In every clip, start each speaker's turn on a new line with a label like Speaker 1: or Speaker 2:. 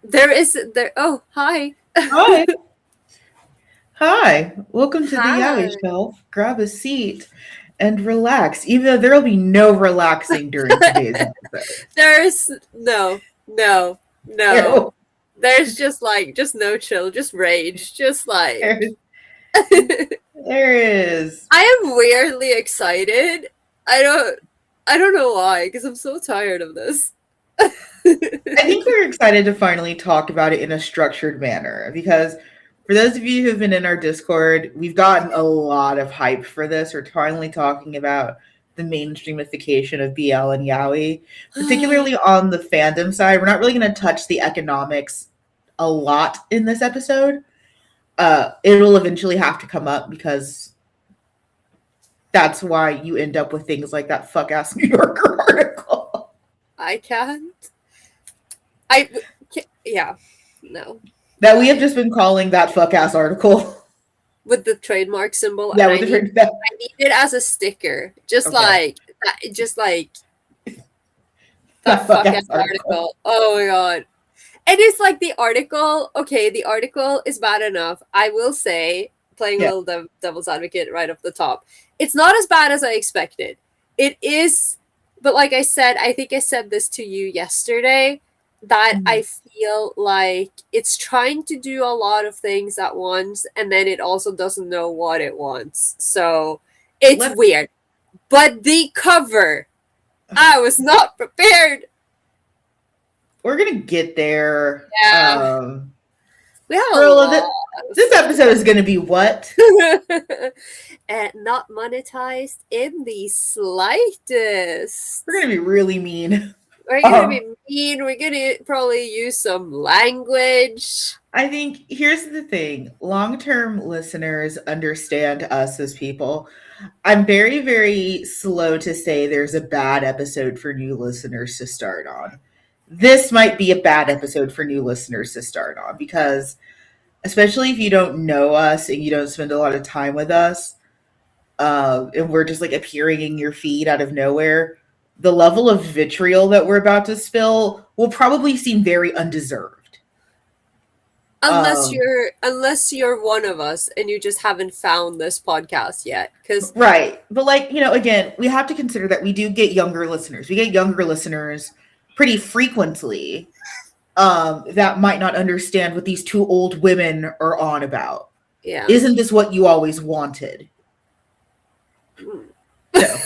Speaker 1: there. Oh, hi.
Speaker 2: Hi. Hi. Welcome to the Yaoi
Speaker 1: Hi.
Speaker 2: Shelf. Grab a seat and relax, even though there will be no relaxing during today's episode.
Speaker 1: There's no.
Speaker 2: No,
Speaker 1: There's just no chill, just rage, just like.
Speaker 2: there, there is.
Speaker 1: I am weirdly excited. I don't, I don't know why, because I'm so tired of this.
Speaker 2: I think we're excited to finally talk about it in a structured manner because for those of you who've been in our Discord, we've gotten a lot of hype for this. We're finally talking about the mainstreamification of BL and yaoi, particularly on the fandom side. We're not really going to touch the economics a lot in this episode. It'll eventually have to come up because that's why you end up with things like that fuck ass New Yorker article
Speaker 1: I can't. I, yeah, no.
Speaker 2: that we have just been calling that fuck ass article.
Speaker 1: With the trademark symbol,
Speaker 2: Yeah,
Speaker 1: and
Speaker 2: with the
Speaker 1: I need it as a sticker,
Speaker 2: okay.
Speaker 1: just like that
Speaker 2: That fuck
Speaker 1: fuck ass
Speaker 2: ass article.
Speaker 1: article. Oh my god. And it's like the article, okay, the article is bad enough. I will say, playing a
Speaker 2: Yeah.
Speaker 1: little devil's advocate right off the top, it's not as bad as I expected. It is, but like I said, I think I said this to you yesterday, that
Speaker 2: Mhm.
Speaker 1: I feel like it's trying to do a lot of things at once, and then it also doesn't know what it wants. So it's
Speaker 2: Let's.
Speaker 1: weird. But the cover, I was not prepared.
Speaker 2: We're gonna get there.
Speaker 1: Yeah. We have a
Speaker 2: Carola,
Speaker 1: lot of
Speaker 2: this
Speaker 1: stuff to
Speaker 2: episode is gonna be what?
Speaker 1: and not monetized in the slightest.
Speaker 2: We're gonna be really mean.
Speaker 1: We're gonna
Speaker 2: Um,
Speaker 1: be mean. We're gonna probably use some language.
Speaker 2: I think here's the thing: long-term listeners understand us as people. I'm very, very slow to say there's a bad episode for new listeners to start on. This might be a bad episode for new listeners to start on because, especially if you don't know us and you don't spend a lot of time with us, and we're just like appearing in your feed out of nowhere, the level of vitriol that we're about to spill will probably seem very undeserved. Um,
Speaker 1: Unless you're one of us and you just haven't found this podcast yet. Because
Speaker 2: right. But, like, again, we have to consider that we do get younger listeners. We get younger listeners pretty frequently that might not understand what these two old women are on about.
Speaker 1: yeah.
Speaker 2: Isn't this what you always wanted?
Speaker 1: Mm.
Speaker 2: No.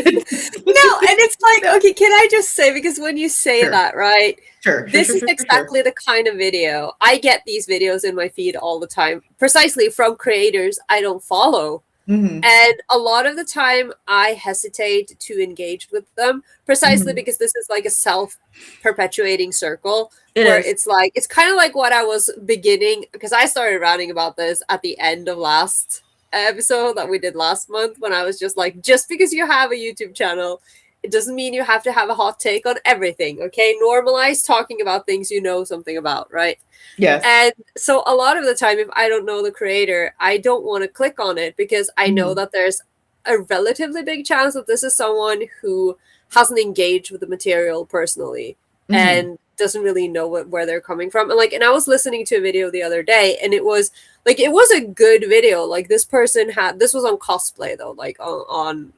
Speaker 1: No, and it's like, okay, can I just say, because when you say
Speaker 2: Sure.
Speaker 1: that, right,
Speaker 2: Sure. Sure.
Speaker 1: this
Speaker 2: Sure.
Speaker 1: is
Speaker 2: Sure. Sure.
Speaker 1: exactly the kind of video. I get these videos in my feed all the time, precisely from creators I don't follow.
Speaker 2: Mm-hmm.
Speaker 1: And a lot of the time, I hesitate to engage with them precisely
Speaker 2: Mm-hmm.
Speaker 1: because this is like a self perpetuating circle
Speaker 2: It
Speaker 1: where
Speaker 2: is.
Speaker 1: it's kind of like what I was beginning, because I started ranting about this at the end of last episode that we did last month, when I was just like, just because you have a YouTube channel, it doesn't mean you have to have a hot take on everything, okay? Normalize talking about things you know something about, right?
Speaker 2: Yes.
Speaker 1: And so a lot of the time, if I don't know the creator, I don't want to click on it because I know
Speaker 2: Mm-hmm.
Speaker 1: that there's a relatively big chance that this is someone who hasn't engaged with the material personally
Speaker 2: Mm-hmm.
Speaker 1: and doesn't really know where they're coming from. And I was listening to a video the other day, and it was a good video. Like, this person this was on cosplay though, like on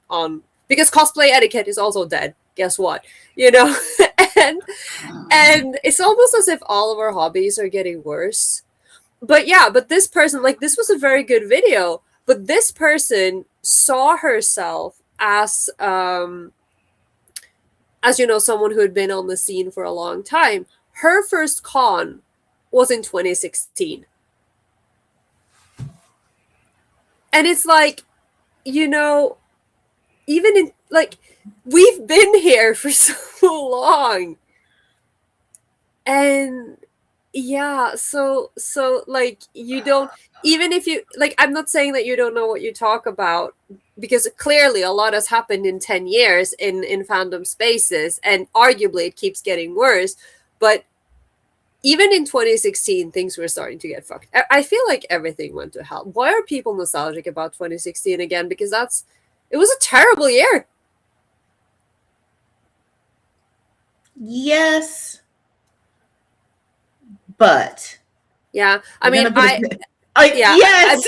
Speaker 1: because cosplay etiquette is also dead. Guess what? You know, and and it's almost as if all of our hobbies are getting worse. But yeah, but this person, like, this was a very good video, but this person saw herself as someone who had been on the scene for a long time. Her first con was in 2016. And it's like, even in, like, we've been here for so long. And yeah, so like, you don't, even if you, like, I'm not saying that you don't know what you talk about, because clearly a lot has happened in 10 years in fandom spaces, and arguably it keeps getting worse. But even in 2016, things were starting to get fucked. I feel like everything went to hell. Why are people nostalgic about 2016 again? Because it was a terrible year.
Speaker 2: Yes. But
Speaker 1: yeah, I
Speaker 2: we're
Speaker 1: mean,
Speaker 2: gonna put yes.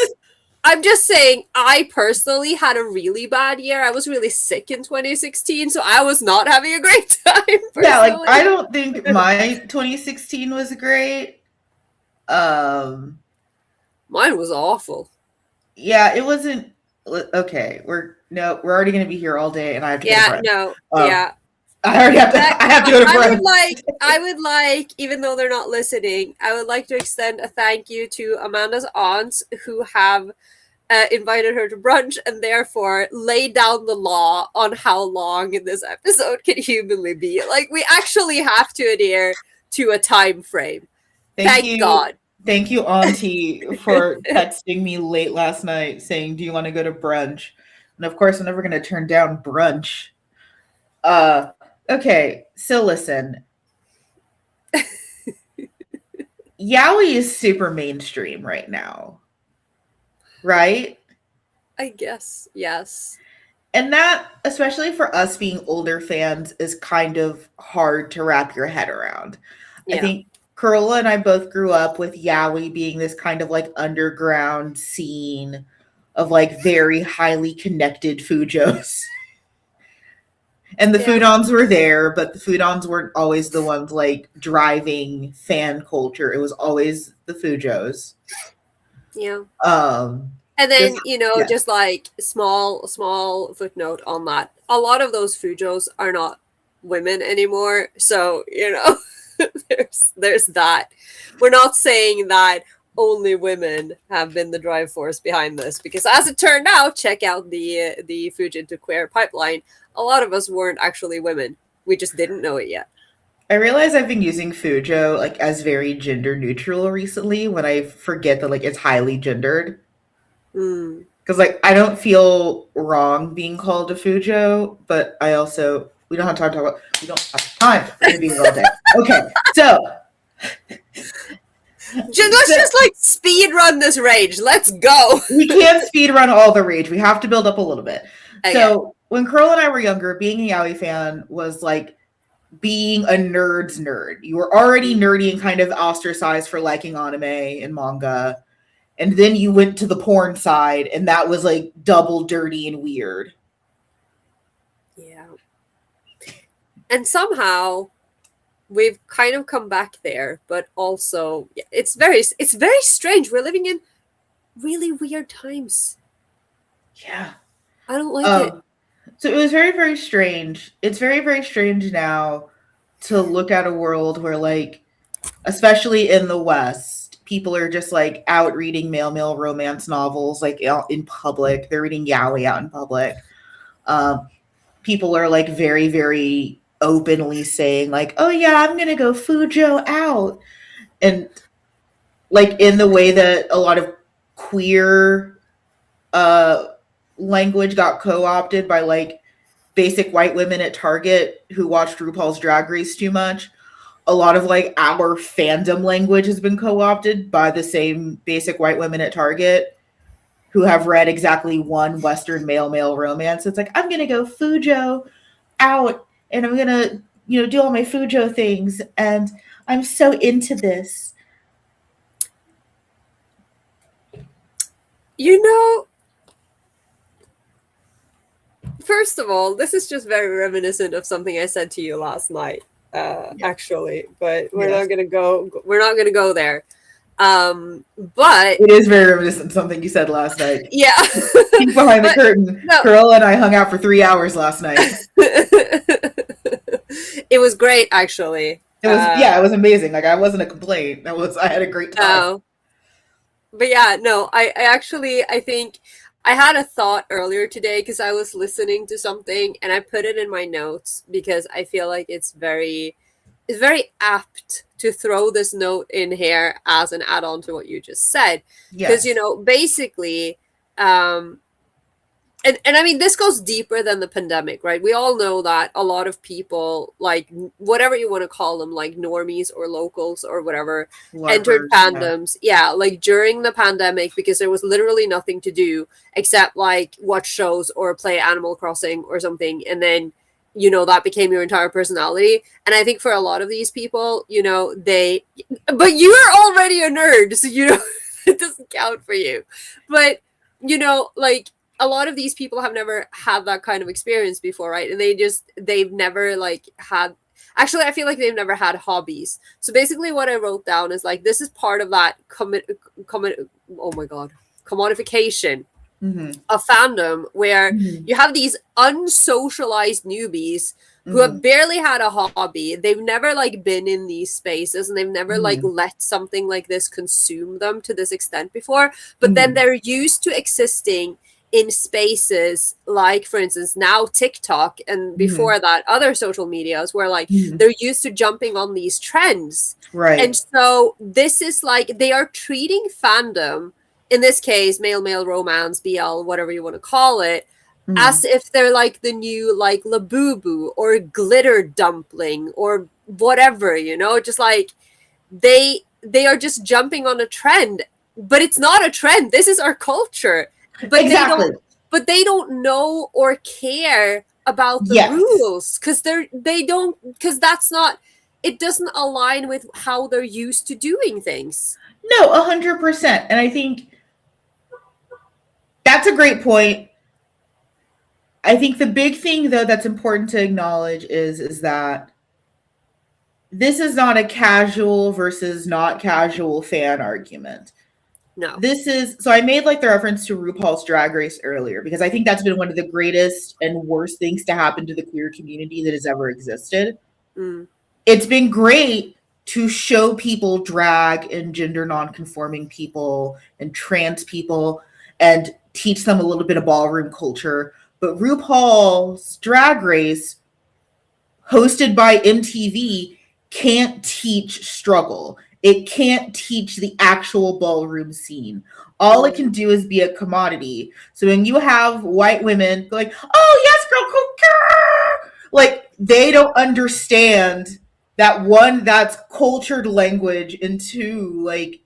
Speaker 1: I'm just saying, I personally had a really bad year. I was really sick in 2016, so I was not having a great time
Speaker 2: Yeah, like
Speaker 1: personally.
Speaker 2: I don't think my 2016 was great.
Speaker 1: Mine was awful.
Speaker 2: Yeah, it wasn't okay. We're already gonna be here all day, and I have to go to
Speaker 1: Yeah,
Speaker 2: brunch.
Speaker 1: no,
Speaker 2: Um,
Speaker 1: yeah.
Speaker 2: I already have to.
Speaker 1: That,
Speaker 2: I have to go to
Speaker 1: I would
Speaker 2: brunch.
Speaker 1: like, even though they're not listening, I would like to extend a thank you to Amanda's aunts who have invited her to brunch and therefore laid down the law on how long this episode can humanly be. Like, we actually have to adhere to a time frame. Thank God.
Speaker 2: Thank you, Auntie, for texting me late last night saying, "Do you want to go to brunch?" And of course, I'm never gonna turn down brunch. Okay, so listen. Yaoi is super mainstream right now, right?
Speaker 1: I guess, yes.
Speaker 2: And that, especially for us being older fans, is kind of hard to wrap your head around. I
Speaker 1: Yeah.
Speaker 2: think Carola and I both grew up with Yaoi being this kind of like underground scene of like very highly connected fujos. And the
Speaker 1: Yeah.
Speaker 2: foodons were there, but the foodons weren't always the ones like driving fan culture. It was always the fujos.
Speaker 1: Yeah.
Speaker 2: Um,
Speaker 1: And
Speaker 2: just
Speaker 1: then,
Speaker 2: yeah.
Speaker 1: just like small footnote on that. A lot of those fujos are not women anymore. So, there's that. We're not saying that only women have been the drive force behind this, because as it turned out, check out the Fujin to queer pipeline. A lot of us weren't actually women. We just didn't know it yet.
Speaker 2: I realize I've been using Fujo like as very gender neutral recently when I forget that like it's highly gendered.
Speaker 1: Mm.
Speaker 2: Because like I don't feel wrong being called a Fujo, but I also we don't have time to talk about we don't have time. We're gonna be here all day. Okay, so
Speaker 1: Let's just like speed run this rage. Let's go.
Speaker 2: we can't speed run all the rage. We have to build up a little bit.
Speaker 1: Okay.
Speaker 2: So when Curl and I were younger, being a Yaoi fan was like being a nerd's nerd. You were already nerdy and kind of ostracized for liking anime and manga. And then you went to the porn side, and that was like double dirty and weird.
Speaker 1: Yeah. And somehow we've kind of come back there, but also it's very strange. We're living in really weird times.
Speaker 2: Yeah.
Speaker 1: I don't like it.
Speaker 2: So it was very, very strange. It's very, very strange now to look at a world where, like, especially in the West, people are just like out reading male romance novels, like in public. They're reading yaoi out in public. People are like very, very openly saying, like, "Oh yeah, I'm gonna go Fujo out," and like in the way that a lot of queer language got co-opted by like basic white women at Target who watched RuPaul's Drag Race too much. A lot of like our fandom language has been co-opted by the same basic white women at Target who have read exactly one Western male romance. So it's like, I'm gonna go Fujo out and I'm gonna, do all my Fujo things and I'm so into this.
Speaker 1: First of all, this is just very reminiscent of something I said to you last night, actually, but we're not gonna go there. But
Speaker 2: it is very reminiscent of something you said last night.
Speaker 1: Yeah.
Speaker 2: Peek behind the curtain. No. Carola and I hung out for 3 hours last night.
Speaker 1: It was great, actually.
Speaker 2: It was amazing. Like, I wasn't a complaint. I had a great time.
Speaker 1: But yeah, no, I think I had a thought earlier today because I was listening to something and I put it in my notes because I feel like it's very apt to throw this note in here as an add-on to what you just said. Because, basically, and I mean, this goes deeper than the pandemic, right? We all know that a lot of people, like, whatever you want to call them, like normies or locals or whatever, entered fandoms. Yeah, like during the pandemic, because there was literally nothing to do except like watch shows or play Animal Crossing or something. And then, you know, that became your entire personality. And I think for a lot of these people, you know, but you're already a nerd, so you know, it doesn't count for you. But, you know, like, a lot of these people have never had that kind of experience before, right? And they've never, like, had, actually, I feel like they've never had hobbies. So basically what I wrote down is, like, this is part of that oh my God, commodification a fandom where you have these unsocialized newbies who have barely had a hobby. They've never, like, been in these spaces, and they've never like let something like this consume them to this extent before. But then they're used to existing in spaces like, for instance, now TikTok, and before that other social medias, where, like, they're used to jumping on these trends.
Speaker 2: Right.
Speaker 1: And so this is like, they are treating fandom, in this case, male romance, BL, whatever you want to call it, as if they're like the new, like, Labubu or glitter dumpling or whatever, you know, just like they are just jumping on a trend, but it's not a trend. This is our culture. But
Speaker 2: exactly.
Speaker 1: they don't know or care about the rules, because that's not, it doesn't align with how they're used to doing things.
Speaker 2: No, 100%. And I think that's a great point. I think the big thing, though, that's important to acknowledge is that this is not a casual versus not casual fan argument.
Speaker 1: No.
Speaker 2: This is, so I made, like, the reference to RuPaul's Drag Race earlier, because I think that's been one of the greatest and worst things to happen to the queer community that has ever existed. It's been great to show people drag and gender nonconforming people and trans people and teach them a little bit of ballroom culture. But RuPaul's Drag Race, hosted by MTV, can't teach struggle. It can't teach the actual ballroom scene. All it can do is be a commodity. So when you have white women like, oh, yes, girl, cool, like, they don't understand that, one, that's cultured language, and two, like,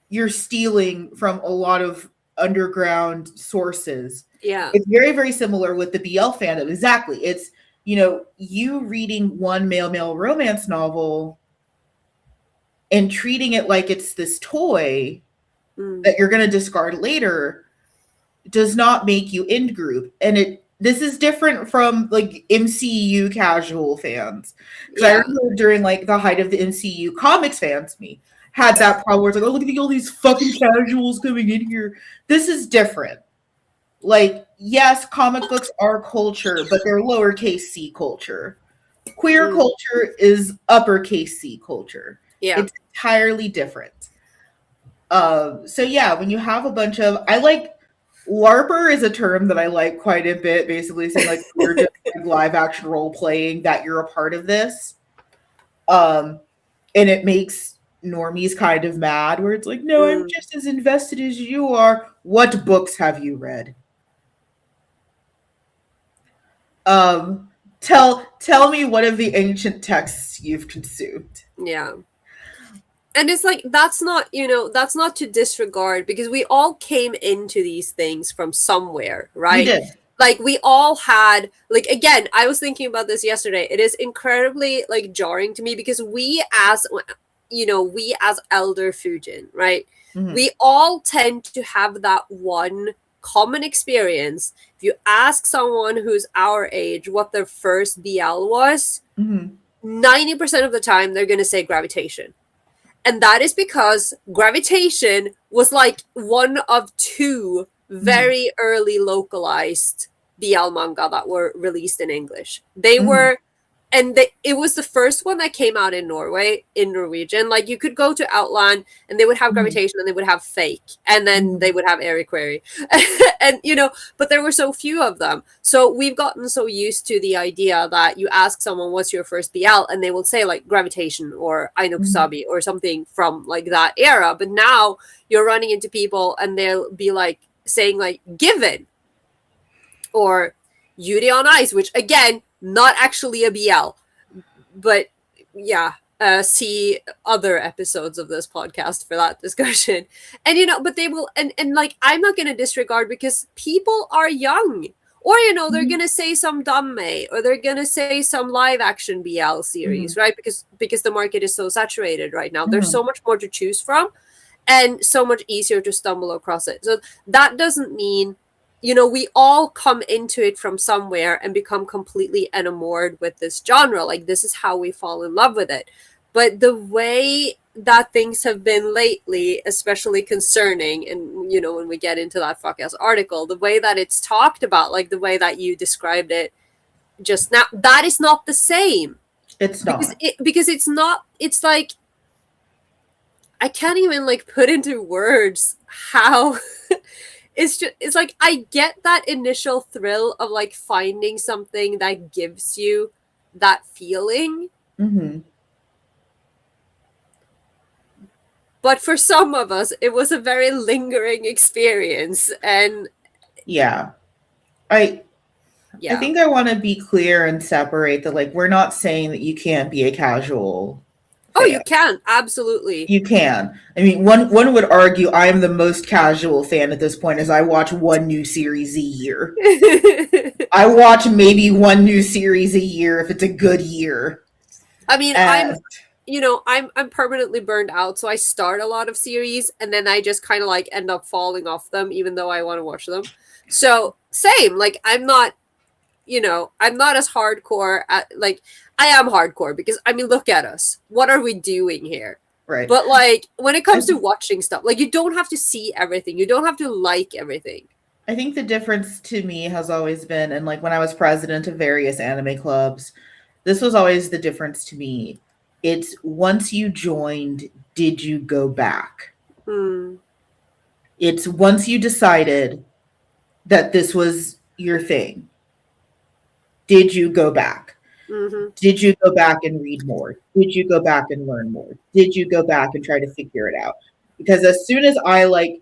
Speaker 2: you're stealing from a lot of underground sources.
Speaker 1: Yeah.
Speaker 2: It's very, very similar with the BL fandom. Exactly. It's, you know, you reading one male romance novel and treating it like it's this toy that you're going to discard later does not make you in group. And this is different from, like, MCU casual fans. Because I remember during, like, the height of the MCU, comics fans, me, had that problem where it's like, oh, look at all these fucking casuals coming in here. This is different. Like, yes, comic books are culture, but they're lowercase c culture. Queer culture is uppercase c culture.
Speaker 1: Yeah.
Speaker 2: It's entirely different. So yeah, when you have a bunch of, I like, LARPer is a term that I like quite a bit, basically saying, like, you're just, like, live action role playing, that you're a part of this. And it makes normies kind of mad, where it's like, no, I'm just as invested as you are. What books have you read? Tell me one of the ancient texts you've consumed.
Speaker 1: Yeah. And it's like, that's not, you know, that's not to disregard, because we all came into these things from somewhere, right?
Speaker 2: We did.
Speaker 1: Like, we all had, like, again, I was thinking about this yesterday. It is incredibly, like, jarring to me, because we as elder Fujin, right? We all tend to have that one common experience. If you ask someone who's our age what their first BL was, 90% of the time they're going to say Gravitation. And that is because Gravitation was, like, one of two very early localized BL manga that were released in English. They were, and it was the first one that came out in Norway, in Norwegian. Like, you could go to Outland and they would have Gravitation and they would have Fake, and then they would have Airy Query. And, you know, but there were so few of them. So we've gotten so used to the idea that you ask someone, what's your first BL? And they will say, like, Gravitation or Aino Kusabi or something from, like, that era. But now you're running into people and they'll be, like, saying, like, Given or Yuri on Ice, which, again, not actually a BL, but yeah, see other episodes of this podcast for that discussion. And, you know, but they will, and like, I'm not going to disregard, because people are young. Or, you know, they're gonna say some damme, or they're gonna say some live action BL series, right? Because the market is so saturated right now. There's so much more to choose from, and so much easier to stumble across it. So that doesn't mean, you know, we all come into it from somewhere and become completely enamored with this genre. Like, this is how we fall in love with it. But the way that things have been lately, especially concerning, and, you know, when we get into that fuck ass article, the way that it's talked about, like the way that you described it just now, that is not the same.
Speaker 2: It's not.
Speaker 1: Because it's not, it's like, I can't even like put into words how it's like, I get that initial thrill of like finding something that gives you that feeling. But for some of us, it was a very lingering experience. And
Speaker 2: I think I want to be clear and separate that, like, we're not saying that you can't be a casual
Speaker 1: fan. Oh, you can. Absolutely.
Speaker 2: You can. I mean, one would argue I am the most casual fan at this point, as I watch one new series a year. I watch maybe one new series a year if it's a good year.
Speaker 1: I mean, I'm permanently burned out, so I start a lot of series and then I just kind of like end up falling off them, even though I want to watch them. So same, like I'm not as hardcore like I am hardcore because, I mean, look at us. What are we doing here?
Speaker 2: Right.
Speaker 1: But like when it comes to watching stuff, like you don't have to see everything. You don't have to like everything.
Speaker 2: I think the difference to me has always been, and like when I was president of various anime clubs, this was always the difference to me. It's once you joined, did you go back? It's once you decided that this was your thing, did you go back? Did you go back and read more? Did you go back and learn more? Did you go back and try to figure it out? Because as soon as I like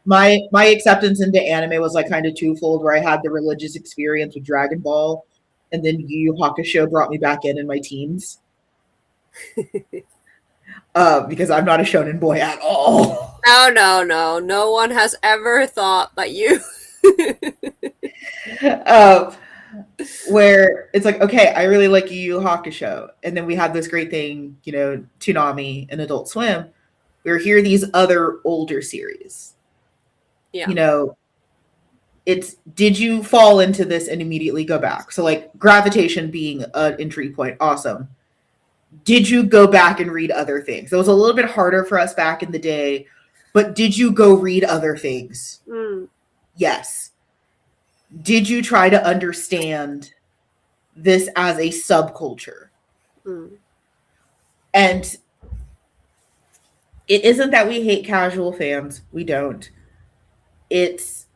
Speaker 2: my acceptance into anime was like kind of twofold, where I had the religious experience with Dragon Ball, and then Yu Yu Hakusho brought me back in my teens. Because I'm not a shonen boy at all.
Speaker 1: No one has ever thought that you
Speaker 2: where it's like, okay, I really like Yu Yu Hakusho, and then we have this great thing, you know, Toonami and Adult Swim. We're here these other older series.
Speaker 1: Yeah.
Speaker 2: You know, it's, did you fall into this and immediately go back? So like Gravitation being an entry point, awesome. Did you go back and read other things? It was a little bit harder for us back in the day, but did you go read other things? Yes. Did you try to understand this as a subculture? And it isn't that we hate casual fans. We don't. This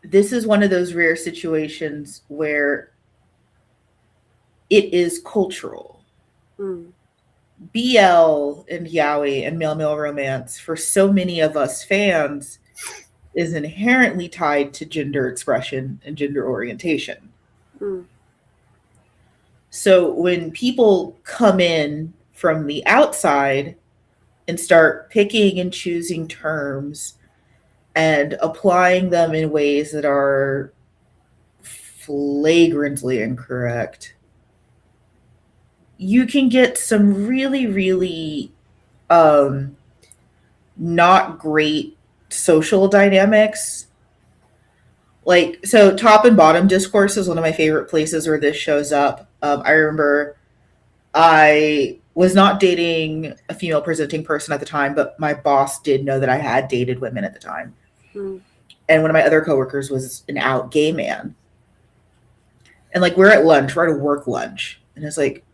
Speaker 2: is one of those rare situations where it is cultural. BL and yaoi and male romance, for so many of us fans, is inherently tied to gender expression and gender orientation. So when people come in from the outside and start picking and choosing terms and applying them in ways that are flagrantly incorrect, you can get some really, really not great social dynamics. Like, so top and bottom discourse is one of my favorite places where this shows up. I remember I was not dating a female presenting person at the time, but my boss did know that I had dated women at the time. And one of my other coworkers was an out gay man. And like, we're at lunch, we're at a work lunch. And it's like,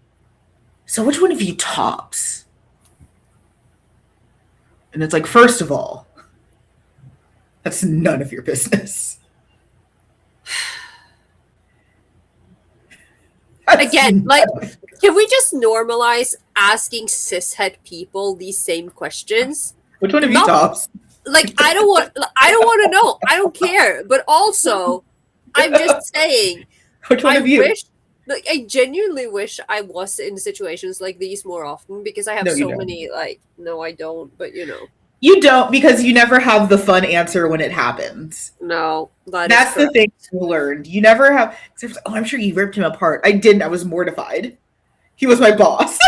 Speaker 2: so which one of you tops? And it's like, first of all, that's none of your business.
Speaker 1: Again, like, can we just normalize asking cishet people these same questions?
Speaker 2: Which one of you tops?
Speaker 1: Like, I don't want to know. I don't care. But also, I'm just saying,
Speaker 2: which one of you?
Speaker 1: Like, I genuinely wish I was in situations like these more often, because I have so many, like, no, I don't, but you know.
Speaker 2: You don't, because you never have the fun answer when it happens.
Speaker 1: No, that is
Speaker 2: That's the
Speaker 1: correct.
Speaker 2: thing you learned. You never have. Oh, I'm sure you ripped him apart. I didn't. I was mortified. He was my boss.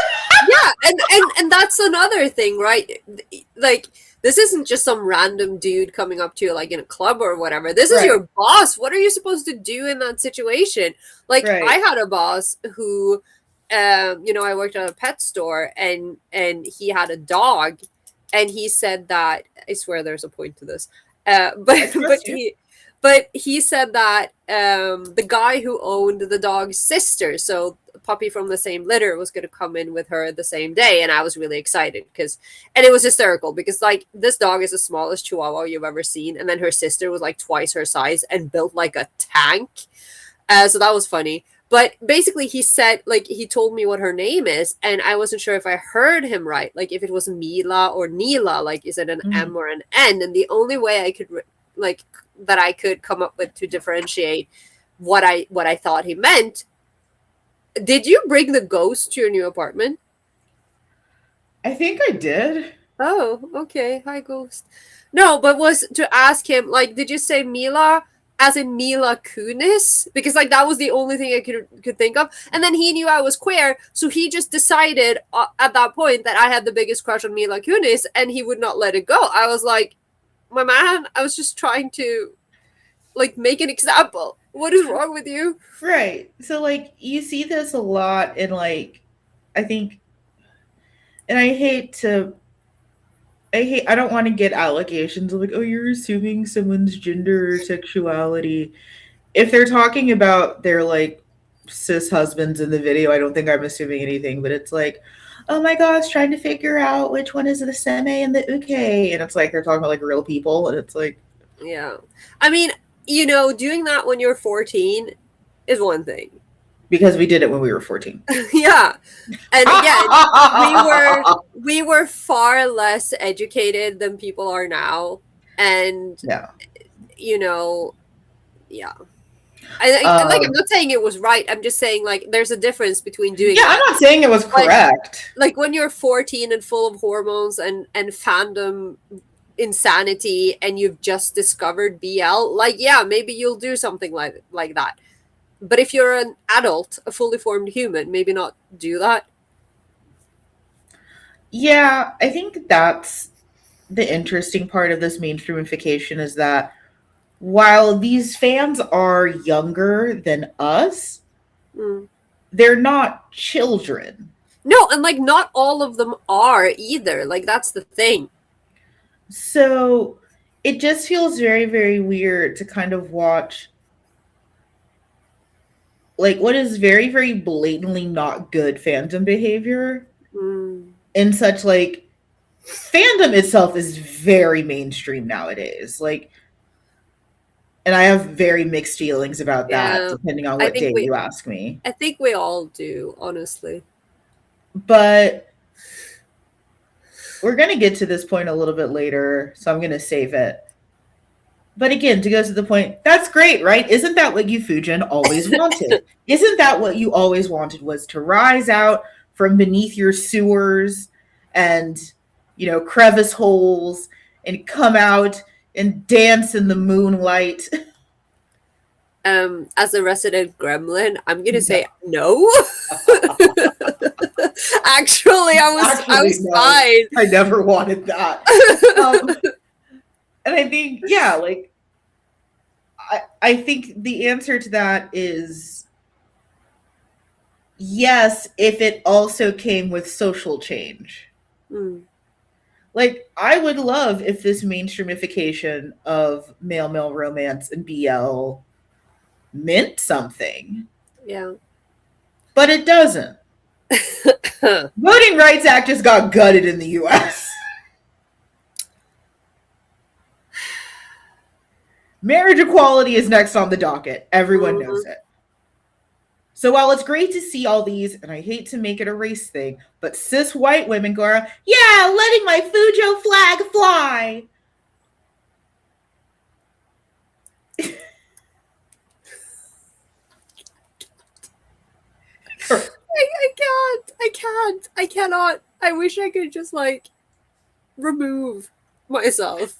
Speaker 1: Yeah, and that's another thing, right? Like, this isn't just some random dude coming up to you like in a club or whatever. This is
Speaker 2: Right.
Speaker 1: your boss. What are you supposed to do in that situation? Like,
Speaker 2: Right.
Speaker 1: I had a boss who, I worked at a pet store, and he had a dog, and he said that, I swear there's a point to this. But
Speaker 2: I trust you.
Speaker 1: but he said that the guy who owned the dog's sister, so a puppy from the same litter, was going to come in with her the same day, and I was really excited and it was hysterical because like this dog is the smallest Chihuahua you've ever seen, and then her sister was like twice her size and built like a tank. So that was funny. But basically, he said, like, he told me what her name is, and I wasn't sure if I heard him right, like if it was Mila or Neela, like is it an
Speaker 2: Mhm.
Speaker 1: M or an N? And the only way I could like that I could come up with to differentiate what I thought he meant. Did you bring the ghost to your new apartment?
Speaker 2: I think I did.
Speaker 1: Oh, okay. Hi, ghost. No, but was to ask him, like, did you say Mila as in Mila Kunis? Because like that was the only thing I could think of. And then he knew I was queer, so he just decided at that point that I had the biggest crush on Mila Kunis, and he would not let it go. I was like, my man, I was just trying to like make an example. What is wrong with you?
Speaker 2: Right. So like you see this a lot in like, I think, and I don't want to get allegations of like, oh, you're assuming someone's gender or sexuality. If they're talking about their like cis husbands in the video, I don't think I'm assuming anything, but it's like, oh my gosh, trying to figure out which one is the seme and the uke. And it's like they're talking about like real people, and it's like,
Speaker 1: Yeah. I mean, doing that when you're 14 is one thing.
Speaker 2: because we did it when we were 14.
Speaker 1: Yeah. And again, we were far less educated than people are now. And
Speaker 2: Yeah.
Speaker 1: Yeah. Like, I'm not saying it was right. I'm just saying like there's a difference between doing
Speaker 2: Yeah,
Speaker 1: that.
Speaker 2: I'm not saying it was correct.
Speaker 1: Like when you're 14 and full of hormones and fandom insanity, and you've just discovered BL, like yeah, maybe you'll do something like that. But if you're an adult, a fully formed human, maybe not do that.
Speaker 2: Yeah, I think that's the interesting part of this mainstreamification is that while these fans are younger than us,
Speaker 1: Mm.
Speaker 2: they're not children.
Speaker 1: No, and like not all of them are either. Like that's the thing.
Speaker 2: So it just feels very, very weird to kind of watch like what is very, very blatantly not good fandom behavior
Speaker 1: Mm.
Speaker 2: in such like fandom itself is very mainstream nowadays. Like, and I have very mixed feelings about that
Speaker 1: Yeah,
Speaker 2: depending on
Speaker 1: I
Speaker 2: what
Speaker 1: think
Speaker 2: day
Speaker 1: we
Speaker 2: you ask me.
Speaker 1: I think we all do, honestly.
Speaker 2: But we're going to get to this point a little bit later, so I'm going to save it. But again, to go to the point, that's great, right? Isn't that what you Fujin always wanted? Isn't that what you always wanted, was to rise out from beneath your sewers and, crevice holes and come out and dance in the moonlight?
Speaker 1: As a resident gremlin, I'm gonna say no. Actually, I
Speaker 2: Actually,
Speaker 1: was
Speaker 2: no.
Speaker 1: fine.
Speaker 2: I never wanted that. And I think, yeah, like, I think the answer to that is yes, if it also came with social change.
Speaker 1: Mm.
Speaker 2: Like, I would love if this mainstreamification of male romance and BL meant something,
Speaker 1: Yeah.
Speaker 2: but it doesn't. Voting Rights Act just got gutted in the US. Marriage equality is next on the docket. Everyone knows it. So while it's great to see all these, and I hate to make it a race thing, but cis white women go around, yeah, letting my Fujo flag fly.
Speaker 1: I can't. I cannot. I wish I could just like remove myself.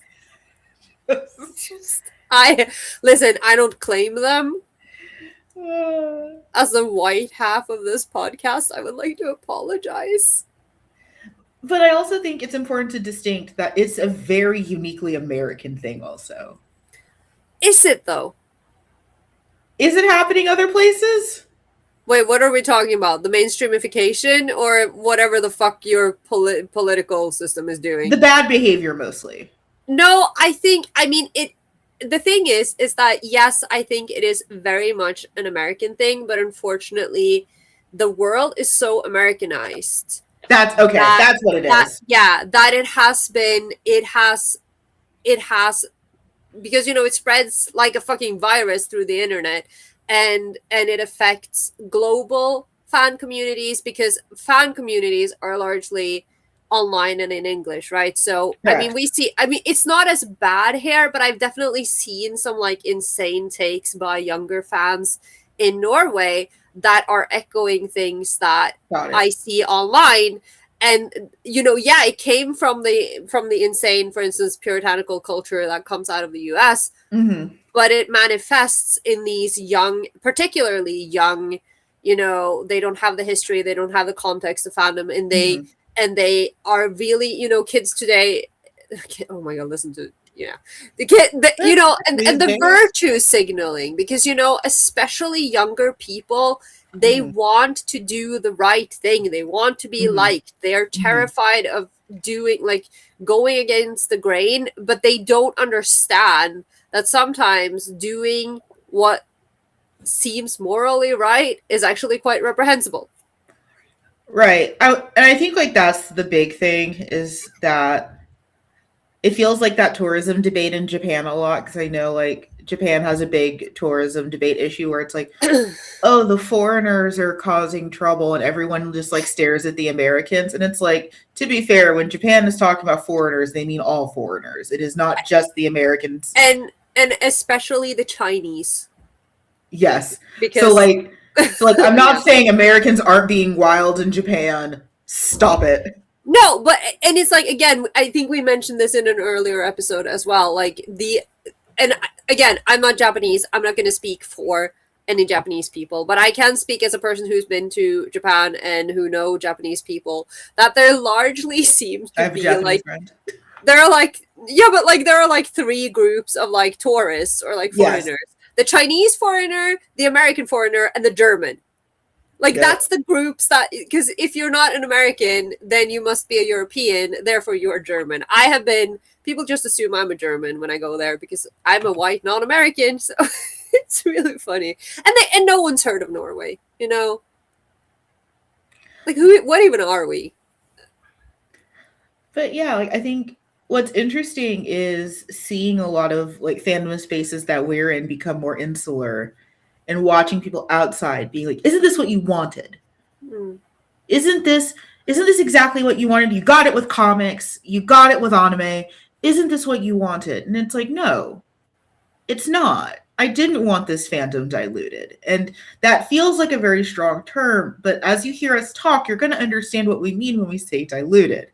Speaker 1: I listen, I don't claim them. As the white half of this podcast, I would like to apologize.
Speaker 2: But I also think it's important to distinct that it's a very uniquely American thing also.
Speaker 1: Is it though?
Speaker 2: Is it happening other places?
Speaker 1: Wait, what are we talking about? The mainstreamification or whatever the fuck your political system is doing?
Speaker 2: The bad behavior mostly.
Speaker 1: No, I mean, the thing is that yes, I think it is very much an American thing, but unfortunately, the world is so Americanized.
Speaker 2: That's okay. That's what it is.
Speaker 1: Yeah, that it has, because, you know, it spreads like a fucking virus through the internet, and it affects global fan communities, because fan communities are largely online and in English, right? So
Speaker 2: Correct.
Speaker 1: I mean it's not as bad here, but I've definitely seen some like insane takes by younger fans in Norway that are echoing things that I see online. And, you know, yeah, it came from the insane, for instance, puritanical culture that comes out of the US, but it manifests in these young, particularly young, you know, they don't have the history, they don't have the context of fandom, and they are really, you know, kids today. Oh my god, listen to the kid, you know, and the virtue signaling, because, you know, especially younger people, they want to do the right thing, they want to be liked, they are terrified of doing, like, going against the grain, but they don't understand that sometimes doing what seems morally right is actually quite reprehensible.
Speaker 2: Right. And I think like that's the big thing, is that it feels like that tourism debate in Japan a lot, because I know like Japan has a big tourism debate issue where it's like, oh, the foreigners are causing trouble, and everyone just like stares at the Americans. And it's like, to be fair, when Japan is talking about foreigners, they mean all foreigners. It is not just the Americans.
Speaker 1: And especially the Chinese.
Speaker 2: Yes. Because so like I'm not saying Americans aren't being wild in Japan. Stop it.
Speaker 1: No, but, and it's like, again, I think we mentioned this in an earlier episode as well, like and again, I'm not Japanese, I'm not going to speak for any Japanese people, but I can speak as a person who's been to Japan and who know Japanese people, that there largely seems to be like, there are like, yeah, but like there are like three groups of like tourists or like foreigners. Yes. The Chinese foreigner, the American foreigner, and the German. Like, that's the groups that, because if you're not an American, then you must be a European, therefore you're German. People just assume I'm a German when I go there because I'm a white non-American, so it's really funny. And no one's heard of Norway, you know? Like, what even are we?
Speaker 2: But yeah, like, I think what's interesting is seeing a lot of like fandom spaces that we're in become more insular, and watching people outside being like, isn't this what you wanted? Isn't this exactly what you wanted? You got it with comics, you got it with anime. Isn't this what you wanted? And it's like, no, it's not. I didn't want this fandom diluted. And that feels like a very strong term, but as you hear us talk, you're going to understand what we mean when we say diluted.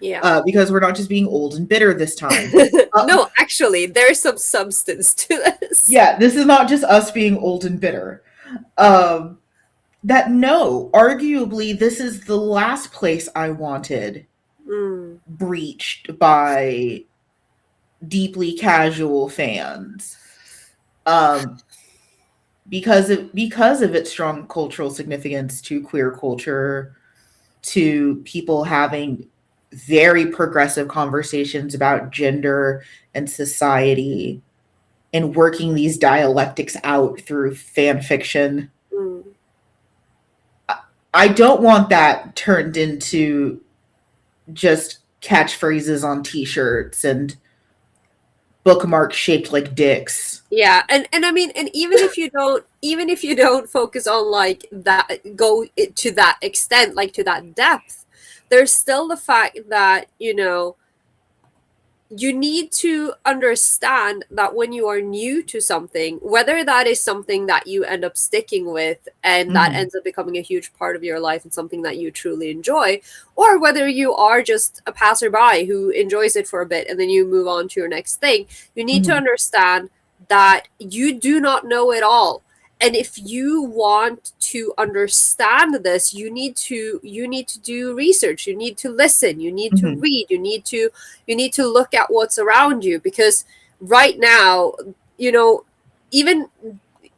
Speaker 2: Yeah. Because we're not just being old and bitter this time.
Speaker 1: No, actually, there's some substance to this.
Speaker 2: Yeah, this is not just us being old and bitter. That no, arguably, this is the last place I wanted breached by deeply casual fans. Because of its strong cultural significance to queer culture, to people having very progressive conversations about gender and society, and working these dialectics out through fan fiction. I don't want that turned into just catchphrases on t-shirts and bookmarks shaped like dicks.
Speaker 1: Yeah, and I mean, and even if you don't focus on like that, go to that extent, like to that depth, there's still the fact that, you know, you need to understand that when you are new to something, whether that is something that you end up sticking with and that ends up becoming a huge part of your life and something that you truly enjoy, or whether you are just a passerby who enjoys it for a bit and then you move on to your next thing, you need to understand that you do not know it all. And if you want to understand this, you need to do research, you need to listen, you need to read, you need to look at what's around you, because right now, even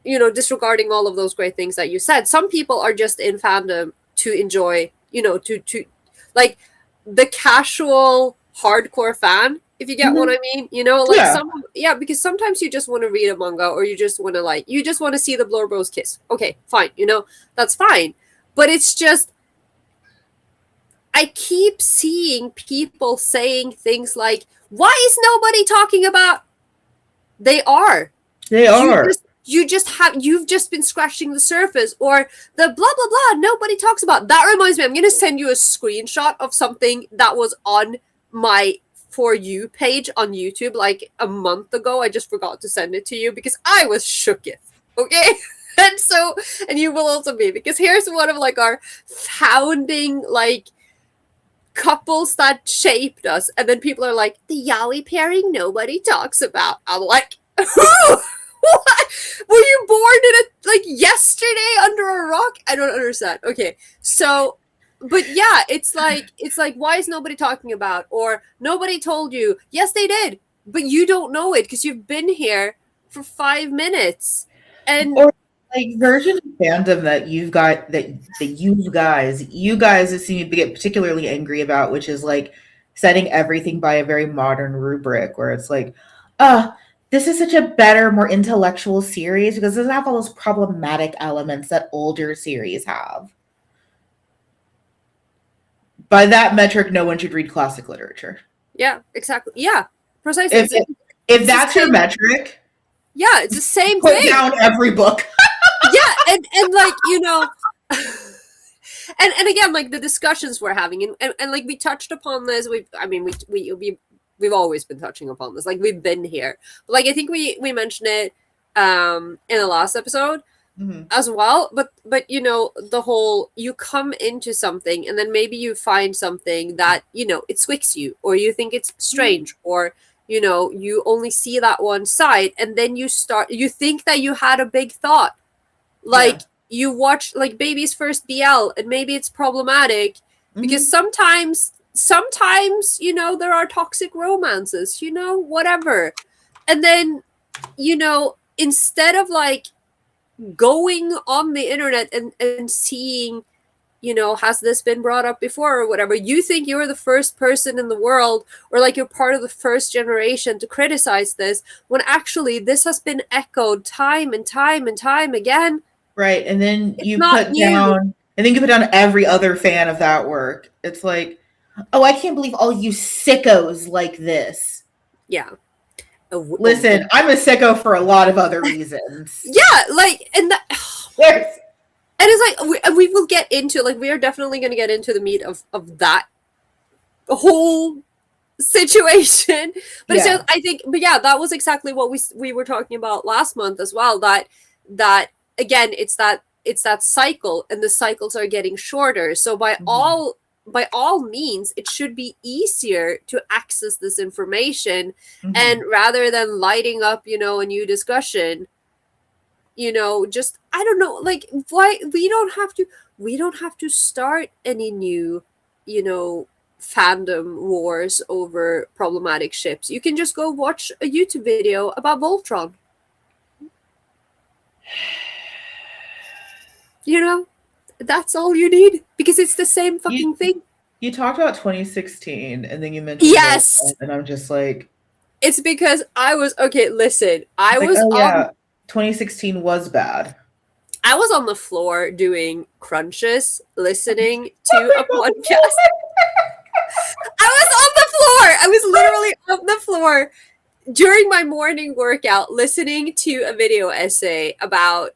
Speaker 1: disregarding all of those great things that you said, some people are just in fandom to enjoy, to like the casual hardcore fan, if you get what I mean, because sometimes you just want to read a manga, or you just want to see the Blorbos kiss. Okay, fine, that's fine. But it's just, I keep seeing people saying things like, why is nobody talking about? They are. You've just been scratching the surface, or the blah blah blah nobody talks about. That reminds me, I'm gonna send you a screenshot of something that was on my For You page on YouTube like a month ago. I just forgot to send it to you because I was shooketh. Okay. And you will also be, because here's one of like our founding like couples that shaped us, and then people are like, the yaoi pairing nobody talks about. I'm like, who? What? Were you born in yesterday under a rock? I don't understand. Okay, so, but yeah, it's like why is nobody talking about, or nobody told you? Yes, they did, but you don't know it because you've been here for 5 minutes, and
Speaker 2: or like version of fandom that you've got that you guys seem to get particularly angry about, which is like setting everything by a very modern rubric, where it's like, this is such a better, more intellectual series because it doesn't have all those problematic elements that older series have. By that metric, no one should read classic literature.
Speaker 1: Yeah, exactly. Yeah, precisely.
Speaker 2: If that's your metric,
Speaker 1: yeah, it's the same
Speaker 2: put
Speaker 1: thing.
Speaker 2: down every book.
Speaker 1: Yeah, and like, and again, like the discussions we're having, and like we touched upon this. We've always been touching upon this. Like we've been here. But, like I think we mentioned it in the last episode as well. But the whole, you come into something and then maybe you find something that it swicks you, or you think it's strange, or you only see that one side, and then you think that you had a big thought. Like you watch like Baby's First BL, and maybe it's problematic because sometimes there are toxic romances, whatever. And then instead of like going on the internet and seeing, has this been brought up before or whatever, you think you're the first person in the world, or like you're part of the first generation to criticize this, when actually this has been echoed time and time and time again.
Speaker 2: Right, and then you put down every other fan of that work. It's like, oh, I can't believe all you sickos like this.
Speaker 1: Yeah.
Speaker 2: Listen, I'm a sicko for a lot of other reasons.
Speaker 1: Yeah, like, and that, and it's like we will get into, like, we are definitely going to get into the meat of that whole situation. But it's just, I think, but yeah, that was exactly what we were talking about last month as well. That again, it's that cycle, and the cycles are getting shorter. So by all means, it should be easier to access this information, and rather than lighting up, a new discussion, just, I don't know, like, why we don't have to start any new, fandom wars over problematic ships. You can just go watch a YouTube video about Voltron. That's all you need, because it's the same fucking thing.
Speaker 2: You talked about 2016, and then you mentioned
Speaker 1: yes,
Speaker 2: and I'm just like,
Speaker 1: it's because I was listen.
Speaker 2: 2016 was bad.
Speaker 1: I was on the floor doing crunches, listening to a podcast. I was on the floor. I was literally on the floor during my morning workout, listening to a video essay about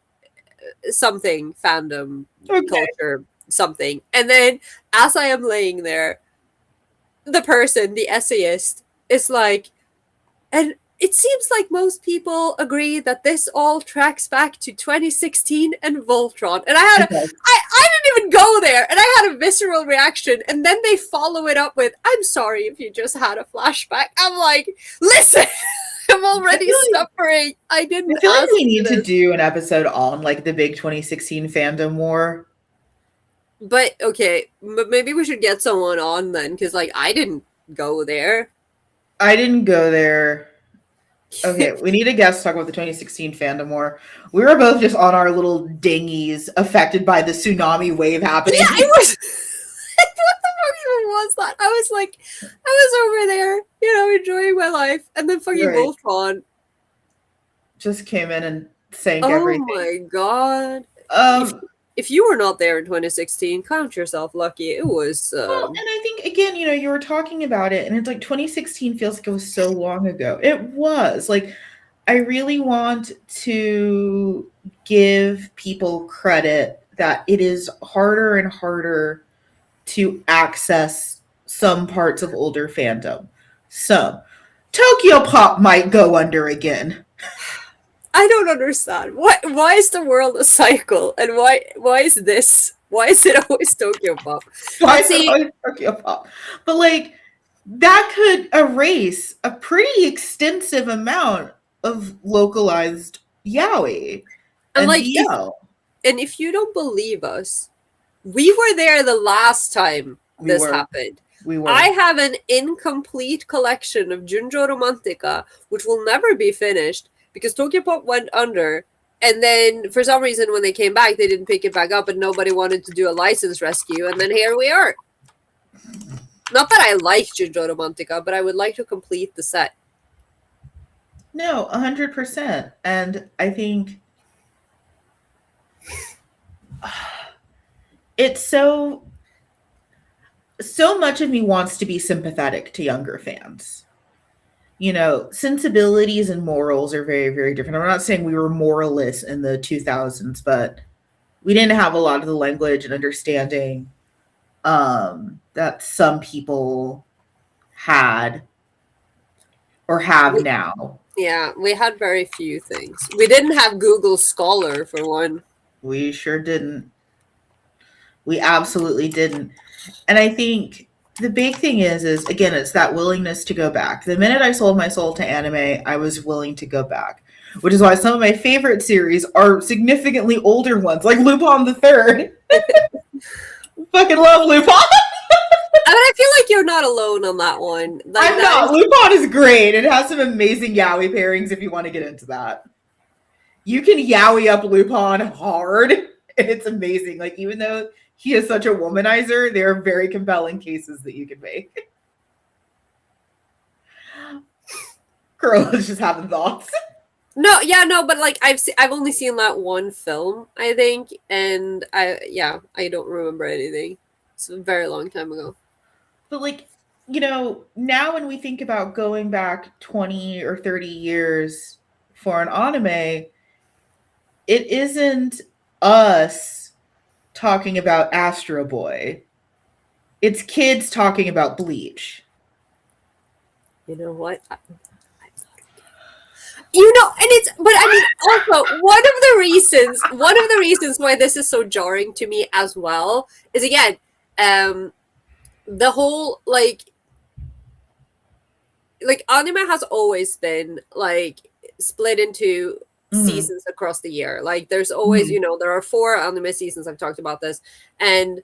Speaker 1: something, fandom, culture, something. And then as I am laying there, the essayist, is like, and it seems like most people agree that this all tracks back to 2016 and Voltron. And I didn't even go there, and I had a visceral reaction. And then they follow it up with, "I'm sorry if you just had a flashback." I'm like, listen, I'm already suffering. I didn't.
Speaker 2: I feel like we need to do an episode on like the big 2016 fandom war.
Speaker 1: But okay, maybe we should get someone on then, because like I didn't go there.
Speaker 2: I didn't go there. Okay, we need a guest to talk about the 2016 fandom war. We were both just on our little dinghies affected by the tsunami wave happening.
Speaker 1: Yeah, it was. What the fuck even was that? I was like, I was over there, enjoying my life, and then fucking Voltron
Speaker 2: just came in and sank everything.
Speaker 1: Oh my god. If you were not there in 2016, count yourself lucky. It was.
Speaker 2: Well, and I think, again, you were talking about it, and it's like 2016 feels like it was so long ago. It was. Like, I really want to give people credit that it is harder and harder to access some parts of older fandom. Some. Tokyo Pop might go under again.
Speaker 1: I don't understand. Why is the world a cycle? And why is this? Why is it always Tokyo Pop?
Speaker 2: Why is it always Tokyo Pop? But like, that could erase a pretty extensive amount of localized yaoi and
Speaker 1: like
Speaker 2: BL.
Speaker 1: If you don't believe us, we were there the last time this happened.
Speaker 2: We were.
Speaker 1: I have an incomplete collection of Junjo Romantica, which will never be finished because Tokyo Pop went under. And then for some reason, when they came back, they didn't pick it back up and nobody wanted to do a license rescue. And then here we are. Not that I like Junjo Romantica, but I would like to complete the set.
Speaker 2: No, 100%. And I think it's so much of me wants to be sympathetic to younger fans. Sensibilities and morals are very, very different. I'm not saying we were moralists in the 2000s, but we didn't have a lot of the language and understanding that some people had or have now.
Speaker 1: Yeah, we had very few things. We didn't have Google Scholar, for one.
Speaker 2: We sure didn't. We absolutely didn't. And I think the big thing is again, it's that willingness to go back. The minute I sold my soul to anime, I was willing to go back, which is why some of my favorite series are significantly older ones, like Lupin the Third. Fucking love Lupin.
Speaker 1: I feel like you're not alone on that one. Like,
Speaker 2: I'm not. Lupin is great. It has some amazing yaoi pairings if you want to get into that. You can yaoi up Lupin hard, and it's amazing. Like, even though he is such a womanizer, there are very compelling cases that you can make. Carola's just having thoughts.
Speaker 1: No, but like I've only seen that one film, I think, and I don't remember anything. It's a very long time ago.
Speaker 2: But like, now when we think about going back 20 or 30 years for an anime, it isn't us talking about Astro Boy. It's kids talking about Bleach.
Speaker 1: You know what? And I mean, also, one of the reasons why this is so jarring to me as well is, again, the whole, like anime has always been, like, split into seasons across the year. Like, there's always, there are 4 anime seasons. I've talked about this. And,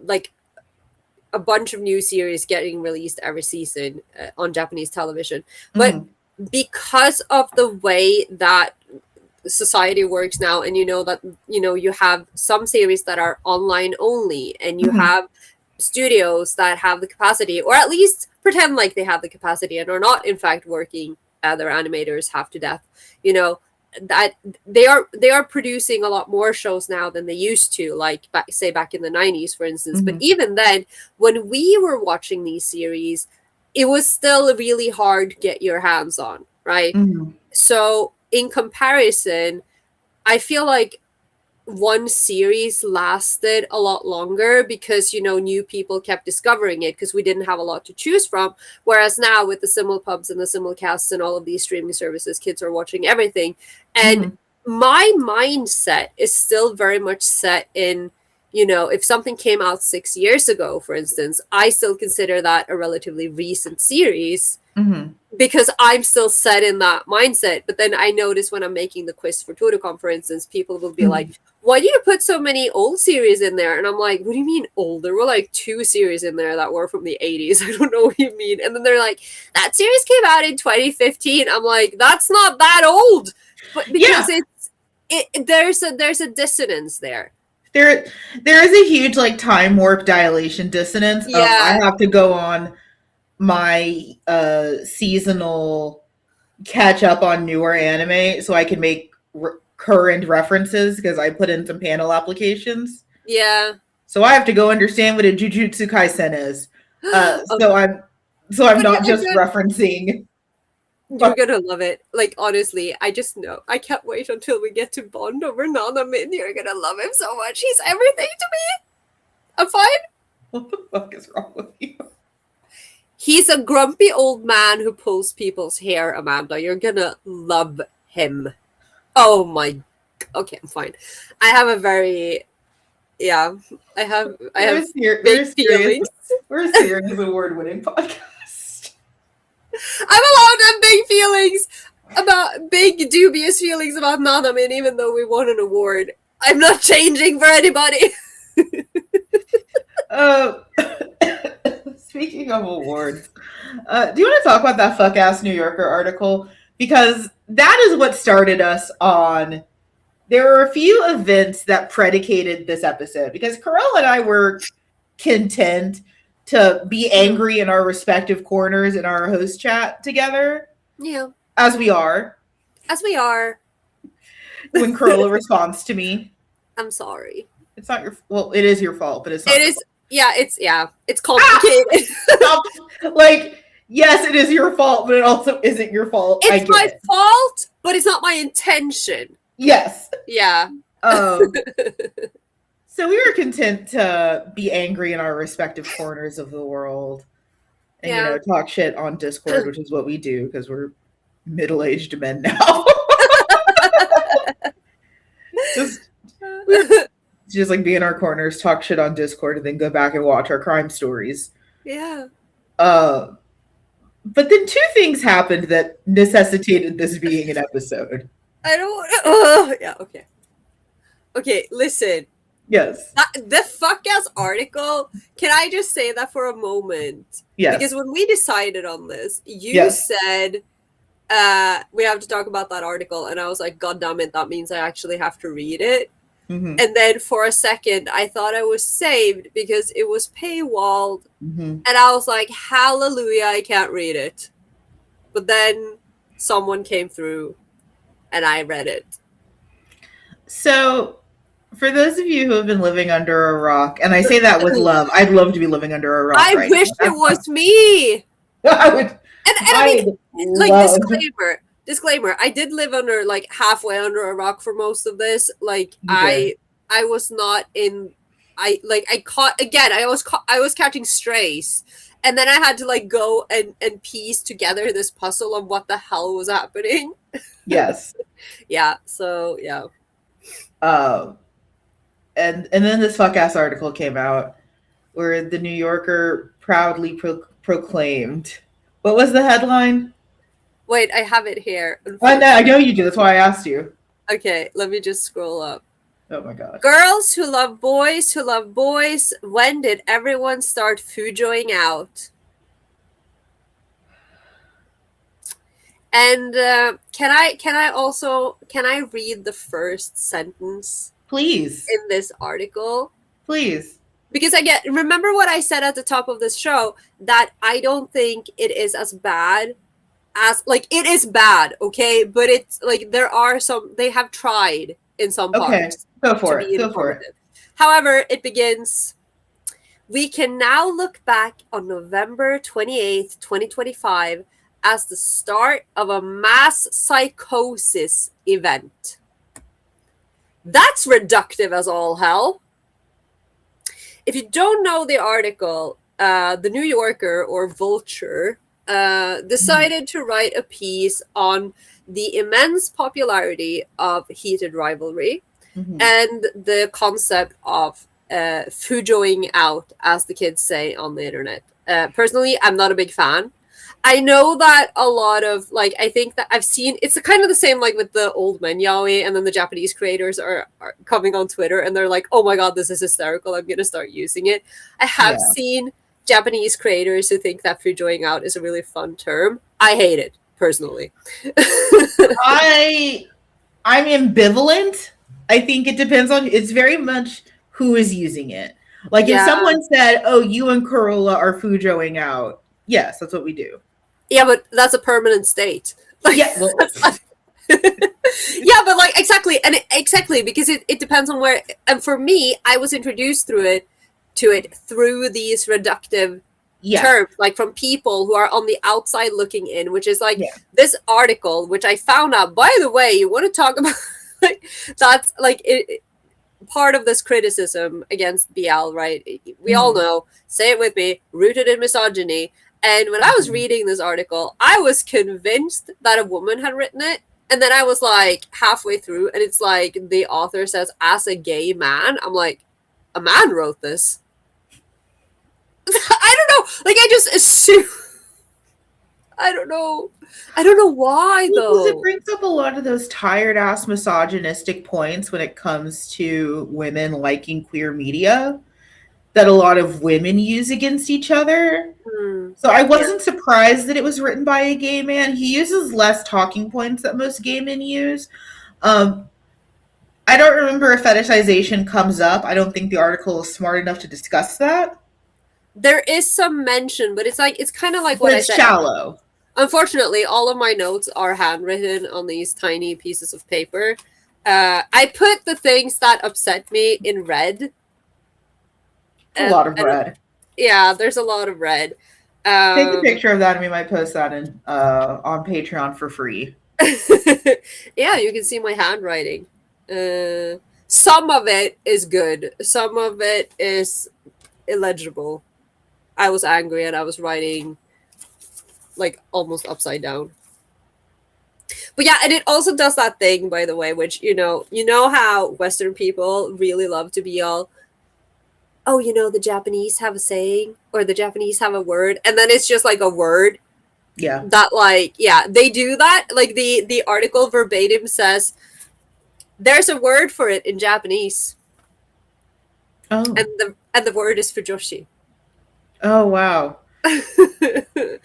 Speaker 1: like, a bunch of new series getting released every season on Japanese television. But because of the way that society works now, and that you have some series that are online only, and you have studios that have the capacity, or at least pretend like they have the capacity and are not in fact working their animators half to death, that they are producing a lot more shows now than they used to, like back in the 90s, for instance. But even then, when we were watching these series, it was still really hard to get your hands on, right? So in comparison, I feel like one series lasted a lot longer because, new people kept discovering it because we didn't have a lot to choose from. Whereas now with the simulpubs and the simulcasts and all of these streaming services, kids are watching everything. And my mindset is still very much set in, if something came out 6 years ago, for instance, I still consider that a relatively recent series. Because I'm still set in that mindset. But then I notice when I'm making the quiz for Totocom, for instance, people will be like, why do you put so many old series in there? And I'm like, what do you mean old? There were like 2 series in there that were from the 80s. I don't know what you mean. And then they're like, that series came out in 2015. I'm like, that's not that old. But because there's a dissonance there.
Speaker 2: There is a huge like time warp dilation dissonance. I have to go on my seasonal catch up on newer anime so I can make current references because I put in some panel applications.
Speaker 1: Yeah.
Speaker 2: So I have to go understand what a Jujutsu Kaisen is. So I'm not just referencing.
Speaker 1: You're gonna love it. Like, honestly, I just know. I can't wait until we get to bond over Nanamin. You're gonna love him so much. He's everything to me. I'm fine.
Speaker 2: What the fuck is wrong with you?
Speaker 1: He's a grumpy old man who pulls people's hair, Amanda. You're gonna love him. Oh my... Okay, I'm fine. I have a very... Yeah. I have big feelings.
Speaker 2: We're a serious award-winning podcast.
Speaker 1: I'm allowed to have big feelings about... Big, dubious feelings about Nanamin, even though we won an award. I'm not changing for anybody.
Speaker 2: Speaking of awards, do you want to talk about that fuck-ass New Yorker article? Because that is what started us on... There were a few events that predicated this episode. Because Carola and I were content to be angry in our respective corners in our host chat together.
Speaker 1: Yeah.
Speaker 2: As we are.
Speaker 1: As we are.
Speaker 2: When Carola responds to me.
Speaker 1: I'm sorry.
Speaker 2: It's not your... Well, it is your fault, but it's not...
Speaker 1: It is... It's complicated.
Speaker 2: Like, yes, it is your fault, but it also isn't your fault.
Speaker 1: It's my fault, but it's not my intention.
Speaker 2: Yes.
Speaker 1: Yeah.
Speaker 2: So we were content to be angry in our respective corners of the world and, talk shit on Discord, which is what we do because we're middle-aged men now. Just like be in our corners, talk shit on Discord, and then go back and watch our crime stories.
Speaker 1: Yeah.
Speaker 2: But then 2 things happened that necessitated this being an episode.
Speaker 1: I don't... yeah, okay. Okay, listen.
Speaker 2: Yes.
Speaker 1: The fuck-ass article, can I just say that for a moment?
Speaker 2: Yes.
Speaker 1: Because when we decided on this, you said... we have to talk about that article, and I was like, God damn it, that means I actually have to read it. And then for a second, I thought I was saved because it was paywalled. And I was like, hallelujah, I can't read it. But then someone came through and I read it. So,
Speaker 2: for those of you who have been living under a rock, and I say that with love, I'd love to be living under a rock.
Speaker 1: I wish it was me.
Speaker 2: I would.
Speaker 1: And I mean, like, disclaimer, I did live under, like, halfway under a rock for most of this. Like, I was not in... I was catching strays. And then I had to, like, go and piece together this puzzle of what the hell was happening.
Speaker 2: Yes.
Speaker 1: Yeah, so, yeah.
Speaker 2: And then this fuck-ass article came out where the New Yorker proudly proclaimed... What was the headline?
Speaker 1: Wait, I have it here.
Speaker 2: I know you do. That's why I asked you.
Speaker 1: Okay, let me just scroll up.
Speaker 2: Oh my god.
Speaker 1: Girls who love boys, when did everyone start fujoing out? And can I read the first sentence?
Speaker 2: Please.
Speaker 1: In this article?
Speaker 2: Please.
Speaker 1: Because remember what I said at the top of this show, that I don't think it is as bad as, like, it is bad, okay? But it's, like, they have tried in some parts.
Speaker 2: Go for it.
Speaker 1: However, it begins, we can now look back on November 28th, 2025 as the start of a mass psychosis event. That's reductive as all hell. If you don't know the article, the New Yorker or Vulture decided to write a piece on the immense popularity of heated rivalry and the concept of fujoing out, as the kids say on the internet. Personally, I'm not a big fan. I know that a lot of, like, I think that I've seen, it's kind of the same, like, with the old men yaoi, and then the Japanese creators are coming on Twitter, and they're like, oh my god, this is hysterical, I'm going to start using it. I have seen Japanese creators who think that fujoing out is a really fun term. I hate it, personally.
Speaker 2: I'm ambivalent. I think it depends on, it's very much who is using it. Like, if someone said, oh, you and Carola are fujoing out, yes, that's what we do.
Speaker 1: Yeah, but that's a permanent state. Like,
Speaker 2: yeah, well,
Speaker 1: yeah, but like exactly, and exactly because it depends on where. And for me, I was introduced to it through these reductive terms, like from people who are on the outside looking in, which is like this article, which I found out. By the way, you want to talk about like that's like part of this criticism against BL, right? We all know. Say it with me: rooted in misogyny. And when I was reading this article, I was convinced that a woman had written it. And then I was like halfway through, and it's like the author says, as a gay man. I'm like, a man wrote this. I don't know. Like, I just assume. I don't know. I don't know why, though.
Speaker 2: Because it brings up a lot of those tired-ass misogynistic points when it comes to women liking queer media that a lot of women use against each other. So I wasn't surprised that it was written by a gay man. He uses less talking points that most gay men use. I don't remember if fetishization comes up. I don't think the article is smart enough to discuss that.
Speaker 1: There is some mention, but it's like, it's kind of like what I said.
Speaker 2: It's shallow.
Speaker 1: Unfortunately, all of my notes are handwritten on these tiny pieces of paper. I put the things that upset me in red.
Speaker 2: A lot of red.
Speaker 1: Yeah, there's a lot of red.
Speaker 2: Take a picture of that and we might post that on Patreon for free.
Speaker 1: Yeah, you can see my handwriting. Some of it is good. Some of it is illegible. I was angry and I was writing like almost upside down. But yeah, and it also does that thing, by the way, which, you know how Western people really love to be all, oh, the Japanese have a saying or the Japanese have a word, and then it's just like a word.
Speaker 2: Yeah.
Speaker 1: That like, yeah, they do that. Like the article verbatim says, there's a word for it in Japanese.
Speaker 2: Oh.
Speaker 1: And the word is fujoshi.
Speaker 2: Oh wow.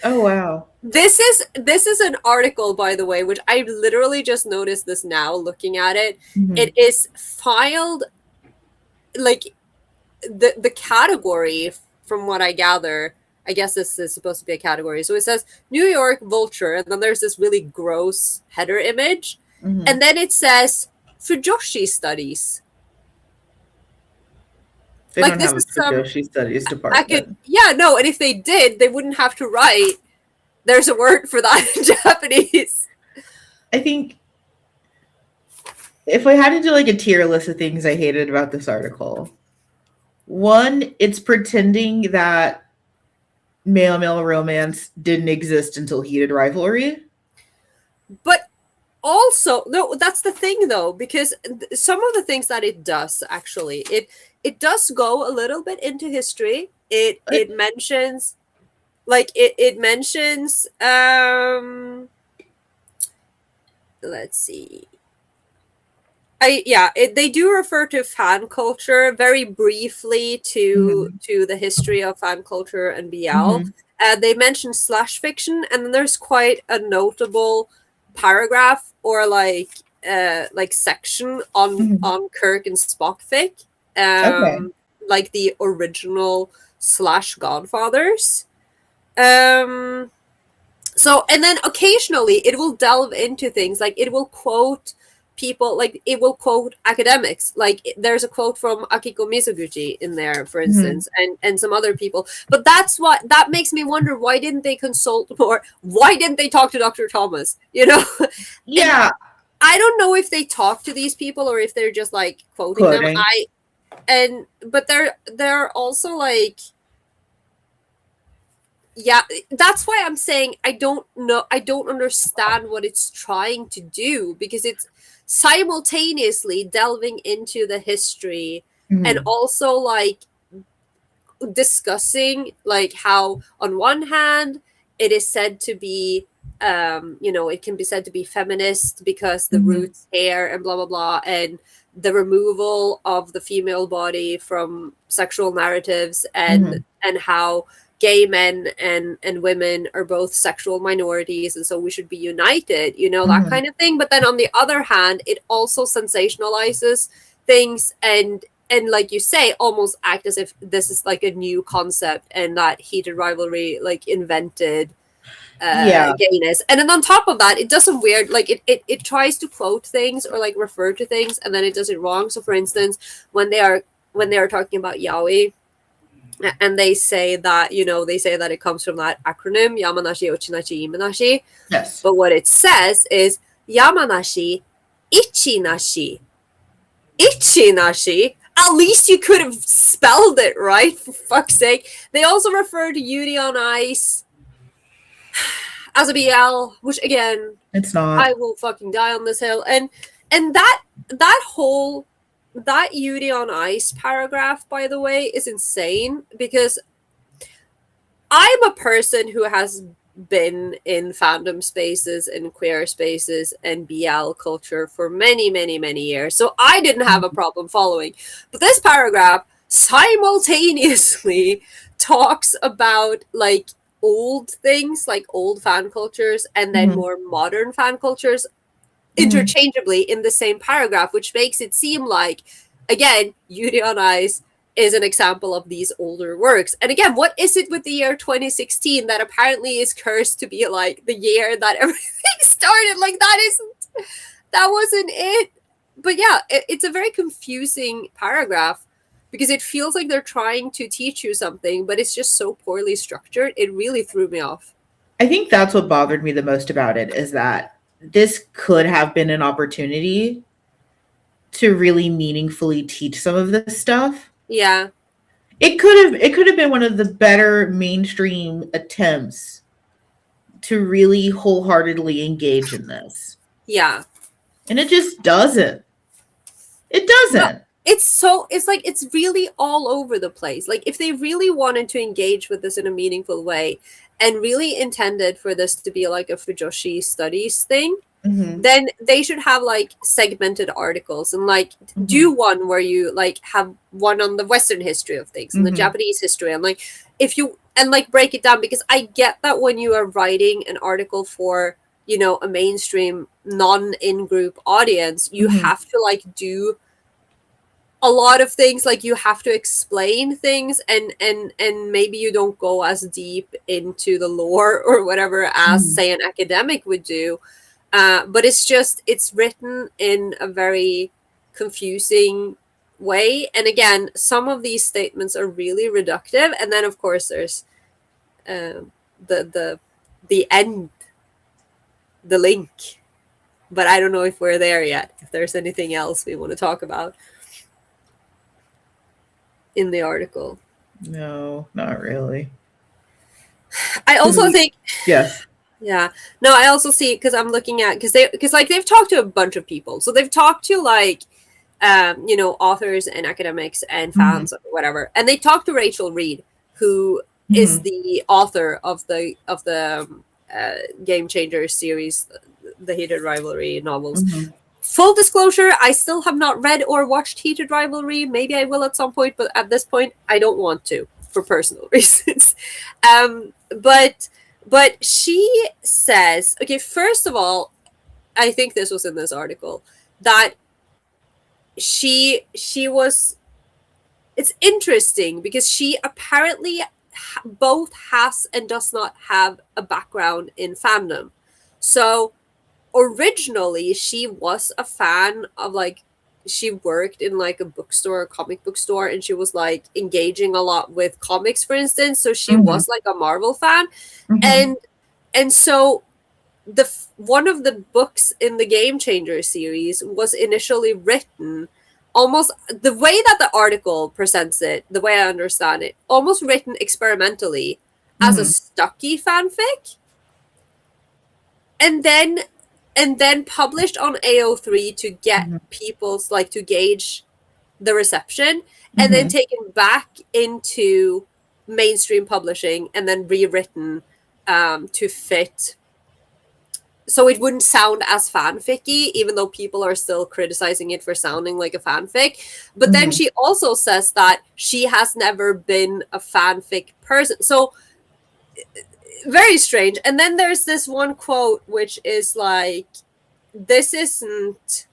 Speaker 2: Oh wow.
Speaker 1: This is an article, by the way, which I literally just noticed this now looking at it. It is filed like the category, from what I gather, I guess this is supposed to be a category. So it says New York Vulture, and then there's this really gross header image. And then it says Fujoshi Studies.
Speaker 2: They like, don't have a Fujoshi Studies department.
Speaker 1: And if they did, they wouldn't have to write, there's a word for that in Japanese.
Speaker 2: I think if I had to do like a tier list of things I hated about this article, one, it's pretending that male-male romance didn't exist until heated rivalry.
Speaker 1: But also, no, that's the thing though, because some of the things that it does, actually, it does go a little bit into history. It mentions, like, it mentions, let's see. They do refer to fan culture very briefly to the history of fan culture and BL. They mention slash fiction, and then there's quite a notable paragraph or like section on Kirk and Spock fic, like the original slash Godfathers. So, and then occasionally it will delve into things, like it will quote people, like it will quote academics, like there's a quote from Akiko Mizoguchi in there, for instance, and some other people. But that makes me wonder, why didn't they consult more? Why didn't they talk to Dr. Thomas?
Speaker 2: Yeah.
Speaker 1: I don't know if they talk to these people or if they're just like quoting them. But they're also like, yeah, that's why I'm saying I don't know, I don't understand what it's trying to do, because it's simultaneously delving into the history and also like discussing like how on one hand it is said to be it can be said to be feminist because the roots hair and blah blah blah, and the removal of the female body from sexual narratives, and how gay men and women are both sexual minorities and so we should be united, that kind of thing. But then on the other hand, it also sensationalizes things and like you say, almost act as if this is like a new concept and that heated rivalry like invented gayness. And then on top of that, it does some weird, like it tries to quote things or like refer to things and then it does it wrong. So for instance, when they are talking about yaoi, and they say that it comes from that acronym Yamanashi Ochinashi Imanashi.
Speaker 2: Yes.
Speaker 1: But what it says is Yamanashi Ichinashi. Ichinashi. At least you could have spelled it right, for fuck's sake. They also refer to Yuri on Ice as a BL, which again,
Speaker 2: it's not.
Speaker 1: I will fucking die on this hill. And that whole Yuri on Ice paragraph, by the way, is insane, because I'm a person who has been in fandom spaces and queer spaces and BL culture for many, many, many years. So I didn't have a problem following. But this paragraph simultaneously talks about like old things, like old fan cultures, and then more modern fan cultures interchangeably in the same paragraph, which makes it seem like, again, Yuri on Ice is an example of these older works. And again, what is it with the year 2016 that apparently is cursed to be like the year that everything started? Like that wasn't it. But yeah, it's a very confusing paragraph because it feels like they're trying to teach you something, but it's just so poorly structured. It really threw me off.
Speaker 2: I think that's what bothered me the most about it, is that this could have been an opportunity to really meaningfully teach some of this stuff.
Speaker 1: Yeah.
Speaker 2: It could have been one of the better mainstream attempts to really wholeheartedly engage in this.
Speaker 1: Yeah.
Speaker 2: And it just doesn't. It doesn't.
Speaker 1: No, it's really all over the place. Like if they really wanted to engage with this in a meaningful way and really intended for this to be like a fujoshi studies thing, then they should have like segmented articles and like do one where you like have one on the Western history of things and the Japanese history, and like if you and like break it down, because I get that when you are writing an article for a mainstream non-in-group audience, you have to like do a lot of things, like you have to explain things and maybe you don't go as deep into the lore or whatever as say an academic would do. But it's written in a very confusing way. And again, some of these statements are really reductive. And then, of course, there's the end, the link. But I don't know if we're there yet, if there's anything else we want to talk about in the article.
Speaker 2: No, not really.
Speaker 1: I also think...
Speaker 2: Yes.
Speaker 1: Yeah. No, I also see, because I'm looking at, because they've talked to a bunch of people. So they've talked to like, authors and academics and fans or whatever. And they talked to Rachel Reed, who is the author of the Game Changer series, the Heated Rivalry novels. Full disclosure, I still have not read or watched Heated Rivalry. Maybe I will at some point, but at this point, I don't want to, for personal reasons. But she says, okay, first of all, I think this was in this article, that she was, it's interesting because she apparently both has and does not have a background in fandom. So originally she was a fan of like, she worked in like a bookstore, a comic book store, and she was like engaging a lot with comics, for instance. So she was like a Marvel fan. And so one of the books in the Game Changer series was initially written almost the way that the article presents it, the way I understand it, almost written experimentally as a Stucky fanfic, and then published on AO3 to get people's like to gauge the reception, and then taken back into mainstream publishing and then rewritten to fit, so it wouldn't sound as fanficky, even though people are still criticizing it for sounding like a fanfic. But then she also says that she has never been a fanfic person. So very strange. And then there's this one quote which is like, this isn't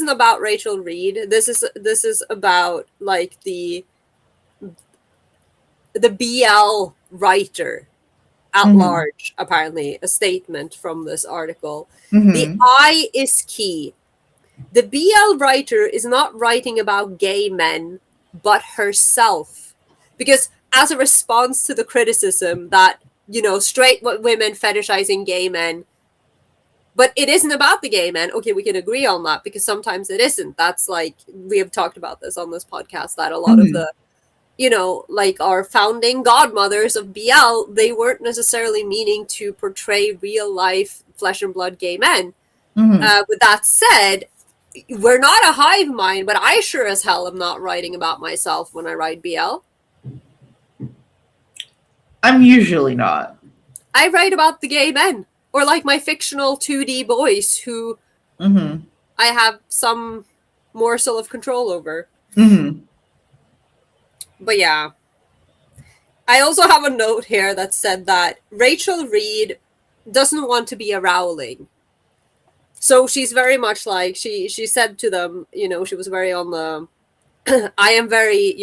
Speaker 1: about Rachel Reed. This is about like the BL writer at large, apparently, a statement from this article. The I is key. The BL writer is not writing about gay men, but herself. Because as a response to the criticism that, straight women fetishizing gay men, but it isn't about the gay men. Okay, we can agree on that, because sometimes it isn't. That's like, we have talked about this on this podcast, that a lot of the like our founding godmothers of BL, they weren't necessarily meaning to portray real life flesh and blood gay men. With that said, we're not a hive mind, but I sure as hell am not writing about myself when I write BL.
Speaker 2: I'm usually not.
Speaker 1: I write about the gay men, or like my fictional 2D boys who I have some morsel of control over. But yeah, I also have a note here that said that Rachel Reed doesn't want to be a Rowling. So she's very much like, she said to them, she was very on the, I am very,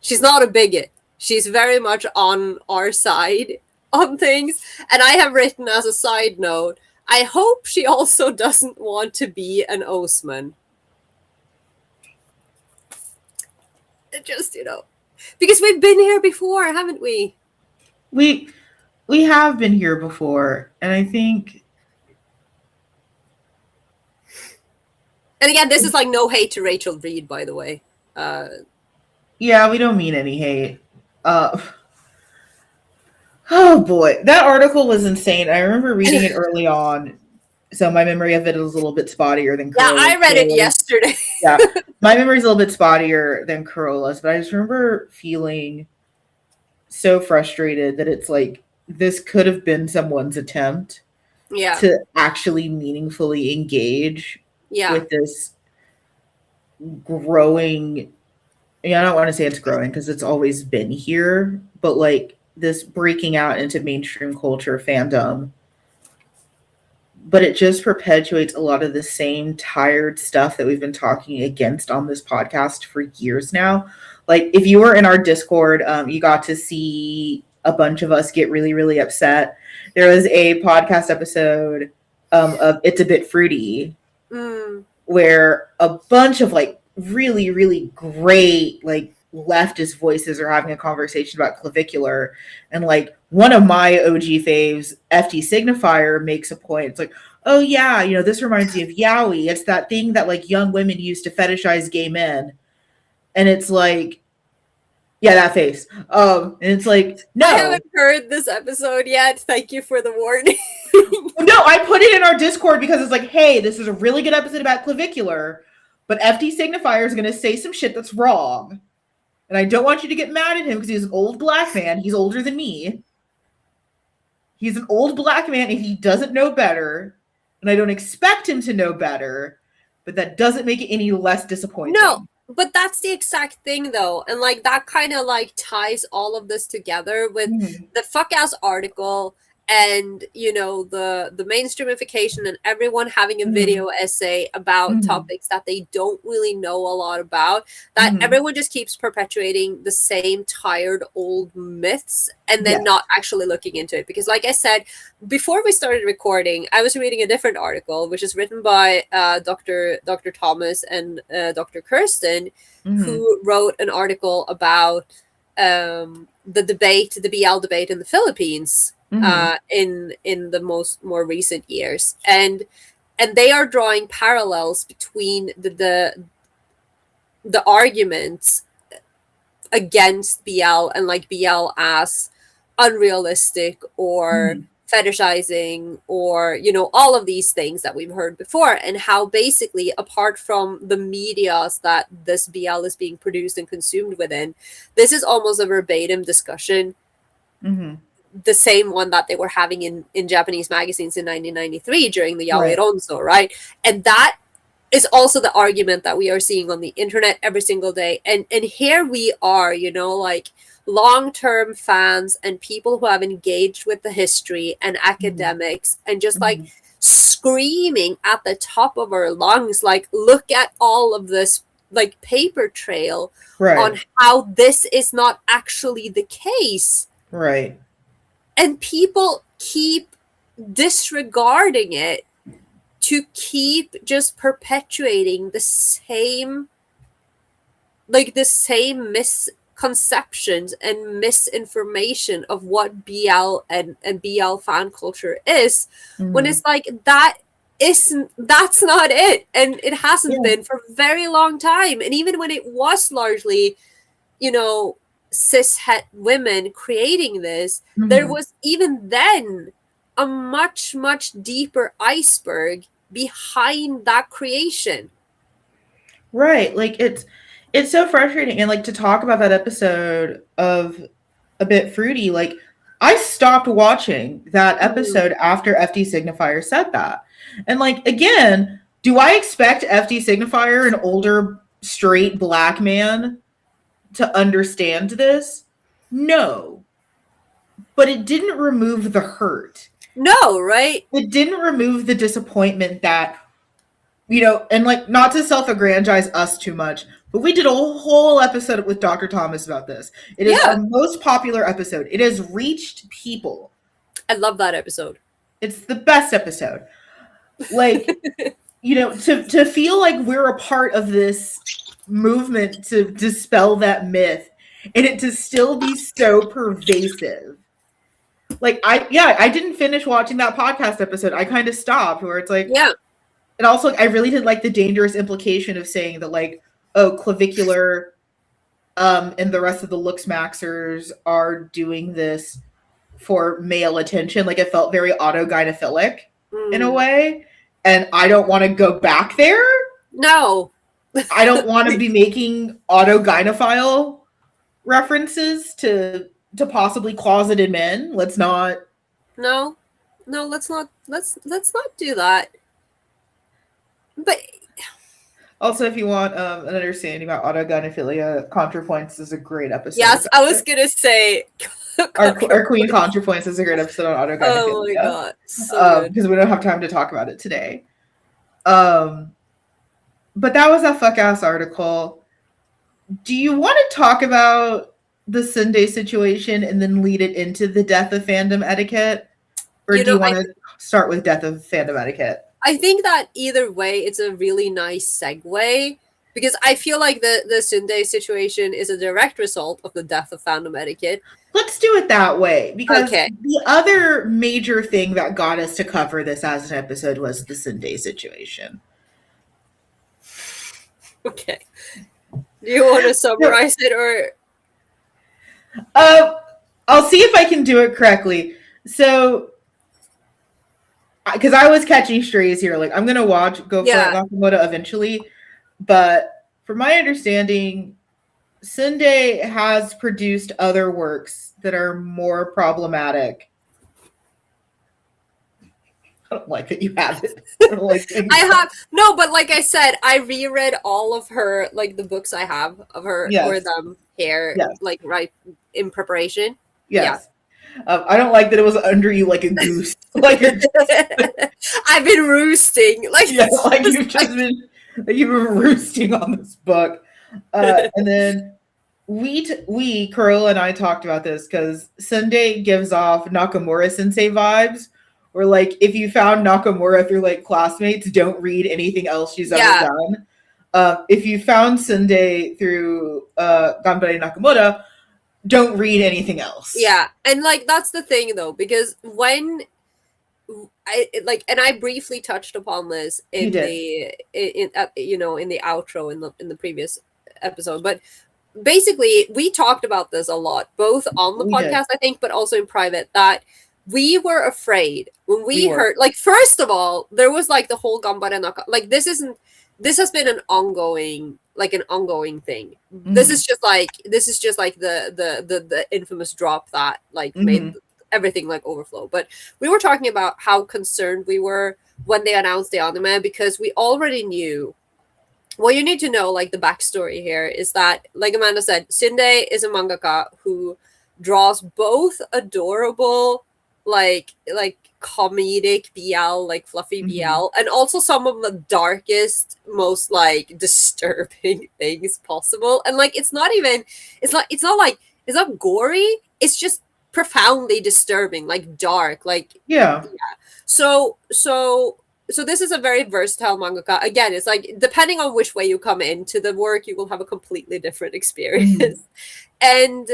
Speaker 1: she's not a bigot. She's very much on our side on things. And I have written as a side note, I hope she also doesn't want to be an Osman. Just, because we've been here before, haven't we?
Speaker 2: We have been here before, and I think.
Speaker 1: And again, this is like no hate to Rachel Reed, by the way.
Speaker 2: Yeah, we don't mean any hate. Oh boy, that article was insane. I remember reading it early on, so my memory of it is a little bit spottier than Carola's.
Speaker 1: Yeah, I read it yesterday.
Speaker 2: Yeah, my memory is a little bit spottier than Carola's, but I just remember feeling so frustrated that it's like, this could have been someone's attempt to actually meaningfully engage with this growing, I don't want to say it's growing because it's always been here, but like this breaking out into mainstream culture fandom. But it just perpetuates a lot of the same tired stuff that we've been talking against on this podcast for years now. Like, if you were in our Discord, you got to see a bunch of us get really, really upset. There was a podcast episode of It's a Bit Fruity, where a bunch of like really, really great like leftist voices are having a conversation about clavicular, and like one of my OG faves, FT Signifier, makes a point. It's like, oh yeah, this reminds me of yaoi. It's that thing that like young women use to fetishize gay men. And it's like, yeah, that face. And it's like, no. I
Speaker 1: haven't heard this episode yet. Thank you for the warning.
Speaker 2: No, I put it in our Discord because it's like, hey, this is a really good episode about clavicular, but FT Signifier is going to say some shit that's wrong. And I don't want you to get mad at him because he's an old black man. He's older than me. He's an old black man and he doesn't know better. And I don't expect him to know better, but that doesn't make it any less disappointing.
Speaker 1: No, but that's the exact thing though. And like that kind of like ties all of this together with the fuck ass article and the mainstreamification and everyone having a video essay about topics that they don't really know a lot about, that everyone just keeps perpetuating the same tired old myths and then not actually looking into it. Because like I said before we started recording, I was reading a different article which is written by Dr. Thomas and Dr. Kirsten, who wrote an article about the BL debate in the Philippines. in the more recent years, and they are drawing parallels between the arguments against BL and like BL as unrealistic or fetishizing, or all of these things that we've heard before, and how basically, apart from the medias that this BL is being produced and consumed within, this is almost a verbatim discussion, the same one that they were having in Japanese magazines in 1993 during the Yaoi Ronzo, right? And that is also the argument that we are seeing on the internet every single day. And here we are, like long-term fans and people who have engaged with the history and academics, and just like screaming at the top of our lungs, like, look at all of this like paper trail on how this is not actually the case.
Speaker 2: Right.
Speaker 1: And people keep disregarding it to keep just perpetuating the same misconceptions and misinformation of what BL and BL fan culture is, when it's like, that's not it, and it hasn't been for a very long time. And even when it was largely, cis het women creating this, there was even then a much, much deeper iceberg behind that creation.
Speaker 2: Right. Like it's so frustrating. And like, to talk about that episode of A Bit Fruity, like, I stopped watching that episode after FD Signifier said that. And like, again, do I expect FD Signifier, an older straight black man, to understand this? No. But it didn't remove the hurt.
Speaker 1: No, right?
Speaker 2: It didn't remove the disappointment that, and like, not to self-aggrandize us too much, but we did a whole episode with Dr. Thomas about this. It is our most popular episode. It has reached people.
Speaker 1: I love that episode.
Speaker 2: It's the best episode. Like, to feel like we're a part of this movement to dispel that myth, and it to still be so pervasive. Like, I didn't finish watching that podcast episode. I kind of stopped, where it's like, and also I really did like the dangerous implication of saying that, like, oh, Clavicular and the rest of the Looks Maxers are doing this for male attention. Like, it felt very autogynephilic in a way, and I don't want to go back there.
Speaker 1: No.
Speaker 2: I don't want to be making autogynephile references to possibly closeted men. Let's not.
Speaker 1: No, let's not do that. But
Speaker 2: also, if you want an understanding about autogynephilia, ContraPoints is a great episode.
Speaker 1: Yes, I was gonna say
Speaker 2: our Queen ContraPoints is a great episode on autogynephilia.
Speaker 1: Oh my god, so
Speaker 2: because we don't have time to talk about it today. But that was a fuck ass article. Do you want to talk about the Syundei situation and then lead it into the death of fandom etiquette? Or do you want to start with death of fandom etiquette?
Speaker 1: I think that either way, it's a really nice segue, because I feel like the Syundei situation is a direct result of the death of fandom etiquette.
Speaker 2: Let's do it that way, because the other major thing that got us to cover this as an episode was the Syundei situation.
Speaker 1: Okay. Do you want to summarize it, or?
Speaker 2: I'll see if I can do it correctly. So, because I was catching strays here, like, I'm gonna go for Nakamoto eventually, but from my understanding, Syundei has produced other works that are more problematic. I don't like that you have it.
Speaker 1: I have no, but like I said, I reread all of her, like the books I have of her for them here, like right in preparation.
Speaker 2: Yes. I don't like that it was under you like a goose. Like,
Speaker 1: I've been roosting. Like,
Speaker 2: like you've been roosting on this book. And then we Carola and I talked about this because Syundei gives off Nakamura Sensei vibes. Or like, if you found Nakamura through like classmates, don't read anything else she's ever done. If you found Syundei through Ganbare Nakamura, don't read anything else.
Speaker 1: Yeah, and like that's the thing though, because when I briefly touched upon this in the in the outro in the previous episode, but basically we talked about this a lot, both on the podcast, I think, but also in private, that we were afraid when we heard, like, first of all, there was like the whole Gambare Naka, like this has been an ongoing thing. Mm-hmm. This is just like the infamous drop that like made everything like overflow. But we were talking about how concerned we were when they announced the anime, because we already knew. Well, you need to know, like, the backstory here is that, like Amanda said, Syundei is a mangaka who draws both adorable, like comedic BL, like fluffy BL, and also some of the darkest, most like disturbing things possible. And like, it's not gory. It's just profoundly disturbing, like dark, like yeah. So this is a very versatile mangaka. Again, it's like, depending on which way you come into the work, you will have a completely different experience. And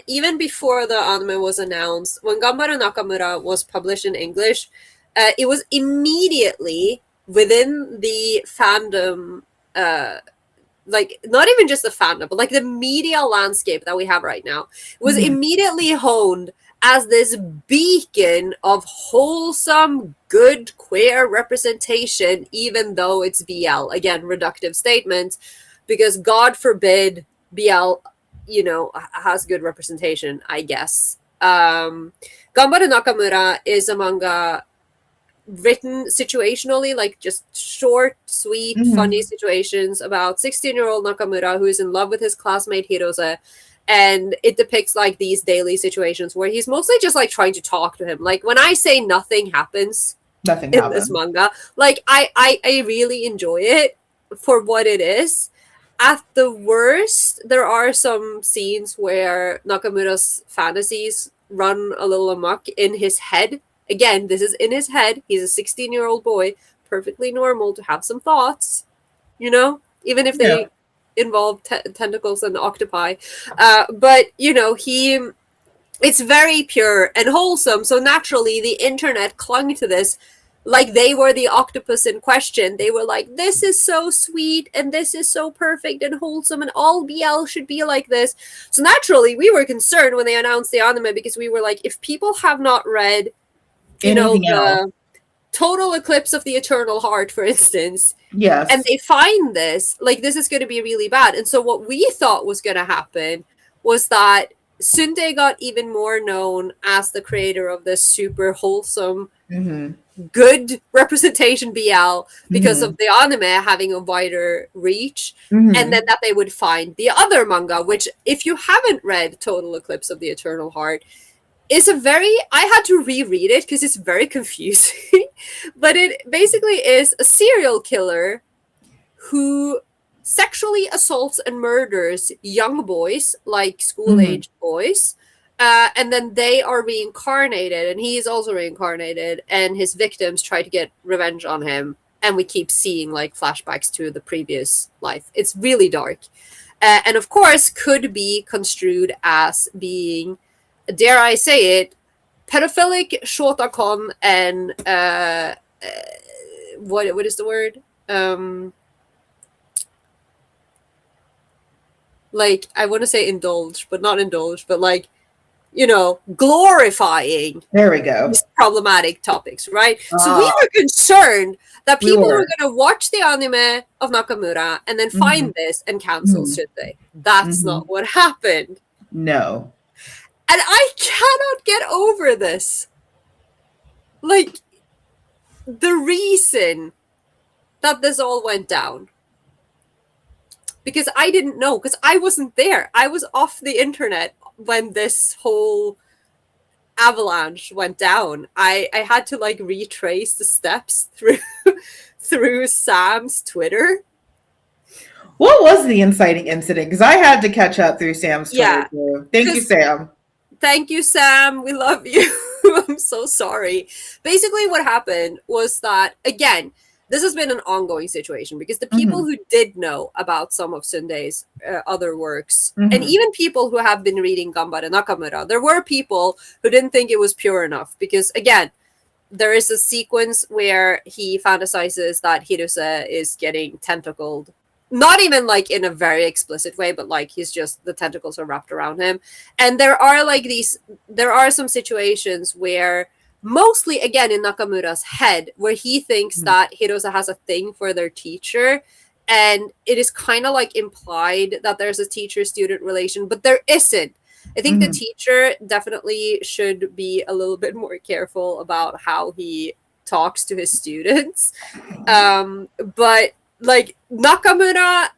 Speaker 1: even before the anime was announced, when Gambare Nakamura was published in English, it was immediately within the fandom, like not even just the fandom, but like the media landscape that we have right now, was immediately honed as this beacon of wholesome, good queer representation, even though it's BL. Again, reductive statement, because God forbid BL, you know, has good representation, I guess. Gambare Nakamura is a manga written situationally, like just short, sweet, funny situations about 16-year-old Nakamura who is in love with his classmate Hirose. And it depicts like these daily situations where he's mostly just like trying to talk to him. Like when I say nothing happens in this manga, like I really enjoy it for what it is. At the worst, there are some scenes where Nakamura's fantasies run a little amok in his head. Again, this is in his head. He's a 16-year-old boy, perfectly normal to have some thoughts, you know, even if they involve tentacles and octopi. But, you know, it's very pure and wholesome. So naturally, the internet clung to this like they were the octopus in question. They were like, this is so sweet and this is so perfect and wholesome and all BL should be like this. So naturally, we were concerned when they announced the anime, because we were like, if people have not read, you know, the Total Eclipse of the Eternal Heart, for instance, and they find this, like, this is going to be really bad. And so what we thought was going to happen was that Syundei got even more known as the creator of this super wholesome, good representation BL because of the anime having a wider reach, and then that they would find the other manga, which, if you haven't read Total Eclipse of the Eternal Heart, is I had to reread it because it's very confusing, but it basically is a serial killer who sexually assaults and murders young boys, like school-aged boys, and then they are reincarnated, and he is also reincarnated, and his victims try to get revenge on him, and we keep seeing like flashbacks to the previous life. It's really dark, and of course could be construed as being, dare I say it, pedophilic shotakon and what is the word? Like, I want to say indulge, but not indulge, but like, you know, glorifying.
Speaker 2: There we go.
Speaker 1: These problematic topics, right? So we were concerned that people were going to watch the anime of Nakamura and then find this and cancel Syundei. That's not what happened.
Speaker 2: No.
Speaker 1: And I cannot get over this. Like, the reason that this all went down. Because I didn't know, because I wasn't there. I was off the internet when this whole avalanche went down. I had to like retrace the steps through Sam's Twitter.
Speaker 2: What was the inciting incident? Because I had to catch up through Sam's Twitter too. Thank you, Sam.
Speaker 1: Thank you, Sam. We love you. I'm so sorry. Basically, what happened was that, again, this has been an ongoing situation because the people who did know about some of Syundei's other works, and even people who have been reading Ganbare Nakamura, there were people who didn't think it was pure enough because, again, there is a sequence where he fantasizes that Hirose is getting tentacled. Not even like in a very explicit way, but like he's just, the tentacles are wrapped around him. And there are some situations where, mostly again in Nakamura's head, where he thinks that Hirose has a thing for their teacher. And it is kind of like implied that there's a teacher-student relation, but there isn't. I think the teacher definitely should be a little bit more careful about how he talks to his students. But like Nakamura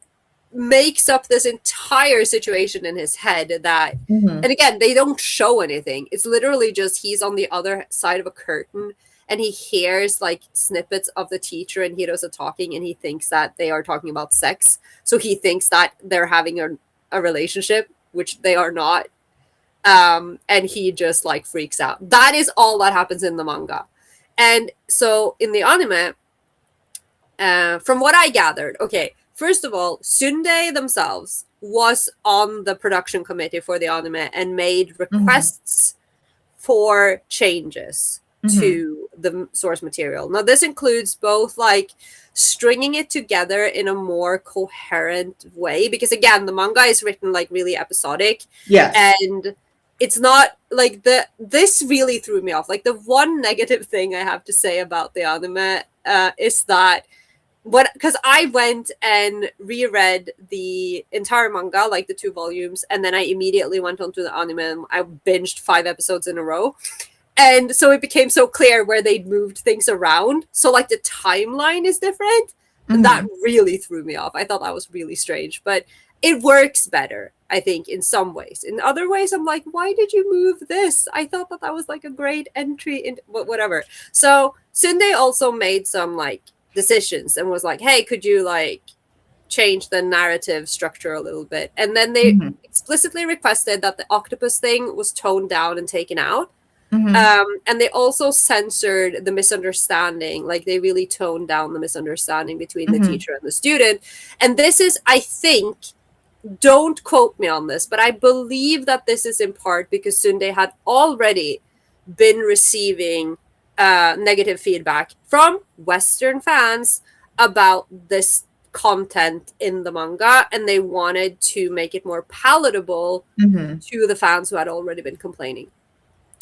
Speaker 1: makes up this entire situation in his head that, and again, they don't show anything. It's literally just he's on the other side of a curtain and he hears like snippets of the teacher and Hirose talking, and he thinks that they are talking about sex. So he thinks that they're having a relationship, which they are not. And he just like freaks out. That is all that happens in the manga. And so in the anime, from what I gathered, okay, first of all, Syundei themselves was on the production committee for the anime and made requests for changes to the source material. Now, this includes both like stringing it together in a more coherent way, because again, the manga is written like really episodic.
Speaker 2: Yes.
Speaker 1: And it's not like this really threw me off. Like the one negative thing I have to say about the anime is that because I went and reread the entire manga, like the 2 volumes, and then I immediately went on to the anime and I binged 5 episodes in a row. And so it became so clear where they'd moved things around. So like the timeline is different. And that really threw me off. I thought that was really strange, but it works better, I think, in some ways. In other ways, I'm like, why did you move this? I thought that was like a great entry in whatever. So Syundei also made some like decisions and was like, hey, could you like change the narrative structure a little bit? And then they explicitly requested that the octopus thing was toned down and taken out. And they also censored the misunderstanding. Like they really toned down the misunderstanding between the teacher and the student. And this is, I think, don't quote me on this, but I believe that this is in part because Syundei had already been receiving negative feedback from Western fans about this content in the manga, and they wanted to make it more palatable to the fans who had already been complaining.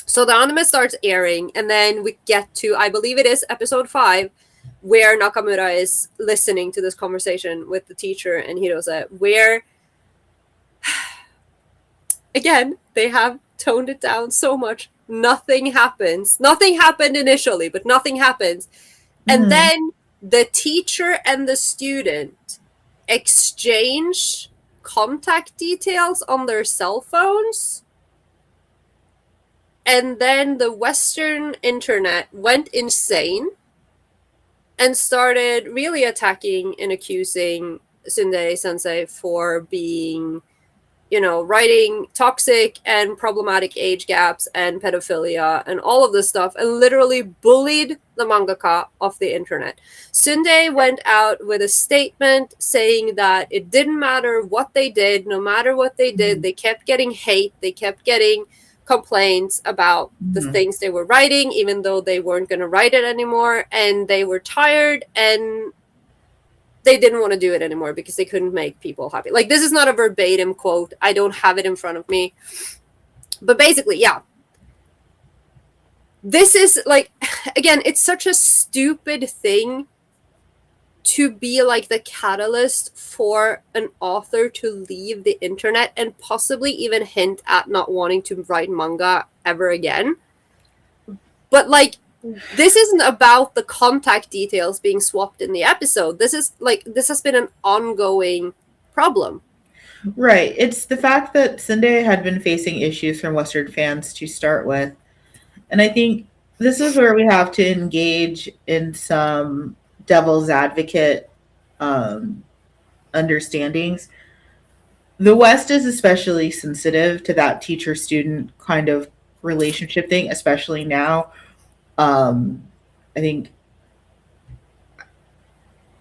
Speaker 1: So the anime starts airing, and then we get to, I believe it is episode 5, where Nakamura is listening to this conversation with the teacher and Hirose, where again, they have toned it down so much. Nothing happens. Nothing happened initially, but nothing happens. And then the teacher and the student exchange contact details on their cell phones. And then the Western internet went insane and started really attacking and accusing Syundei sensei for being, you know, writing toxic and problematic age gaps and pedophilia and all of this stuff, and literally bullied the mangaka off the internet. Syundei went out with a statement saying that it didn't matter what they did, no matter what they did, they kept getting hate, they kept getting complaints about the things they were writing, even though they weren't going to write it anymore, and they were tired and they didn't want to do it anymore because they couldn't make people happy. Like, this is not a verbatim quote. I don't have it in front of me. But basically, yeah. This is, like, again, it's such a stupid thing to be, like, the catalyst for an author to leave the internet and possibly even hint at not wanting to write manga ever again. But, like, this isn't about the contact details being swapped in the episode. This is like, this has been an ongoing problem.
Speaker 2: Right. It's the fact that Syundei had been facing issues from Western fans to start with. And I think this is where we have to engage in some devil's advocate understandings. The West is especially sensitive to that teacher-student kind of relationship thing, especially now. I think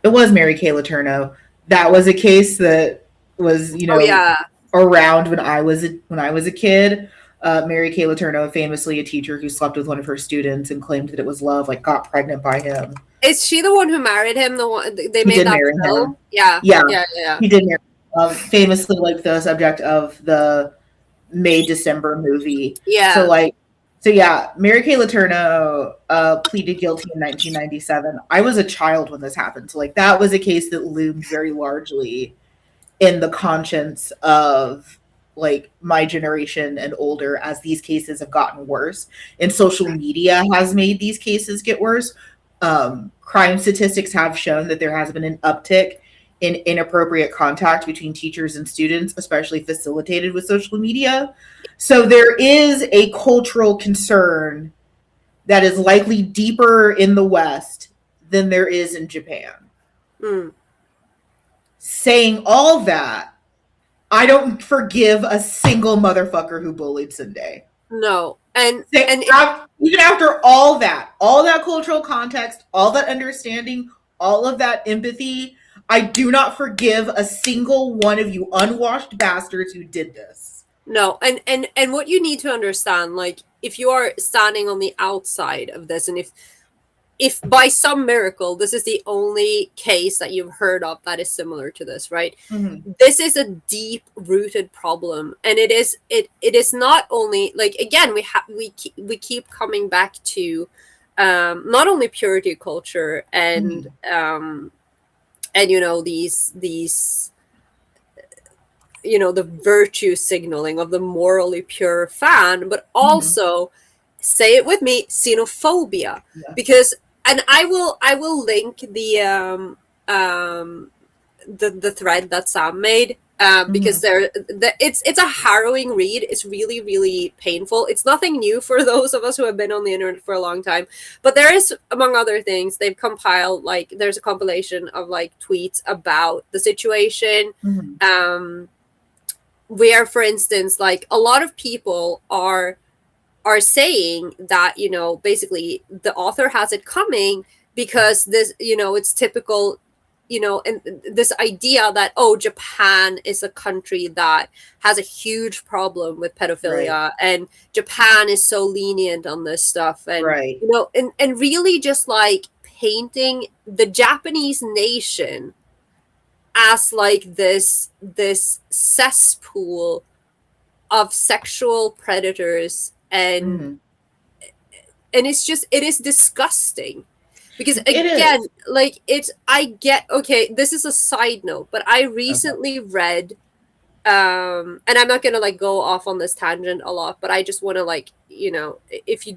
Speaker 2: It was Mary Kay Letourneau. That was a case that was,
Speaker 1: Oh yeah.
Speaker 2: around when I was a kid. Mary Kay Letourneau, famously a teacher who slept with one of her students and claimed that it was love, like got pregnant by him.
Speaker 1: Is she the one who married him? The one they
Speaker 2: He
Speaker 1: made
Speaker 2: did
Speaker 1: that
Speaker 2: marry
Speaker 1: film?
Speaker 2: him.
Speaker 1: Yeah.
Speaker 2: Yeah,
Speaker 1: Yeah.
Speaker 2: he did marry him. Famously, like the subject of the May December movie.
Speaker 1: Yeah.
Speaker 2: So yeah, Mary Kay Letourneau pleaded guilty in 1997. I was a child when this happened, so like that was a case that loomed very largely in the conscience of like my generation and older as these cases have gotten worse, and social media has made these cases get worse. Crime statistics have shown that there has been an uptick in inappropriate contact between teachers and students, especially facilitated with social media. So there is a cultural concern that is likely deeper in the West than there is in Japan.
Speaker 1: Mm.
Speaker 2: Saying all that, I don't forgive a single motherfucker who bullied Syundei.
Speaker 1: No. And
Speaker 2: even after all that cultural context, all that understanding, all of that empathy, I do not forgive a single one of you unwashed bastards who did this.
Speaker 1: No, and what you need to understand, like, if you are standing on the outside of this, and if by some miracle this is the only case that you've heard of that is similar to this, right?
Speaker 2: Mm-hmm.
Speaker 1: This is a deep rooted problem, and it is not only, like, again, we keep coming back to not only purity culture and and these the virtue signaling of the morally pure fan, but also say it with me, xenophobia.
Speaker 2: Yeah.
Speaker 1: Because, and I will link the thread that Sam made, because it's a harrowing read. It's really, really painful. It's nothing new for those of us who have been on the internet for a long time, but there is, among other things, they've compiled, like, there's a compilation of like tweets about the situation, where, for instance, like, a lot of people are saying that, basically the author has it coming because this, it's typical, and this idea that, oh, Japan is a country that has a huge problem with pedophilia, and Japan is so lenient on this stuff, and and really just like painting the Japanese nation as like this cesspool of sexual predators, and it is disgusting, because, again, like, okay, this is a side note, but I recently read, and I'm not gonna like go off on this tangent a lot, but I just want to, like, if you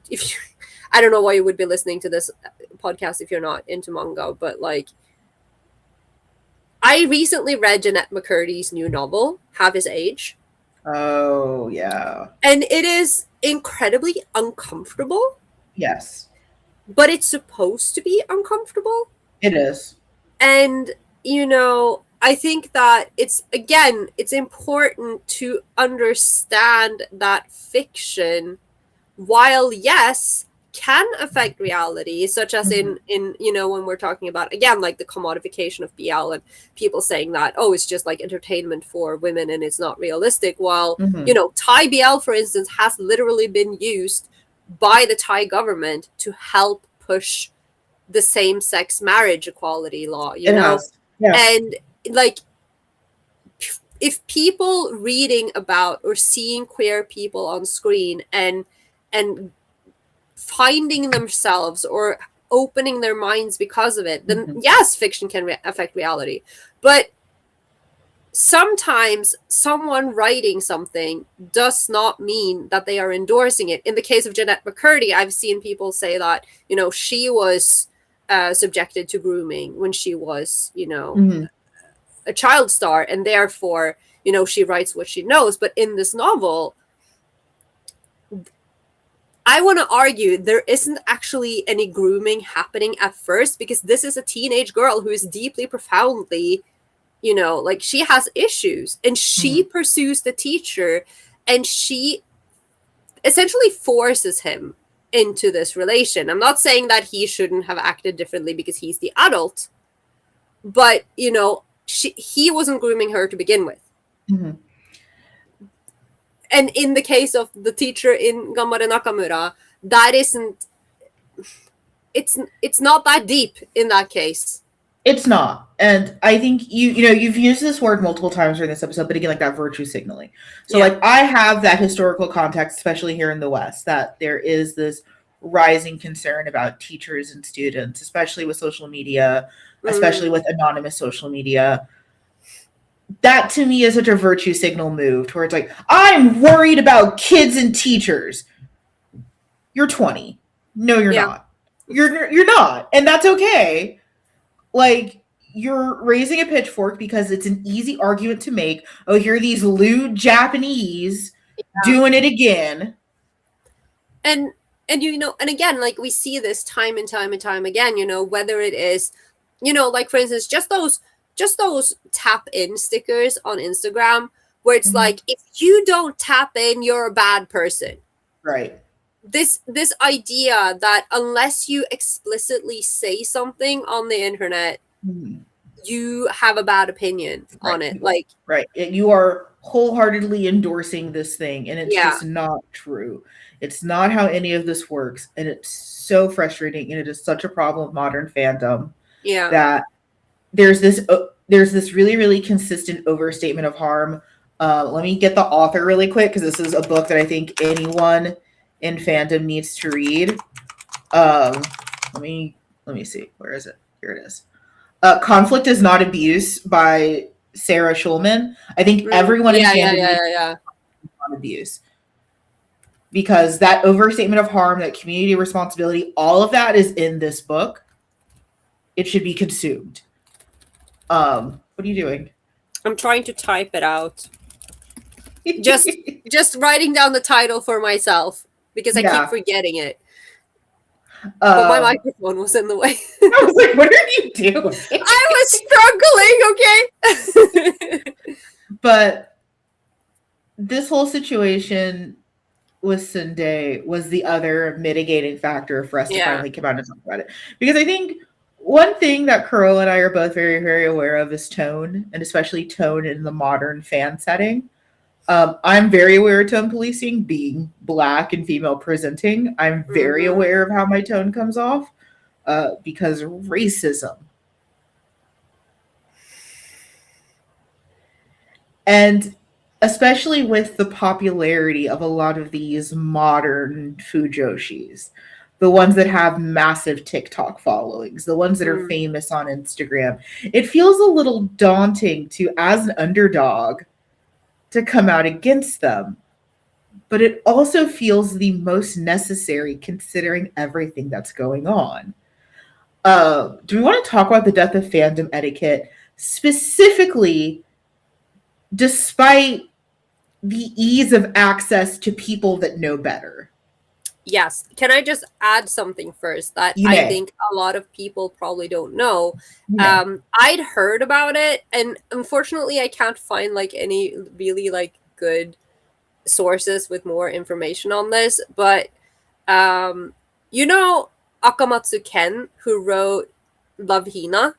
Speaker 1: I don't know why you would be listening to this podcast if you're not into manga, but like, I recently read Jeanette McCurdy's new novel, Have His Age.
Speaker 2: Oh, yeah.
Speaker 1: And it is incredibly uncomfortable.
Speaker 2: Yes.
Speaker 1: But it's supposed to be uncomfortable.
Speaker 2: It is.
Speaker 1: And, I think that it's important to understand that fiction, while, yes, can affect reality, such as in when we're talking about, again, like the commodification of BL and people saying that, oh, it's just like entertainment for women and it's not realistic, while Thai BL, for instance, has literally been used by the Thai government to help push the same-sex marriage equality law, and like, if people reading about or seeing queer people on screen and finding themselves or opening their minds because of it, then yes, fiction can affect reality. But sometimes someone writing something does not mean that they are endorsing it. In the case of Jeanette McCurdy, I've seen people say that, she was subjected to grooming when she was, a child star, and therefore, she writes what she knows. But in this novel, I want to argue there isn't actually any grooming happening at first, because this is a teenage girl who is deeply, profoundly, like, she has issues, and she pursues the teacher, and she essentially forces him into this relation. I'm not saying that he shouldn't have acted differently because he's the adult, but he wasn't grooming her to begin with.
Speaker 2: Mm-hmm.
Speaker 1: And in the case of the teacher in Ganbare Nakamura, that isn't, it's not that deep in that case.
Speaker 2: It's not. And I think you've used this word multiple times during this episode, but again, like that virtue signaling. So
Speaker 1: Yeah.
Speaker 2: like I have that historical context, especially here in the West, that there is this rising concern about teachers and students, especially with social media, especially with anonymous social media. That to me is such a virtue signal move towards like, I'm worried about kids and teachers. You're 20. No, you're not. You're not. And that's okay. Like, you're raising a pitchfork because it's an easy argument to make. Oh, here are these lewd Japanese doing it again.
Speaker 1: And and again, like we see this time and time and time again, whether it is, like for instance, just those tap in stickers on Instagram where it's like, if you don't tap in, you're a bad person.
Speaker 2: Right.
Speaker 1: This idea that unless you explicitly say something on the internet, you have a bad opinion on it. Like,
Speaker 2: right. You are wholeheartedly endorsing this thing, and it's just not true. It's not how any of this works, and it's so frustrating, and it is such a problem of modern fandom.
Speaker 1: Yeah.
Speaker 2: That there's this really, really consistent overstatement of harm. Let me get the author really quick, because this is a book that I think anyone in fandom needs to read. Let me see. Where is it? Here it is. Conflict is Not Abuse by Sarah Schulman. I think everyone in fandom needs not abuse. Because that overstatement of harm, that community responsibility, all of that is in this book. It should be consumed. What are you doing?
Speaker 1: I'm trying to type it out. just writing down the title for myself because I keep forgetting it. But my microphone was in the way.
Speaker 2: I was like, what are you doing?
Speaker 1: I was struggling, okay?
Speaker 2: But this whole situation with Syundei was the other mitigating factor for us to finally come out and talk about it. Because I think one thing that Carola and I are both very, very aware of is tone, and especially tone in the modern fan setting. I'm very aware of tone policing, being Black and female presenting. I'm very aware of how my tone comes off because racism. And especially with the popularity of a lot of these modern fujoshis, the ones that have massive TikTok followings, the ones that are famous on Instagram, it feels a little daunting to, as an underdog, to come out against them. But it also feels the most necessary considering everything that's going on. Do we want to talk about the death of fandom etiquette, specifically despite the ease of access to people that know better?
Speaker 1: Yes. Can I just add something first that I think a lot of people probably don't know? I'd heard about it, and unfortunately I can't find like any really like good sources with more information on this, but Akamatsu Ken, who wrote Love Hina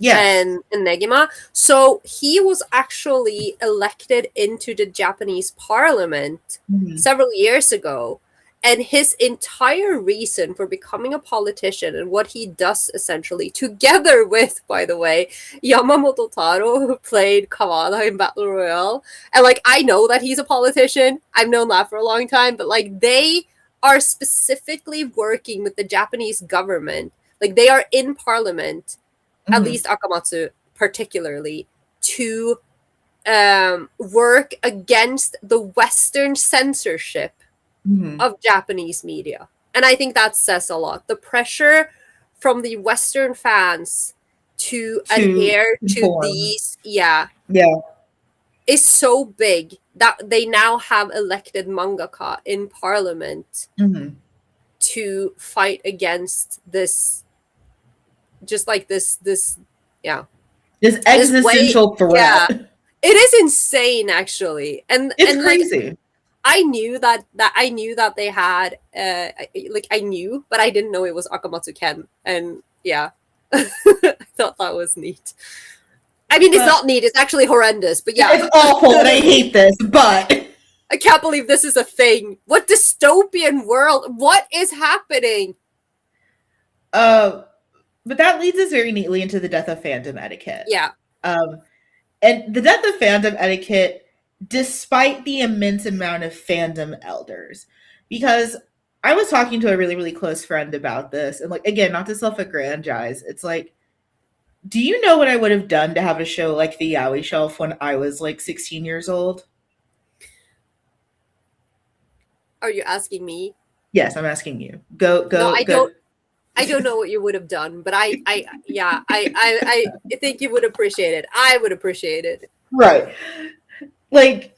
Speaker 1: and Negima, so he was actually elected into the Japanese parliament several years ago. And his entire reason for becoming a politician and what he does essentially, together with, by the way, Yamamoto Taro, who played Kawada in Battle Royale. And like, I know that he's a politician. I've known that for a long time. But like, they are specifically working with the Japanese government. Like, they are in parliament, at least Akamatsu particularly, to work against the Western censorship of Japanese media. And I think that says a lot. The pressure from the Western fans to adhere to these is so big that they now have elected mangaka in parliament to fight against this, just like this
Speaker 2: existential threat.
Speaker 1: It is insane, actually. And
Speaker 2: it's crazy.
Speaker 1: Like, I knew that they had I knew, but I didn't know it was Akamatsu Ken. And I thought that was neat. I mean, it's not neat. It's actually horrendous. But yeah,
Speaker 2: it's awful, and I hate this. But
Speaker 1: I can't believe this is a thing. What dystopian world? What is happening?
Speaker 2: but that leads us very neatly into the death of fandom etiquette.
Speaker 1: Yeah.
Speaker 2: And the death of fandom etiquette, despite the immense amount of fandom elders, because I was talking to a really, really close friend about this, and like, again, not to self-aggrandize, it's like, do you know what I would have done to have a show like the Yaoi Shelf when I was like 16 years old?
Speaker 1: Are you asking me?
Speaker 2: Yes, I'm asking you. Go.
Speaker 1: No, I
Speaker 2: go.
Speaker 1: don't know what you would have done, but I think you would appreciate it. I would appreciate it.
Speaker 2: Right. Like,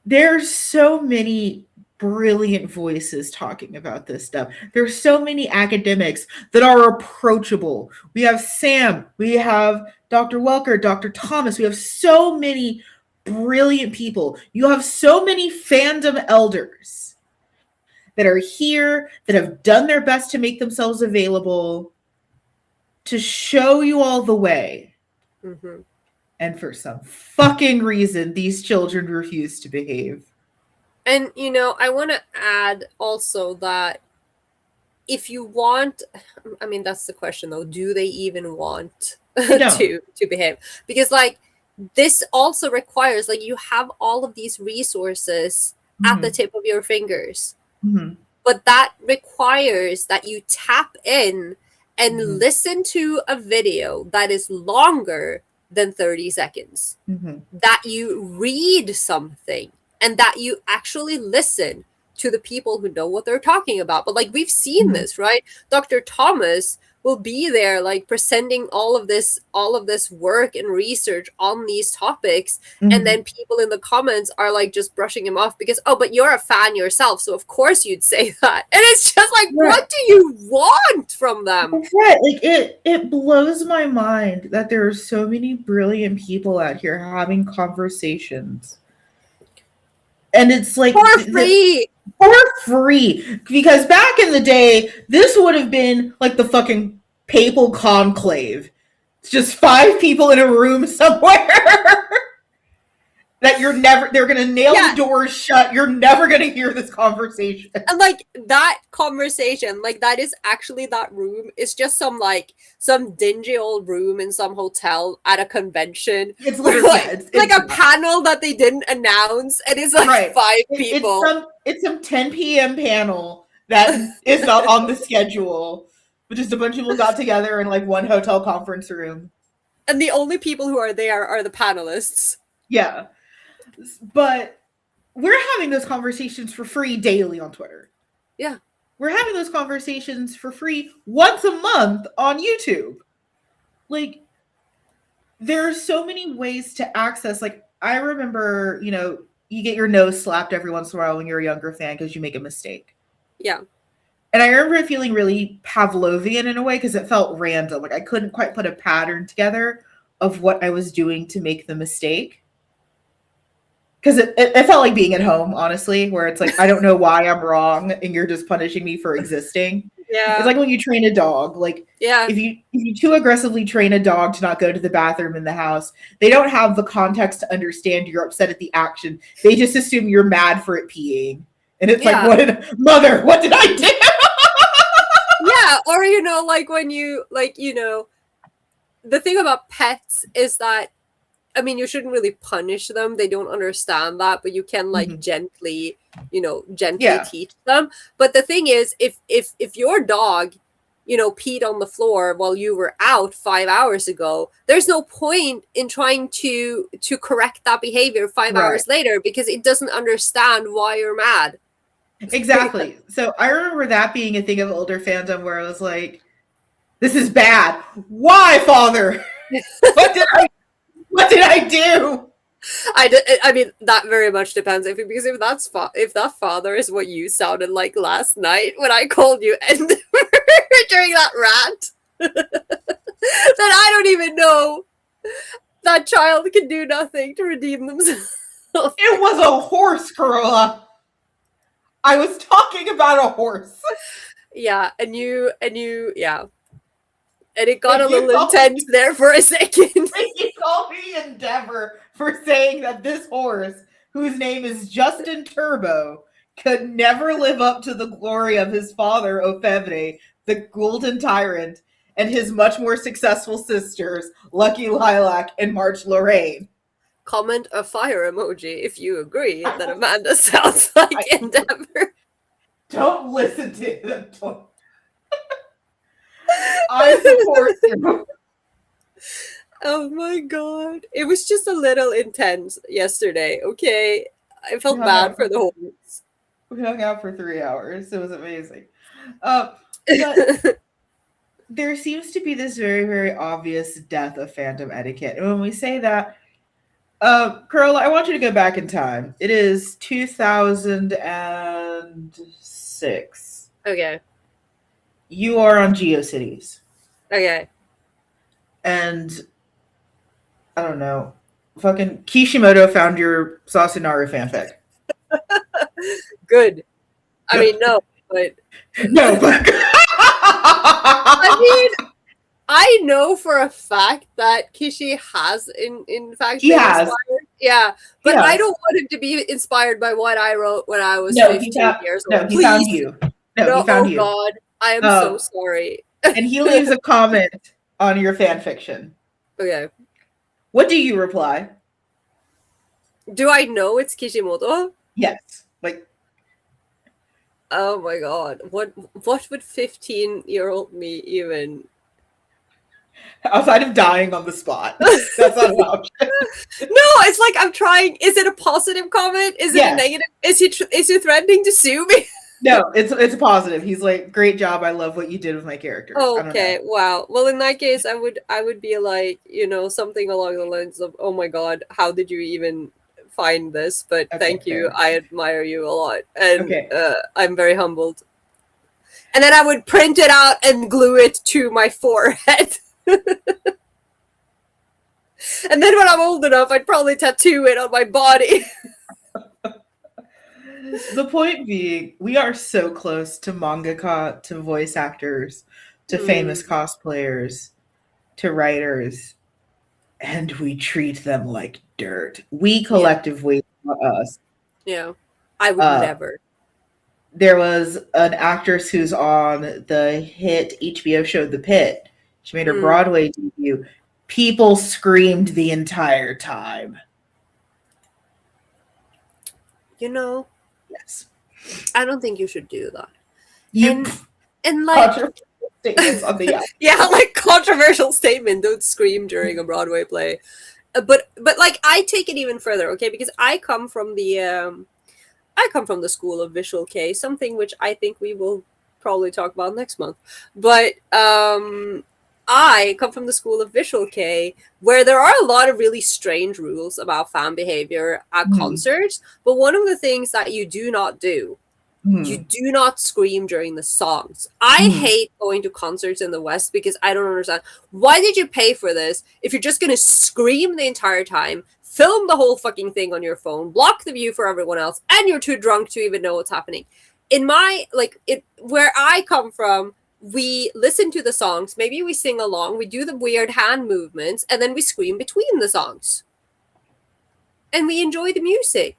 Speaker 2: there's so many brilliant voices talking about this stuff. There's so many academics that are approachable. We have Sam, we have Dr. Welker, Dr. Thomas. We have so many brilliant people. You have so many fandom elders that are here, that have done their best to make themselves available to show you all the way.
Speaker 1: Mm-hmm.
Speaker 2: And for some fucking reason, these children refuse to behave.
Speaker 1: And, you know, I want to add also that if you want, I mean, that's the question though, do they even want to behave? Because like, this also requires, like, you have all of these resources at the tip of your fingers. But that requires that you tap in and listen to a video that is longer than 30 seconds. That you read something and that you actually listen to the people who know what they're talking about. But like, we've seen this, right? Dr. Thomas will be there, like, presenting all of this work and research on these topics, and then people in the comments are like just brushing him off because, oh, but you're a fan yourself, so of course you'd say that. And it's just like, what do you want from them?
Speaker 2: Right. Like, it blows my mind that there are so many brilliant people out here having conversations. And it's like,
Speaker 1: for free.
Speaker 2: For free. Because back in the day, this would have been like the fucking papal conclave. It's just 5 people in a room somewhere. That they're going to nail the doors shut. You're never going to hear this conversation.
Speaker 1: And like, that conversation, like, that is actually, that room is just some dingy old room in some hotel at a convention.
Speaker 2: It's literally
Speaker 1: like a panel that they didn't announce, and it's like 5 people.
Speaker 2: It's some 10 p.m. panel that is not on the schedule, but just a bunch of people got together in like one hotel conference room.
Speaker 1: And the only people who are there are the panelists.
Speaker 2: Yeah. But we're having those conversations for free daily on Twitter.
Speaker 1: Yeah.
Speaker 2: We're having those conversations for free once a month on YouTube. Like, there are so many ways to access. Like, I remember, you know, you get your nose slapped every once in a while when you're a younger fan because you make a mistake.
Speaker 1: Yeah.
Speaker 2: And I remember feeling really Pavlovian in a way because it felt random. Like, I couldn't quite put a pattern together of what I was doing to make the mistake. Because it felt like being at home, honestly, where it's like, I don't know why I'm wrong, and you're just punishing me for existing.
Speaker 1: Yeah.
Speaker 2: It's like when you train a dog. Like,
Speaker 1: yeah,
Speaker 2: if you too aggressively train a dog to not go to the bathroom in the house, they don't have the context to understand you're upset at the action. They just assume you're mad for it peeing. And it's like, what did I do?
Speaker 1: Yeah, or, you know, like when you, like, you know, the thing about pets is that, I mean, you shouldn't really punish them. They don't understand that, but you can like gently teach them. But the thing is, if your dog, you know, peed on the floor while you were out 5 hours ago, there's no point in trying to correct that behavior 5 hours later because it doesn't understand why you're mad.
Speaker 2: Exactly. So I remember that being a thing of older fandom where I was like, this is bad. Why, father? What did I do?
Speaker 1: I mean, that very much depends. Because if that father is what you sounded like last night when I called you and during that rant, then I don't even know. That child can do nothing to redeem themselves.
Speaker 2: It was a horse, Carola. I was talking about a horse.
Speaker 1: Yeah, and you, yeah. And it got a
Speaker 2: You
Speaker 1: little intense there for a second.
Speaker 2: You call me Endeavor for saying that this horse, whose name is Justin Turbo, could never live up to the glory of his father, Ofevre, the Golden Tyrant, and his much more successful sisters, Lucky Lilac and March Lorraine.
Speaker 1: Comment a fire emoji if you agree that Amanda sounds like Endeavor.
Speaker 2: Don't listen to him. I support you.
Speaker 1: Oh my god. It was just a little intense yesterday, okay? I felt bad for the horse.
Speaker 2: We hung out for 3 hours. It was amazing. But there seems to be this very, very obvious death of fandom etiquette. And when we say that, Carola, I want you to go back in time. It is 2006.
Speaker 1: Okay.
Speaker 2: You are on GeoCities.
Speaker 1: Okay.
Speaker 2: And I don't know. Fucking Kishimoto found your Sasunaru fanfic.
Speaker 1: Good. I mean, no, but
Speaker 2: No, but
Speaker 1: I mean, I know for a fact that Kishi has in fact been inspired. Yeah, but I don't want him to be inspired by what I wrote when I was 15 years old.
Speaker 2: No, he found you. No, he found you.
Speaker 1: Oh God, I am so sorry.
Speaker 2: And he leaves a comment on your fan fiction.
Speaker 1: Okay.
Speaker 2: What do you reply?
Speaker 1: Do I know it's Kishimoto?
Speaker 2: Yes. Like,
Speaker 1: oh my God, what would 15-year-old me even?
Speaker 2: Outside of dying on the spot. That's not an option.
Speaker 1: No, it's like I'm trying. Is it a positive comment? Is it a negative? Is he threatening to sue me?
Speaker 2: No, it's a positive. He's like, great job. I love what you did with my characters.
Speaker 1: Okay, wow. Well, in that case, I would be like, something along the lines of, oh my God, how did you even find this? But thank you. I admire you a lot. And I'm very humbled. And then I would print it out and glue it to my forehead. And then when I'm old enough, I'd probably tattoo it on my body.
Speaker 2: The point being, we are so close to mangaka, to voice actors, to famous cosplayers, to writers, and we treat them like dirt. We collectively, not us.
Speaker 1: Yeah, I would never.
Speaker 2: There was an actress who's on the hit HBO show The Pit. She made her Broadway debut. People screamed the entire time. Yes.
Speaker 1: I don't think you should do that. And like
Speaker 2: statements on the
Speaker 1: yeah, like controversial statement. Don't scream during a Broadway play. But like I take it even further, okay? Because I come from the school of Visual Kei, something which I think we will probably talk about next month. But I come from the school of Visual Kei, where there are a lot of really strange rules about fan behavior at concerts. But one of the things that you do not do, you do not scream during the songs. I hate going to concerts in the West because I don't understand. Why did you pay for this if you're just going to scream the entire time, film the whole fucking thing on your phone, block the view for everyone else, and you're too drunk to even know what's happening? In my, where I come from, we listen to the songs, maybe we sing along, we do the weird hand movements, and then we scream between the songs. And we enjoy the music.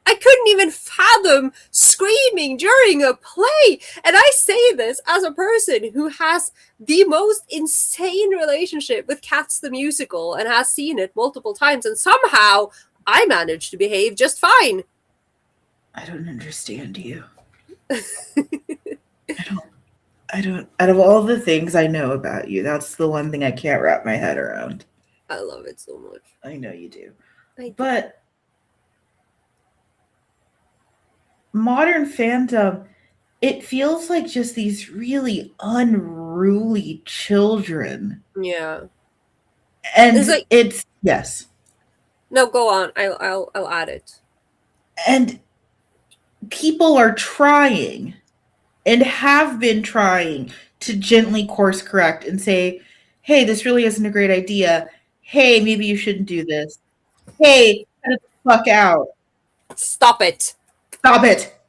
Speaker 1: I couldn't even fathom screaming during a play. And I say this as a person who has the most insane relationship with Cats the Musical and has seen it multiple times. And somehow I managed to behave just fine.
Speaker 2: I don't understand you. I don't, out of all the things I know about you, that's the one thing I can't wrap my head around.
Speaker 1: I love it so much.
Speaker 2: I know you do. But modern fandom, it feels like just these really unruly children.
Speaker 1: Yeah.
Speaker 2: And it's yes.
Speaker 1: No, go on. I'll add it.
Speaker 2: And people are trying and have been trying to gently course correct and say, hey, this really isn't a great idea. Hey, maybe you shouldn't do this. Hey, cut it the fuck out.
Speaker 1: Stop it.
Speaker 2: Stop it.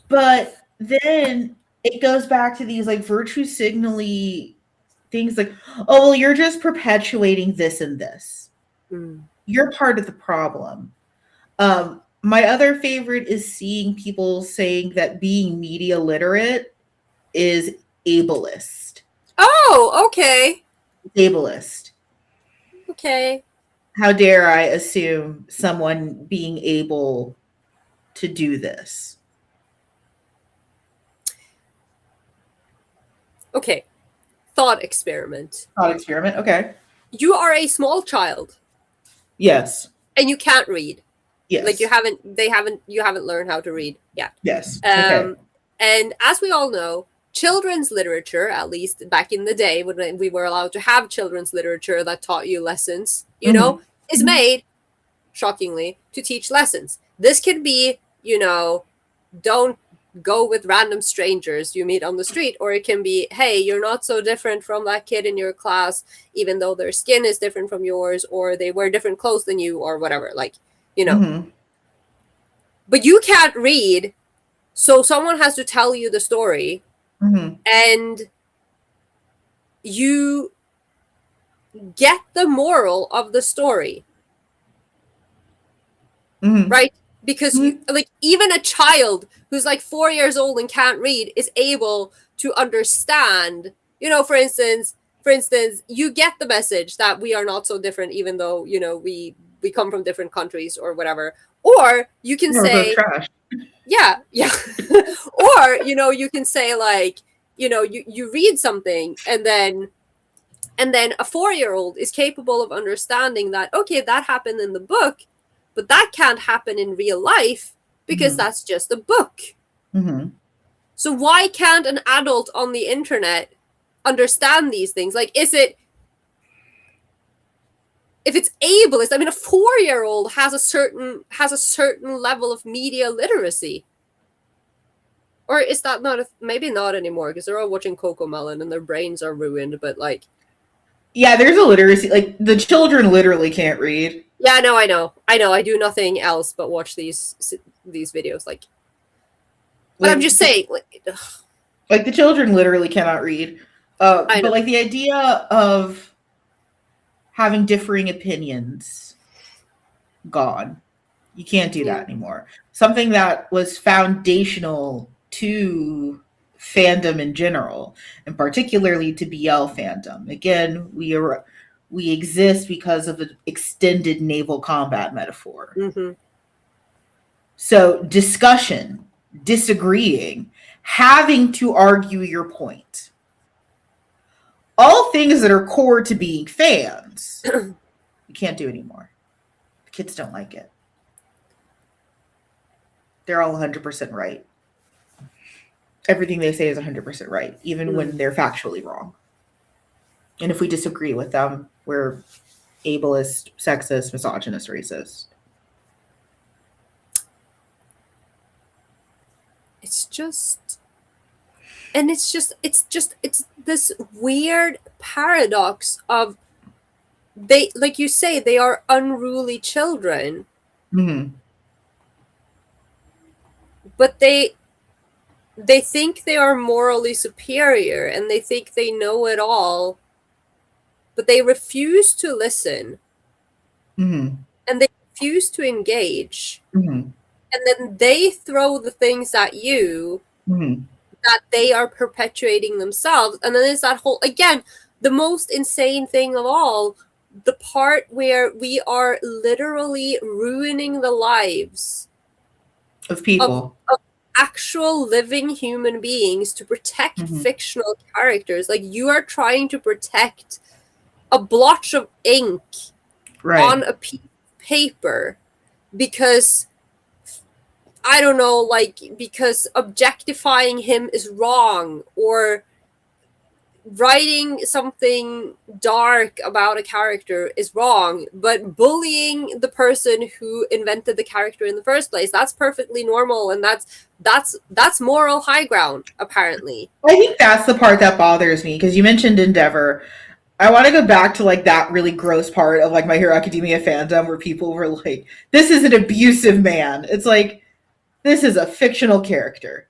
Speaker 2: But then it goes back to these like virtue signally things like, oh, well, you're just perpetuating this and this. You're part of the problem. My other favorite is seeing people saying that being media literate is ableist.
Speaker 1: Oh, okay.
Speaker 2: Ableist.
Speaker 1: Okay.
Speaker 2: How dare I assume someone being able to do this?
Speaker 1: Okay. Thought experiment.
Speaker 2: Thought experiment. Okay.
Speaker 1: You are a small child.
Speaker 2: Yes.
Speaker 1: And you can't read.
Speaker 2: Yes.
Speaker 1: Like you haven't learned how to read yet.
Speaker 2: Yes. Okay.
Speaker 1: And as we all know, children's literature, at least back in the day when we were allowed to have children's literature that taught you lessons, you know, is made, shockingly, to teach lessons. This could be, you know, don't go with random strangers you meet on the street, or it can be, hey, you're not so different from that kid in your class, even though their skin is different from yours, or they wear different clothes than you, or whatever, like, you know. But you can't read, so someone has to tell you the story, and you get the moral of the story, right? Because you, like, even a child who's like 4 years old and can't read is able to understand, you know, for instance, you get the message that we are not so different, even though, you know, we come from different countries or whatever. Or you can say,
Speaker 2: trash.
Speaker 1: Yeah. Or, you know, you can say, like, you know, you read something and then a 4-year-old is capable of understanding that, okay, that happened in the book, but that can't happen in real life because that's just a book. So why can't an adult on the internet understand these things? Like, if it's ableist, I mean, a 4-year-old has a certain level of media literacy. Or is that not maybe not anymore, because they're all watching Cocomelon and their brains are ruined, but like,
Speaker 2: yeah, there's a literacy, like the children literally can't read.
Speaker 1: Yeah, no, I know. I do nothing else but watch these videos, like, but I'm just saying,
Speaker 2: like the children literally cannot read. But like the idea of having differing opinions, gone. You can't do that anymore. Something that was foundational to fandom in general, and particularly to BL fandom. Again, we exist because of an extended naval combat metaphor. So discussion, disagreeing, having to argue your point. All things that are core to being fans, you can't do anymore. The kids don't like it. They're all 100% right. Everything they say is 100% right, even when they're factually wrong. And if we disagree with them, we're ableist, sexist, misogynist, racist.
Speaker 1: It's this weird paradox of, they, like you say, they are unruly children. But they think they are morally superior, and they think they know it all, but they refuse to listen. And they refuse to engage. And then they throw the things at you that they are perpetuating themselves. And then there's that whole, again, the most insane thing of all, the part where we are literally ruining the lives
Speaker 2: of people,
Speaker 1: of actual living human beings to protect fictional characters. Like, you are trying to protect a blotch of ink on a piece of paper because, I don't know, like, because objectifying him is wrong, or writing something dark about a character is wrong, but bullying the person who invented the character in the first place, that's perfectly normal, and that's moral high ground, apparently.
Speaker 2: I think that's the part that bothers me, because you mentioned Endeavor. I want to go back to like that really gross part of like My Hero Academia fandom where people were like, this is an abusive man. It's like, this is a fictional character.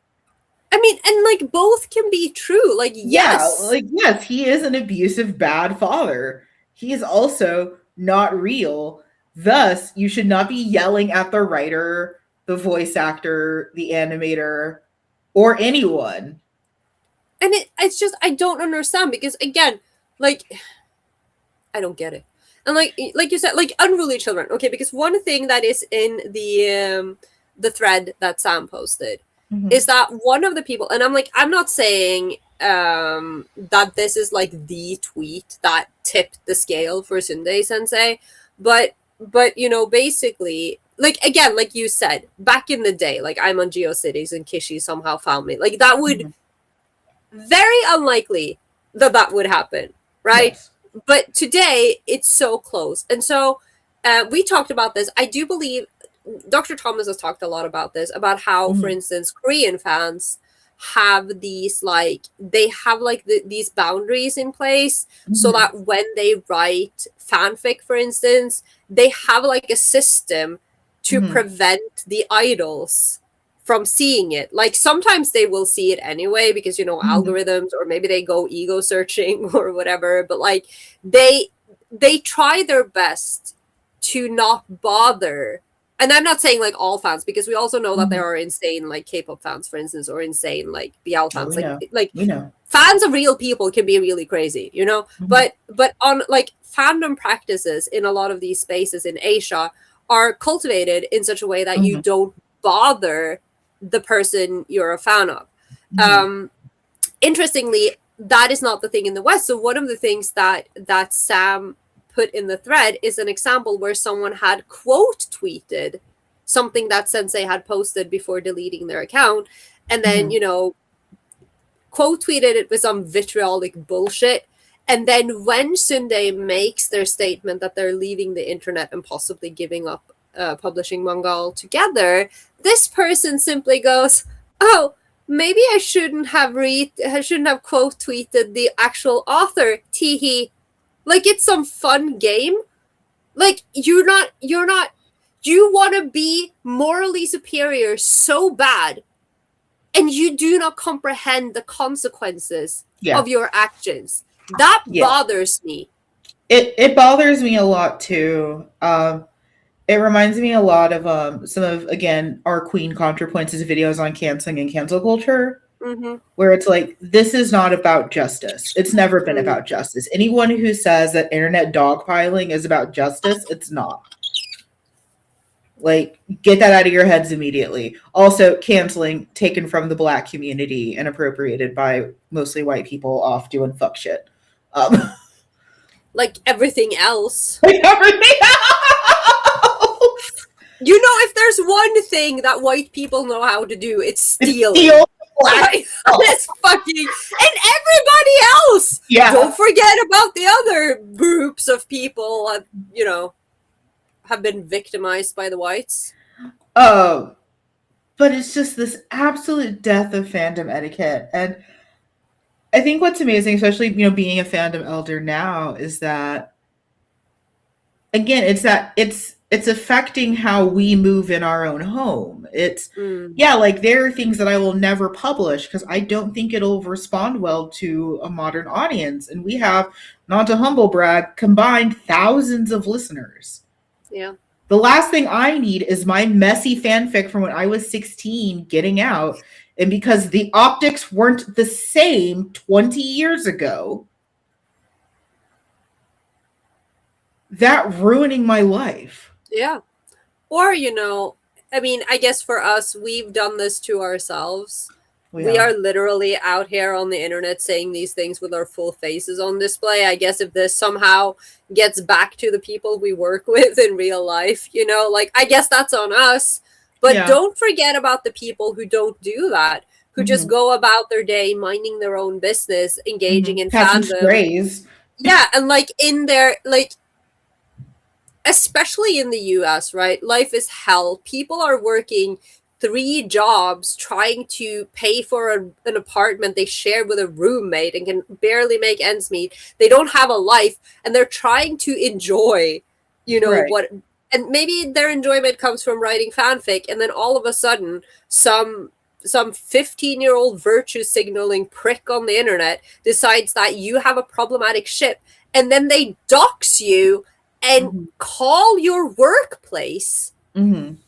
Speaker 1: I mean, and like both can be true. Like,
Speaker 2: Yeah,
Speaker 1: yes.
Speaker 2: like yes, he is an abusive, bad father. He is also not real. Thus, you should not be yelling at the writer, the voice actor, the animator, or anyone.
Speaker 1: And it's just, I don't understand because, again, like, I don't get it. And like you said, like unruly children. Okay, because one thing that is in the thread that Sam posted is that one of the people, and I'm not saying that this is like the tweet that tipped the scale for Syundei Sensei, but you know, basically, like, again, like you said, back in the day, like I'm on GeoCities and Kishi somehow found me. Like that would very unlikely that would happen, right?
Speaker 2: Yes.
Speaker 1: But today it's so close. And so we talked about this. I do believe Dr. Thomas has talked a lot about this, about how, for instance, Korean fans have these like, they have like these boundaries in place so that when they write fanfic, for instance, they have like a system to prevent the idols from seeing it. Like sometimes they will see it anyway because, you know, algorithms, or maybe they go ego searching or whatever, but like they try their best to not bother. And I'm not saying like all fans, because we also know that there are insane like K-pop fans, for instance, or insane like BL fans.
Speaker 2: We know.
Speaker 1: Fans of real people can be really crazy, you know. But on like fandom practices in a lot of these spaces in Asia are cultivated in such a way that you don't bother the person you're a fan of. Interestingly, that is not the thing in the West. So one of the things that Sam put in the thread is an example where someone had quote tweeted something that Sensei had posted before deleting their account, and then you know, quote tweeted it with some vitriolic bullshit. And then when Syundei makes their statement that they're leaving the internet and possibly giving up publishing manga altogether, this person simply goes, "Oh, maybe I shouldn't have quote tweeted the actual author. Teehee." Like it's some fun game. Like you want to be morally superior so bad, and you do not comprehend the consequences of your actions. That bothers me.
Speaker 2: It bothers me a lot too. It reminds me a lot of some of, again, our Queen ContraPoints' videos on canceling and cancel culture, where it's like, this is not about justice. It's never been about justice. Anyone who says that internet dogpiling is about justice, it's not. Like, get that out of your heads immediately. Also, canceling taken from the Black community and appropriated by mostly white people off doing fuck shit.
Speaker 1: Like everything else.
Speaker 2: Like everything else.
Speaker 1: You know, if there's one thing that white people know how to do, it's stealing.
Speaker 2: Steal black.
Speaker 1: This fucking, and everybody else.
Speaker 2: Yeah.
Speaker 1: Don't forget about the other groups of people that, you know, have been victimized by the whites.
Speaker 2: But it's just this absolute death of fandom etiquette. And I think what's amazing, especially, you know, being a fandom elder now, is that, again, it's affecting how we move in our own home. It's like there are things that I will never publish because I don't think it'll respond well to a modern audience. And we have, not to humble brag, combined thousands of listeners.
Speaker 1: Yeah.
Speaker 2: The last thing I need is my messy fanfic from when I was 16 getting out. And because the optics weren't the same 20 years ago, that ruining my life.
Speaker 1: Yeah. Or, you know, I mean, I guess for us, we've done this to ourselves. We are literally out here on the internet saying these things with our full faces on display. I guess if this somehow gets back to the people we work with in real life, you know, like, I guess that's on us. But don't forget about the people who don't do that, who just go about their day minding their own business, engaging in fandom. Yeah, and like in their, like, especially in the US, right? Life is hell. People are working 3 jobs trying to pay for an apartment they share with a roommate and can barely make ends meet. They don't have a life, and they're trying to enjoy, you know, what, and maybe their enjoyment comes from writing fanfic, and then all of a sudden some some 15-year-old virtue signaling prick on the internet decides that you have a problematic ship, and then they dox you and call your workplace, and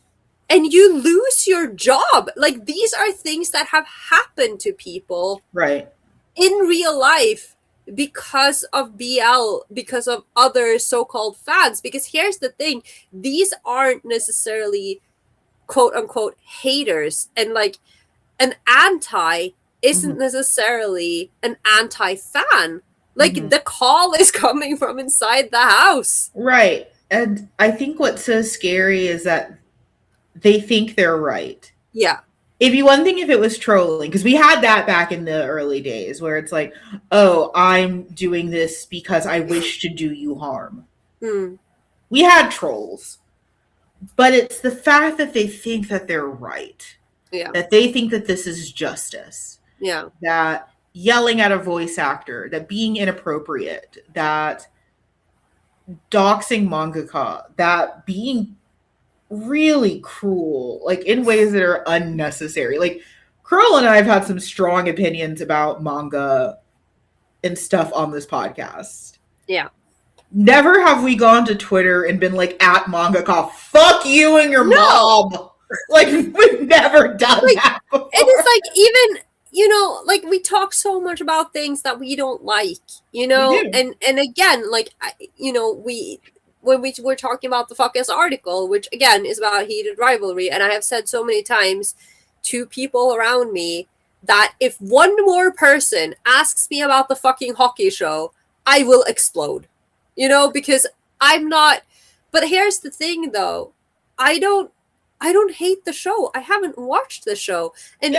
Speaker 1: you lose your job. Like, these are things that have happened to people
Speaker 2: right
Speaker 1: in real life because of BL, because of other so-called fans. Because here's the thing, these aren't necessarily quote unquote haters, and like an anti isn't necessarily an anti-fan. Like, the call is coming from inside the house.
Speaker 2: Right. And I think what's so scary is that they think they're right.
Speaker 1: Yeah.
Speaker 2: It'd be one thing if it was trolling, because we had that back in the early days where it's like, oh, I'm doing this because I wish to do you harm. We had trolls. But it's the fact that they think that they're right.
Speaker 1: Yeah.
Speaker 2: That they think that this is justice.
Speaker 1: Yeah.
Speaker 2: That yelling at a voice actor, that being inappropriate, that doxing mangaka, that being really cruel, like in ways that are unnecessary. Like, Carola and I have had some strong opinions about manga and stuff on this podcast.
Speaker 1: Yeah.
Speaker 2: Never have we gone to Twitter and been like, at mangaka, fuck you and your mom. Like, we've never done that before.
Speaker 1: And it's like, even, you know, like, we talk so much about things that we don't like, you know, and again, like, you know, when we were talking about the Fuck Yes article, which again is about heated rivalry, and I have said so many times to people around me that if one more person asks me about the fucking hockey show, I will explode, you know, because I'm not. But here's the thing, though, I don't hate the show. I haven't watched the show, and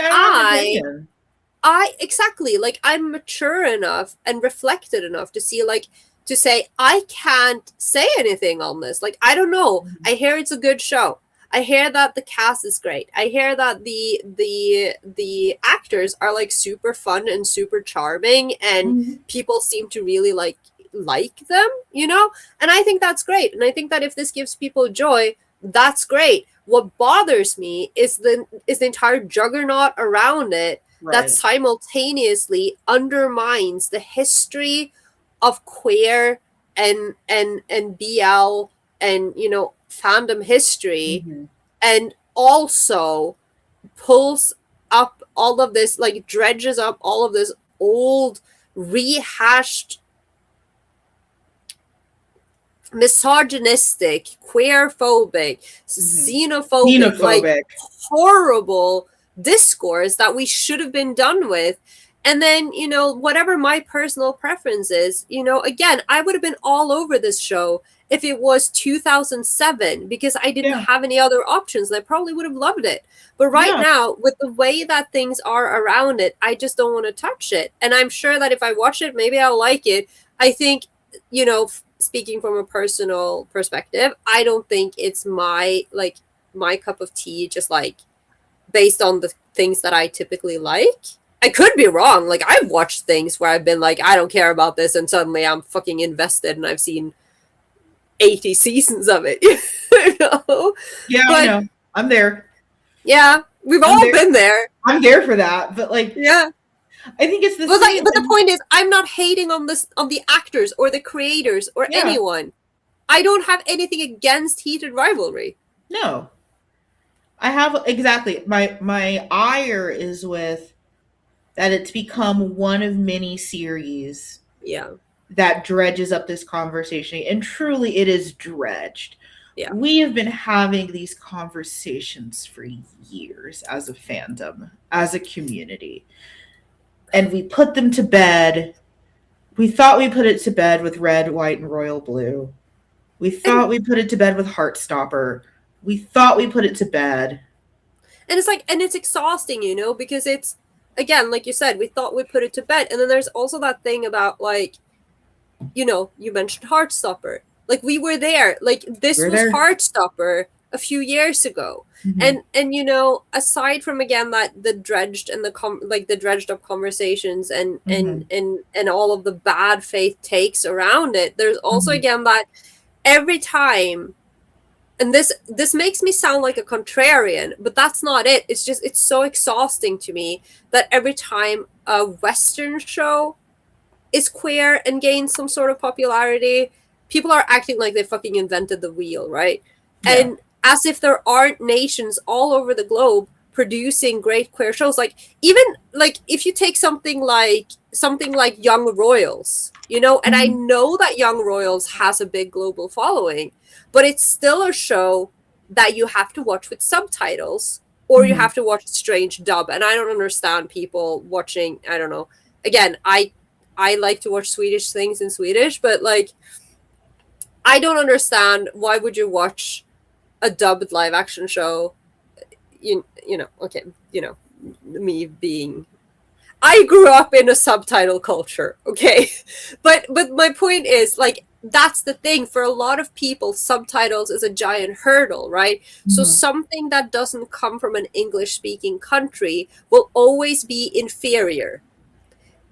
Speaker 1: I exactly, like, I'm mature enough and reflected enough to see, like, to say I can't say anything on this. Like, I don't know. I hear it's a good show. I hear that the cast is great. I hear that the actors are like super fun and super charming, and people seem to really like them, you know? And I think that's great. And I think that if this gives people joy, that's great. What bothers me is the entire juggernaut around it that simultaneously undermines the history of queer and BL and, you know, fandom history, and also pulls up all of this, like, dredges up all of this old rehashed misogynistic, queer-phobic, xenophobic, like, horrible discourse that we should have been done with. And then, you know, whatever my personal preference is, you know, again, I would have been all over this show if it was 2007, because I didn't have any other options, and I probably would have loved it. But right now, with the way that things are around it, I just don't want to touch it. And I'm sure that if I watch it, maybe I'll like it. I think, you know, speaking from a personal perspective, I don't think it's my cup of tea, just like based on the things that I typically like. I could be wrong. Like, I've watched things where I've been like, I don't care about this, and suddenly I'm fucking invested, and I've seen 80 seasons of it. You know?
Speaker 2: Yeah, but, I know. I'm there.
Speaker 1: Yeah, we've all been there.
Speaker 2: I'm there for that, but like,
Speaker 1: yeah,
Speaker 2: I think it's the
Speaker 1: but same. Like, but the point is, I'm not hating on the actors or the creators or anyone. I don't have anything against heated rivalry.
Speaker 2: No, I have exactly my ire is with that it's become one of many series that dredges up this conversation. And truly, it is dredged. Yeah. We have been having these conversations for years as a fandom, as a community. And we put them to bed. We thought we put it to bed with Red, White, and Royal Blue. We thought we put it to bed with Heartstopper. We thought we put it to bed.
Speaker 1: And it's like, and it's exhausting, you know, because it's, again, like you said, we thought we put it to bed. And then there's also that thing about, like, you know, you mentioned Heartstopper. Like, we were there. Like, this was Heartstopper a few years ago. Mm-hmm. And you know, aside from, again, that the dredged and the dredged up conversations and all of the bad faith takes around it, there's also again that every time and this makes me sound like a contrarian, but that's not it. It's just, it's so exhausting to me that every time a Western show is queer and gains some sort of popularity, people are acting like they fucking invented the wheel, right?
Speaker 2: Yeah.
Speaker 1: And as if there aren't nations all over the globe producing great queer shows. Like, even like if you take something like Young Royals, you know, and I know that Young Royals has a big global following, but it's still a show that you have to watch with subtitles, or you have to watch strange dub. And I don't understand people watching, I don't know. Again, I like to watch Swedish things in Swedish, but like, I don't understand, why would you watch a dubbed live action show? You know, okay, you know, me being, I grew up in a subtitle culture, okay? But my point is, like, that's the thing. For a lot of people, subtitles is a giant hurdle, right? So something that doesn't come from an English-speaking country will always be inferior.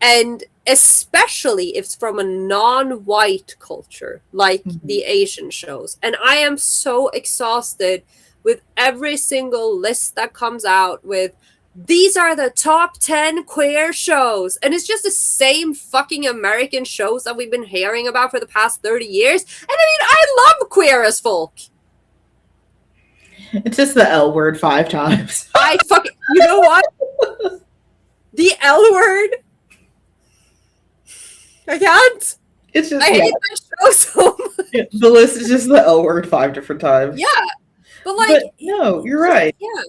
Speaker 1: And especially if it's from a non-white culture, like the Asian shows. And I am so exhausted with every single list that comes out with, these are the top 10 queer shows. And it's just the same fucking American shows that we've been hearing about for the past 30 years. And I mean, I love queer as folk.
Speaker 2: It's just the L word 5 times.
Speaker 1: I fucking, you know what? The L word. I can't.
Speaker 2: It's just,
Speaker 1: I hate that show so much.
Speaker 2: The list is just the L word 5 different times.
Speaker 1: Yeah. But like,
Speaker 2: no, you're right.
Speaker 1: Yeah.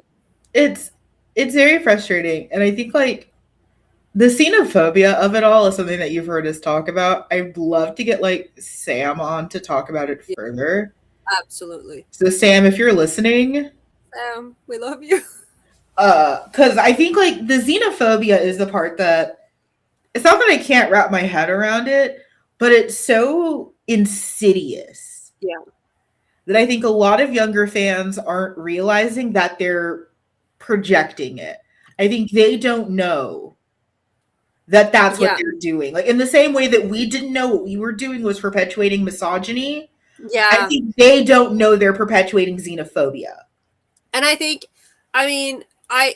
Speaker 2: It's very frustrating. And I think like the xenophobia of it all is something that you've heard us talk about. I'd love to get like Sam on to talk about it further.
Speaker 1: Absolutely.
Speaker 2: So Sam, if you're listening,
Speaker 1: Sam, we love you.
Speaker 2: Because I think like the xenophobia is the part that, it's not that I can't wrap my head around it, but it's so insidious.
Speaker 1: Yeah.
Speaker 2: That I think a lot of younger fans aren't realizing that they're projecting it. I think they don't know that that's what they're doing. Like in the same way that we didn't know what we were doing was perpetuating misogyny.
Speaker 1: Yeah.
Speaker 2: I think they don't know they're perpetuating xenophobia.
Speaker 1: And I think, I mean,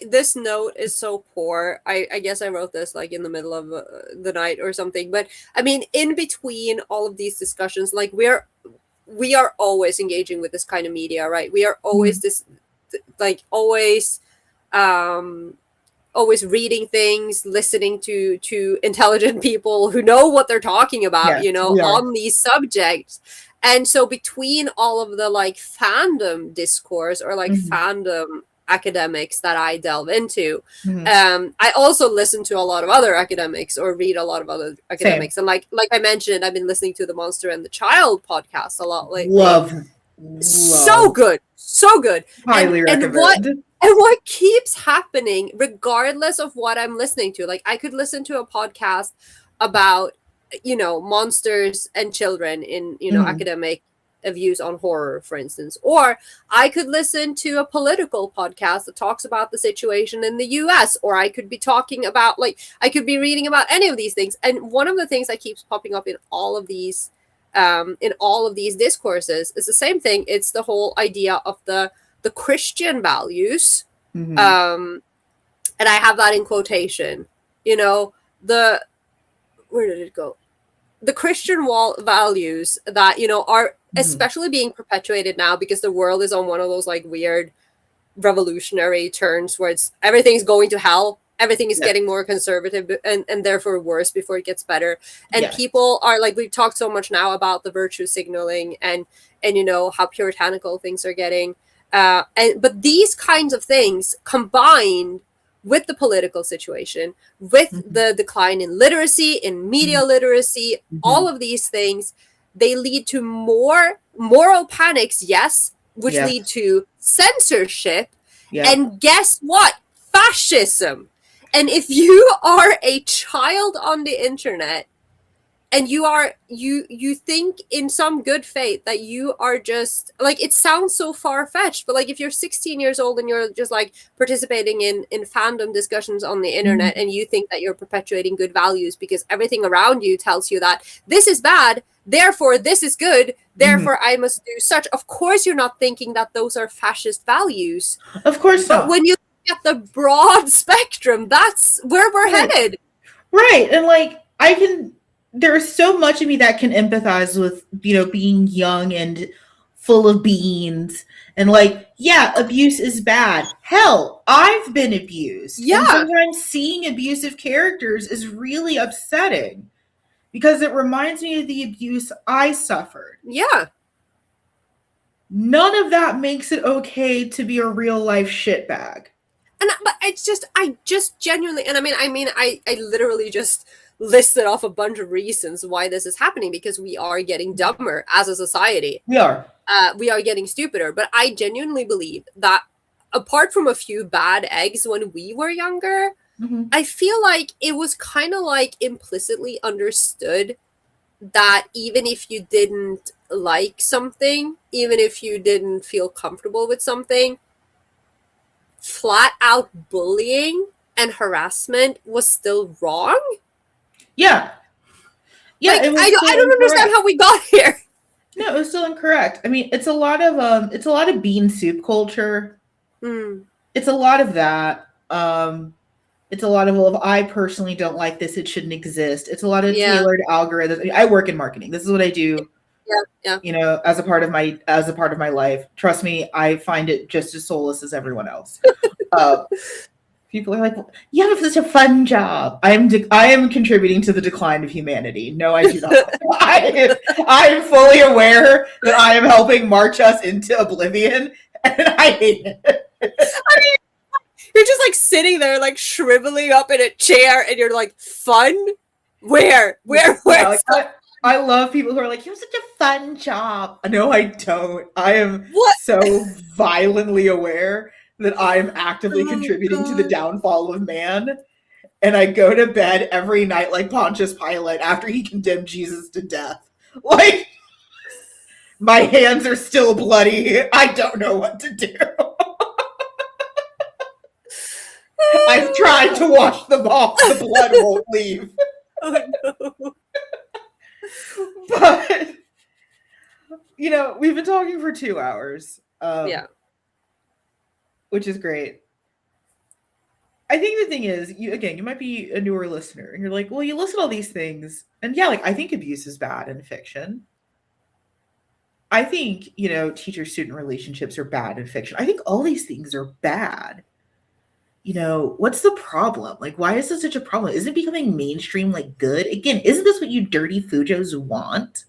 Speaker 1: this note is so poor. I guess I wrote this like in the middle of the night or something. But I mean, in between all of these discussions, like we are always engaging with this kind of media, right? We are always always reading things, listening to intelligent people who know what they're talking about, you know, on these subjects. And so between all of the like fandom discourse or like fandom academics that I delve into, I also listen to a lot of other academics or read a lot of other academics. Same. And like I mentioned, I've been listening to the Monster and the Child podcast a lot lately.
Speaker 2: Love.
Speaker 1: So good.
Speaker 2: Highly recommend.
Speaker 1: And what keeps happening, regardless of what I'm listening to, like I could listen to a podcast about, you know, monsters and children in, you know, academic views on horror, for instance, or I could listen to a political podcast that talks about the situation in the US, or I could be talking about, like, I could be reading about any of these things. And one of the things that keeps popping up in all of these discourses is the same thing. It's the whole idea of the Christian values. And I have that in quotation, you know, where did it go? The Christian values that, you know, are especially being perpetuated now because the world is on one of those like weird revolutionary turns where everything's going to hell. Everything is getting more conservative and therefore worse before it gets better. And people are like, we've talked so much now about the virtue signaling and you know, how puritanical things are getting. But these kinds of things combined with the political situation, with the decline in literacy, in media literacy, all of these things, they lead to more moral panics, which lead to censorship. And guess what? Fascism. And if you are a child on the internet and you think in some good faith that you are just like, it sounds so far-fetched, but like if you're 16 years old and you're just like participating in fandom discussions on the internet, and you think that you're perpetuating good values because everything around you tells you that this is bad, therefore this is good, therefore I must do such. Of course you're not thinking that those are fascist values.
Speaker 2: Of course
Speaker 1: but
Speaker 2: not.
Speaker 1: when you look at the broad spectrum, that's where we're headed.
Speaker 2: Right. And like there's so much of me that can empathize with, being young and full of beans, and like, yeah, abuse is bad. Hell, I've been abused.
Speaker 1: Yeah.
Speaker 2: And sometimes seeing abusive characters is really upsetting because it reminds me of the abuse I suffered.
Speaker 1: Yeah.
Speaker 2: None of that makes it okay to be a real life shitbag.
Speaker 1: But it's just, I just genuinely, and I literally just listed off a bunch of reasons why this is happening, because we are getting dumber as a society.
Speaker 2: We are.
Speaker 1: We are getting stupider. But I genuinely believe that apart from a few bad eggs when we were younger, I feel like it was kind of like implicitly understood that even if you didn't like something, even if you didn't feel comfortable with something, flat out bullying and harassment was still wrong.
Speaker 2: Yeah.
Speaker 1: Like, I don't understand how we got here.
Speaker 2: No, it was still incorrect. I mean, it's a lot of bean soup culture. It's a lot of that. It's a lot of, well, if I personally don't like this, it shouldn't exist. It's a lot of tailored algorithms. I mean, I work in marketing. This is what I do.
Speaker 1: Yeah.
Speaker 2: As a part of my life. Trust me, I find it just as soulless as everyone else. People are like, "You have such a fun job." I am contributing to the decline of humanity. No, I do not. I am fully aware that I am helping march us into oblivion, and I hate it.
Speaker 1: I mean, you're just like sitting there, like shriveling up in a chair, and you're like, "Fun? Where?"
Speaker 2: Like, I love people who are like, "You have such a fun job." No, I don't. I am so violently aware that I'm actively contributing to the downfall of man. And I go to bed every night like Pontius Pilate after he condemned Jesus to death. Like, my hands are still bloody. I don't know what to do. I've tried to wash them off. The blood won't leave.
Speaker 1: Oh, no.
Speaker 2: But, we've been talking for 2 hours. Which is great. I think the thing is, you might be a newer listener, and you're like, well, you list all these things, and yeah, like, I think abuse is bad in fiction. I think, teacher-student relationships are bad in fiction. I think all these things are bad. What's the problem? Like, why is this such a problem? Isn't it becoming mainstream, like, good? Again, isn't this what you dirty fujos want?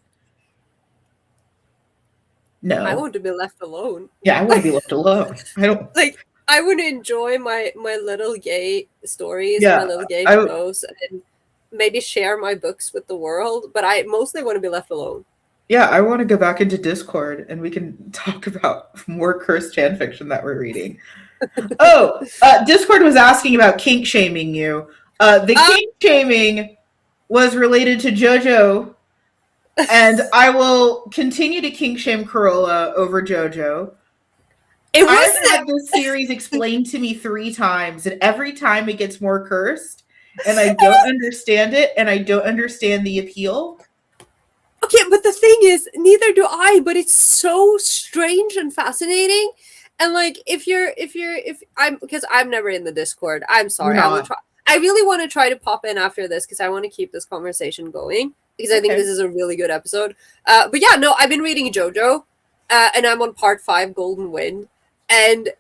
Speaker 2: No.
Speaker 1: I want to be left alone.
Speaker 2: Yeah, I want to be left alone. I don't...
Speaker 1: Like, I would enjoy my little gay stories, my little gay shows, and maybe share my books with the world, but I mostly want to be left alone.
Speaker 2: Yeah, I want to go back into Discord, and we can talk about more cursed fan fiction that we're reading. Discord was asking about kink shaming you. The kink shaming was related to JoJo, and I will continue to kink shame Carola over JoJo. I've had this series explained to me 3 times, and every time it gets more cursed, and I don't understand it, and I don't understand the appeal.
Speaker 1: Okay, but the thing is, neither do I, but it's so strange and fascinating. And like, because I'm never in the Discord. I'm sorry. I really want to try to pop in after this because I want to keep this conversation going because I think this is a really good episode. But yeah, no, I've been reading JoJo, and I'm on part 5, Golden Wind, and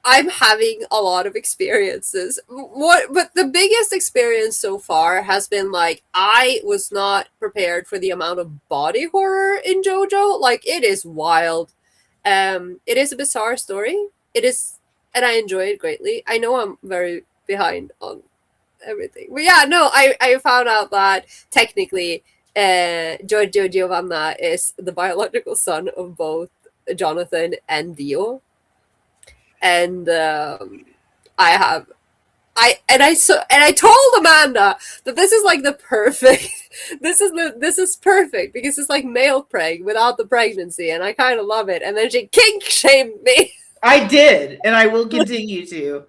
Speaker 1: I'm having a lot of experiences. But the biggest experience so far has been like, I was not prepared for the amount of body horror in JoJo. Like, it is wild. It is a bizarre story. It is, and I enjoy it greatly. I know I'm very behind on everything, but yeah, no, I found out that technically, Giorgio Giovanna is the biological son of both Jonathan and Dio, and I have I told Amanda that this is like the perfect this is perfect because it's like male preg without the pregnancy, and I kind of love it. And then she kink shamed me.
Speaker 2: I did, and I will continue to.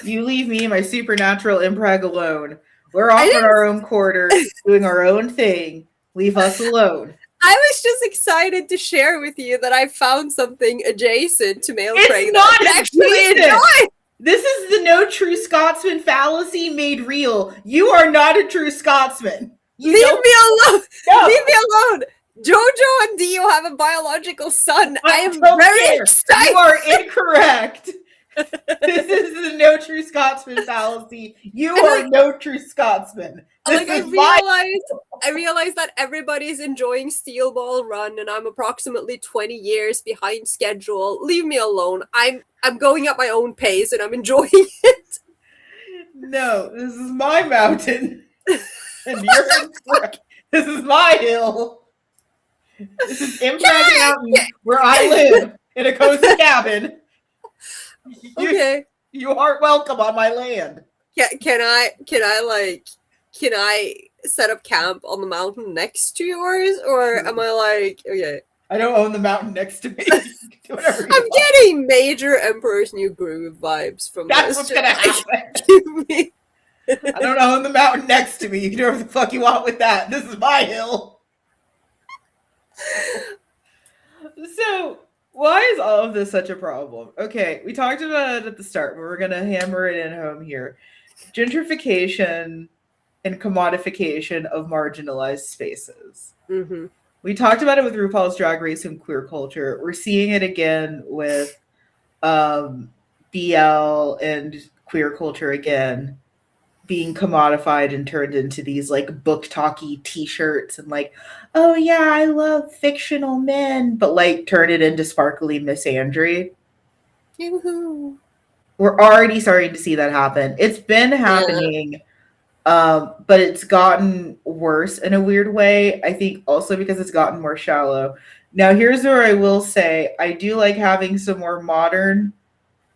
Speaker 2: You leave me and my supernatural impreg alone. We're off in our own quarter, doing our own thing. Leave us alone.
Speaker 1: I was just excited to share with you that I found something adjacent to male preg.
Speaker 2: It's not actually enjoy. This is the no true Scotsman fallacy made real. You are not a true Scotsman.
Speaker 1: Leave me alone. No. Leave me alone. Jojo and Dio have a biological son. I am very excited.
Speaker 2: You are incorrect. This is the no true Scotsman fallacy. You are no true Scotsman.
Speaker 1: Like I realized that everybody's enjoying Steel Ball Run, and I'm approximately 20 years behind schedule. Leave me alone. I'm going at my own pace, and I'm enjoying it.
Speaker 2: No, this is my mountain, and you're incorrect. This is my hill. This is Impreg Mountain, where I live in a cozy cabin.
Speaker 1: Okay.
Speaker 2: You aren't welcome on my land.
Speaker 1: Can I set up camp on the mountain next to yours, or am I like, okay?
Speaker 2: I don't own the mountain next to me. Do whatever
Speaker 1: I'm getting major Emperor's New Groove vibes from
Speaker 2: That's
Speaker 1: this.
Speaker 2: What's gonna happen. I don't own the mountain next to me. You can do whatever the fuck you want with that. This is my hill. So, why is all of this such a problem? Okay, we talked about it at the start, but we're going to hammer it in home here. Gentrification and commodification of marginalized spaces.
Speaker 1: Mm-hmm.
Speaker 2: We talked about it with RuPaul's Drag Race and queer culture. We're seeing it again with BL and queer culture again being commodified and turned into these like book talky t-shirts and like, oh yeah, I love fictional men, but like turn it into sparkly misandry.
Speaker 1: Yoo-hoo.
Speaker 2: We're already starting to see that happen. It's been happening, but it's gotten worse in a weird way. I think also because it's gotten more shallow. Now, here's where I will say I do like having some more modern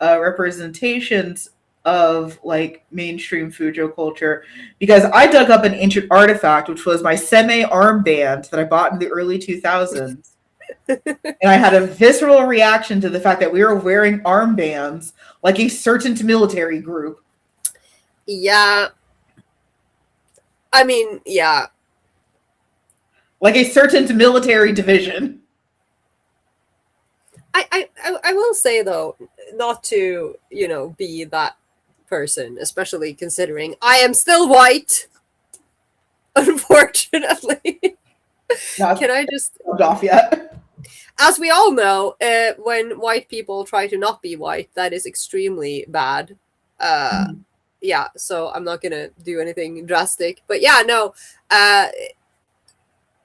Speaker 2: representations of like mainstream Fujo culture, because I dug up an ancient artifact, which was my Seme armband that I bought in the early 2000s. And I had a visceral reaction to the fact that we were wearing armbands like a certain military group.
Speaker 1: Yeah. I mean, yeah.
Speaker 2: Like a certain military division.
Speaker 1: I will say though, not to, be that person, especially considering I am still white, unfortunately. Can I just
Speaker 2: off yet?
Speaker 1: As we all know, when white people try to not be white, that is extremely bad. Yeah, so I'm not gonna do anything drastic, but yeah, no.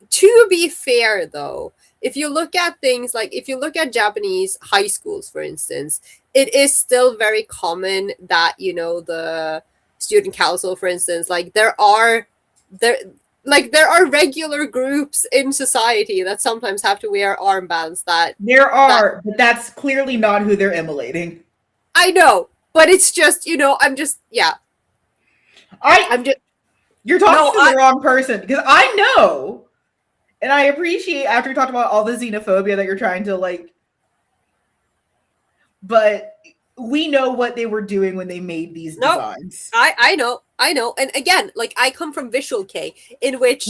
Speaker 1: To be fair though, if you look at things like, if you look at Japanese high schools, for instance, it is still very common that, the student council, for instance, like there are regular groups in society that sometimes have to wear armbands but
Speaker 2: that's clearly not who they're emulating.
Speaker 1: I know, but it's just, you're talking to
Speaker 2: the wrong person, because I know. And I appreciate, after we talked about all the xenophobia that you're trying to but we know what they were doing when they made these designs.
Speaker 1: I know. And again, like I come from Visual K, in which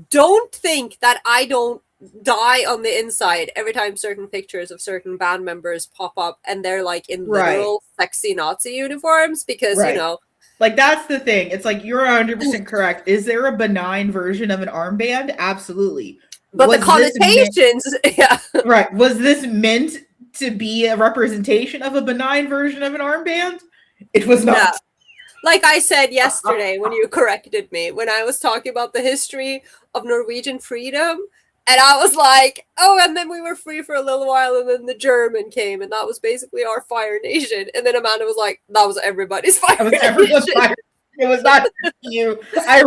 Speaker 1: don't think that I don't die on the inside every time certain pictures of certain band members pop up and they're like in literal sexy Nazi uniforms, because,
Speaker 2: like, that's the thing. It's like, you're 100% correct. Is there a benign version of an armband? Absolutely.
Speaker 1: But the connotations,
Speaker 2: Right. Was this meant to be a representation of a benign version of an armband? It was not.
Speaker 1: Yeah. Like I said yesterday when you corrected me, when I was talking about the history of Norwegian freedom, and I was like, oh, and then we were free for a little while, and then the German came, and that was basically our Fire Nation. And then Amanda was like, that was everybody's Fire Nation.
Speaker 2: It was not you. I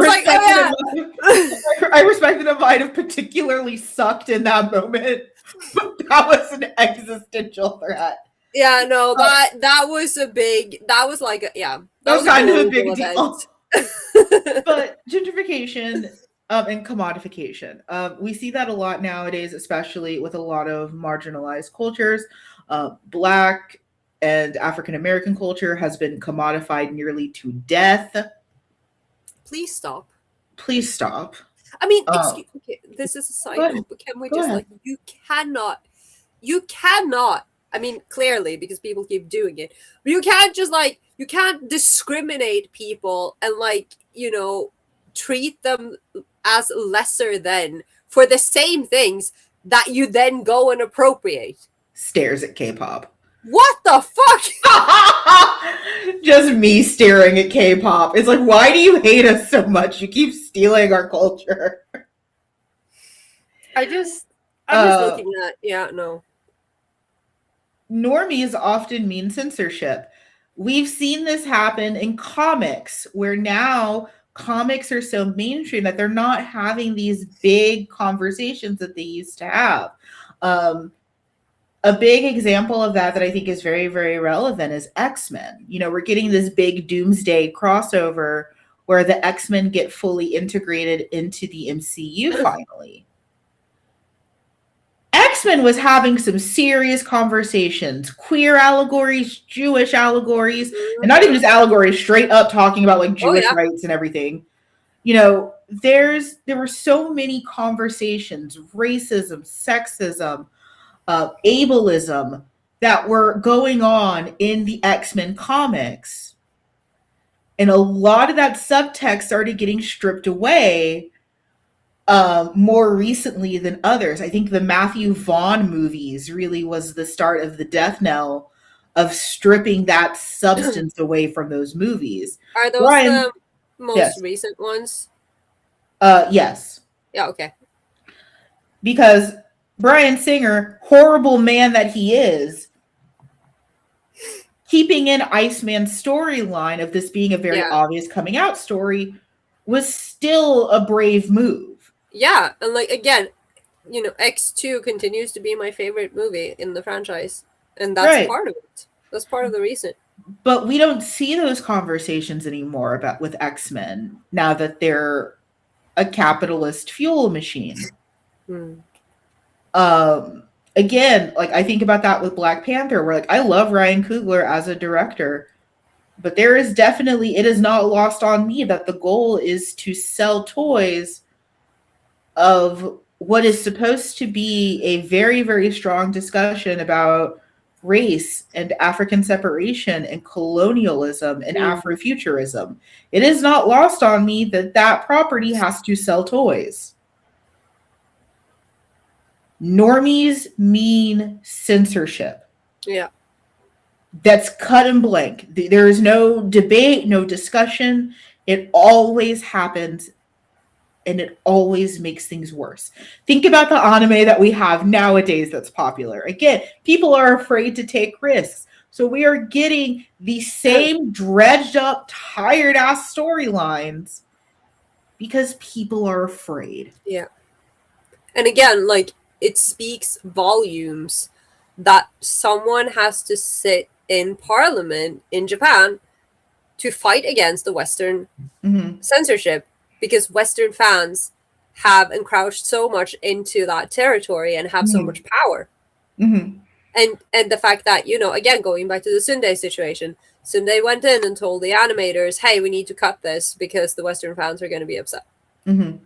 Speaker 2: respected it might have particularly sucked in that moment, but that was an existential threat.
Speaker 1: Yeah, no, that was a big, that was like, that
Speaker 2: was
Speaker 1: was a
Speaker 2: kind of a
Speaker 1: global
Speaker 2: big deal.
Speaker 1: event.
Speaker 2: But gentrification and commodification, we see that a lot nowadays, especially with a lot of marginalized cultures. Black and African American culture has been commodified nearly to death.
Speaker 1: Please stop.
Speaker 2: Please stop.
Speaker 1: I mean, excuse, okay, this is a
Speaker 2: Go
Speaker 1: side
Speaker 2: ahead.
Speaker 1: note, but can we
Speaker 2: Go
Speaker 1: just
Speaker 2: ahead.
Speaker 1: like, you cannot, I mean, clearly, because people keep doing it, but you can't just like, you can't discriminate people and like, treat them as lesser than for the same things that you then go and appropriate.
Speaker 2: Stares at K-pop.
Speaker 1: What the fuck?
Speaker 2: Just me staring at K-pop. It's like, why do you hate us so much? You keep stealing our culture.
Speaker 1: I'm just looking at, no.
Speaker 2: Normies often mean censorship. We've seen this happen in comics, where now comics are so mainstream that they're not having these big conversations that they used to have. A big example of that I think is very, very relevant is X-Men. We're getting this big doomsday crossover where the X-Men get fully integrated into the MCU finally. X-Men was having some serious conversations, queer allegories, Jewish allegories, and not even just allegories, straight up talking about like Jewish rights and everything. There were so many conversations, racism, sexism, ableism that were going on in the X-Men comics. And a lot of that subtext started getting stripped away more recently than others. I think the Matthew Vaughn movies really was the start of the death knell of stripping that substance away from those movies.
Speaker 1: Are those the most recent ones?
Speaker 2: Yes.
Speaker 1: Yeah, okay.
Speaker 2: Because Bryan Singer, horrible man that he is, keeping in Iceman's storyline of this being a very obvious coming out story was still a brave move.
Speaker 1: Yeah, and like again, X2 continues to be my favorite movie in the franchise, and that's part of it. That's part of the reason.
Speaker 2: But we don't see those conversations anymore with X-Men now that they're a capitalist fuel machine. Again, like I think about that with Black Panther, where like I love Ryan Coogler as a director, but there is definitely, it is not lost on me that the goal is to sell toys of what is supposed to be a very, very strong discussion about race and African separation and colonialism and Afrofuturism. It is not lost on me that that property has to sell toys. Normies mean censorship.
Speaker 1: Yeah.
Speaker 2: That's cut and blank. There is no debate, no discussion. It always happens, and it always makes things worse. Think about the anime that we have nowadays that's popular. Again, people are afraid to take risks. So we are getting the same dredged up, tired ass storylines because people are afraid.
Speaker 1: Yeah. And again, like, it speaks volumes that someone has to sit in parliament in Japan to fight against the Western censorship, because Western fans have encroached so much into that territory and have so much power. And the fact that, again, going back to the Syundei situation, Syundei went in and told the animators, hey, we need to cut this because the Western fans are going to be upset. And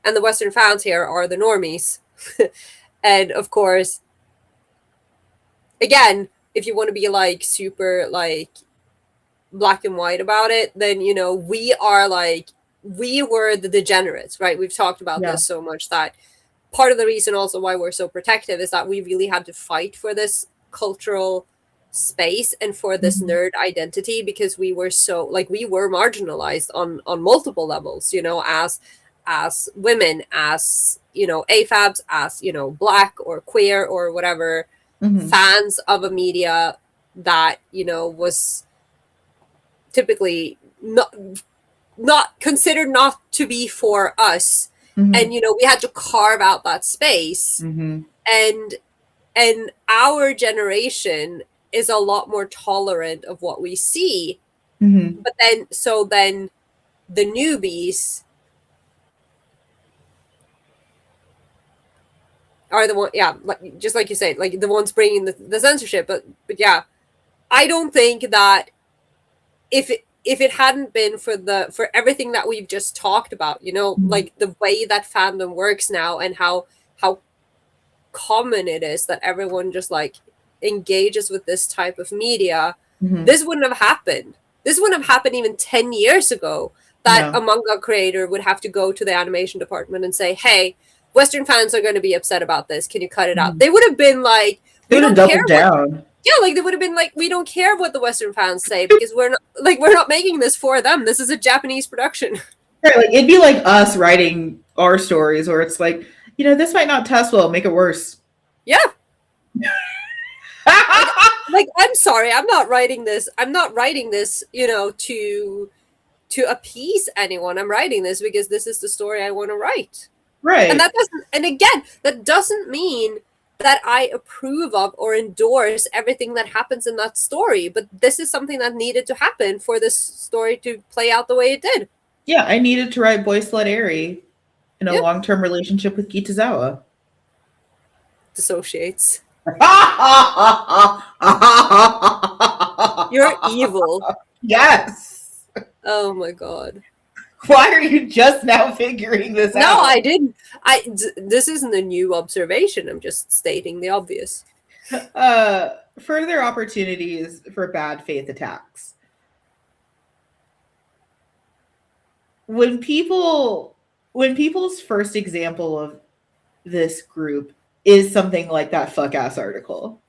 Speaker 1: the Western fans here are the normies. And of course, again, if you want to be like super like black and white about it, then we were the degenerates, right? We've talked about this so much that part of the reason also why we're so protective is that we really had to fight for this cultural space and for this nerd identity, because we were so we were marginalized on multiple levels, as women, as AFABs, as black or queer or whatever, fans of a media that was typically not considered not to be for us. And we had to carve out that space. And our generation is a lot more tolerant of what we see.
Speaker 2: Mm-hmm.
Speaker 1: But then the newbies are the one, yeah, like, just like you say, like the ones bringing the censorship. But yeah, I don't think that if it hadn't been for everything that we've just talked about, you know,
Speaker 2: Mm-hmm.
Speaker 1: like the way that fandom works now and how common it is that everyone just like engages with this type of media,
Speaker 2: Mm-hmm.
Speaker 1: this wouldn't have happened. This wouldn't have happened even 10 years ago, that
Speaker 2: No.
Speaker 1: a manga creator would have to go to the animation department and say, hey, Western fans are going to be upset about this. Can you cut it out? They would have been like,
Speaker 2: They
Speaker 1: we
Speaker 2: would have
Speaker 1: don't care
Speaker 2: doubled
Speaker 1: what,
Speaker 2: down.
Speaker 1: yeah, like they would have been like, we don't care what the Western fans say because we're not making this for them. This is a Japanese production.
Speaker 2: Right, like it'd be like us writing our stories where it's like, you know, this might not test well, make it worse.
Speaker 1: Yeah. Like, I'm sorry, I'm not writing this, you know, to appease anyone. I'm writing this because this is the story I want to write.
Speaker 2: Right.
Speaker 1: And that doesn't mean that I approve of or endorse everything that happens in that story, but this is something that needed to happen for this story to play out the way it did.
Speaker 2: Yeah, I needed to write Boy Slut Eri in a
Speaker 1: Yeah.
Speaker 2: long-term relationship with Kitazawa.
Speaker 1: Dissociates. You're evil.
Speaker 2: Yes.
Speaker 1: Oh my god.
Speaker 2: Why are you just now figuring this out?
Speaker 1: No, I didn't. This isn't a new observation. I'm just stating the obvious.
Speaker 2: Further opportunities for bad faith attacks. When people's first example of this group is something like that fuck ass article.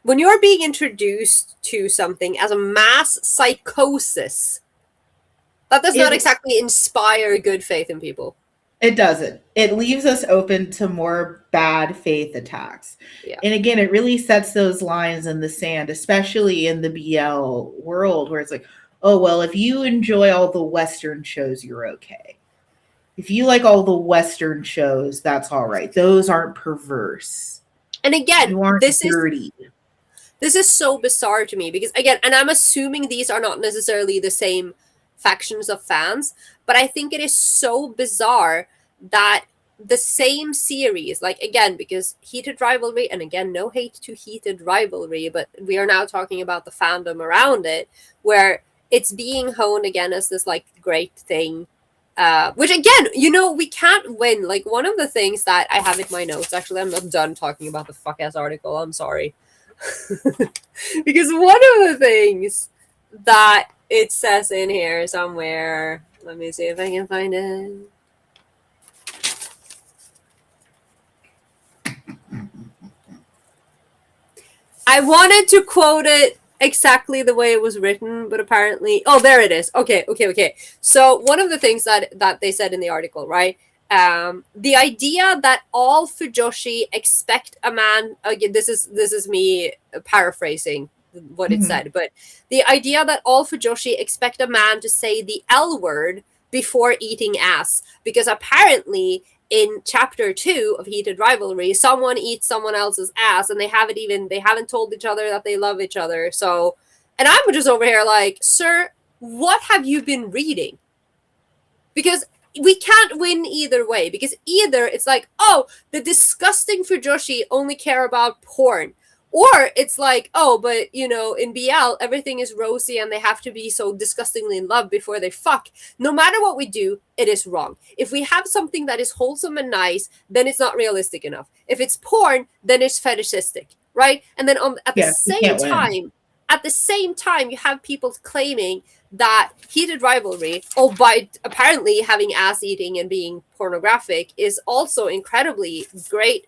Speaker 1: When you're being introduced to something as a mass psychosis, that does not exactly inspire good faith in people.
Speaker 2: It doesn't. It leaves us open to more bad faith attacks.
Speaker 1: Yeah.
Speaker 2: And again, it really sets those lines in the sand, especially in the BL world where it's like, oh, well, if you enjoy all the Western shows, you're okay. If you like all the Western shows, that's all right. Those aren't perverse.
Speaker 1: And again,
Speaker 2: you aren't dirty.
Speaker 1: This is so bizarre to me because, again, and I'm assuming these are not necessarily the same factions of fans, but I think it is so bizarre that the same series, like, again, because Heated Rivalry, and again, no hate to Heated Rivalry, but we are now talking about the fandom around it, where it's being honed again as this, like, great thing, which, again, you know, we can't win. Like, one of the things that I have in my notes, actually, I'm not done talking about the fuck-ass article, I'm sorry. Because one of the things that it says in here somewhere, let me see if I can find it. I wanted to quote it exactly the way it was written, but apparently, oh, there it is. Okay. So one of the things that they said in the article, right? The idea that all fujoshi expect a man, again, this is me paraphrasing what it said, but the idea that all fujoshi expect a man to say the L word before eating ass, because apparently in chapter 2 of Heated Rivalry, someone eats someone else's ass and they haven't told each other that they love each other. So, and I'm just over here like, sir, what have you been reading? Because we can't win either way, because either it's like, oh, the disgusting fujoshi only care about porn, or it's like, oh, but you know, in BL everything is rosy and they have to be so disgustingly in love before they fuck. No matter what we do, it is wrong. If we have something that is wholesome and nice, then it's not realistic enough. If it's porn, then it's fetishistic, right? And then at the same time, you have people claiming that Heated Rivalry, by apparently having ass eating and being pornographic, is also incredibly great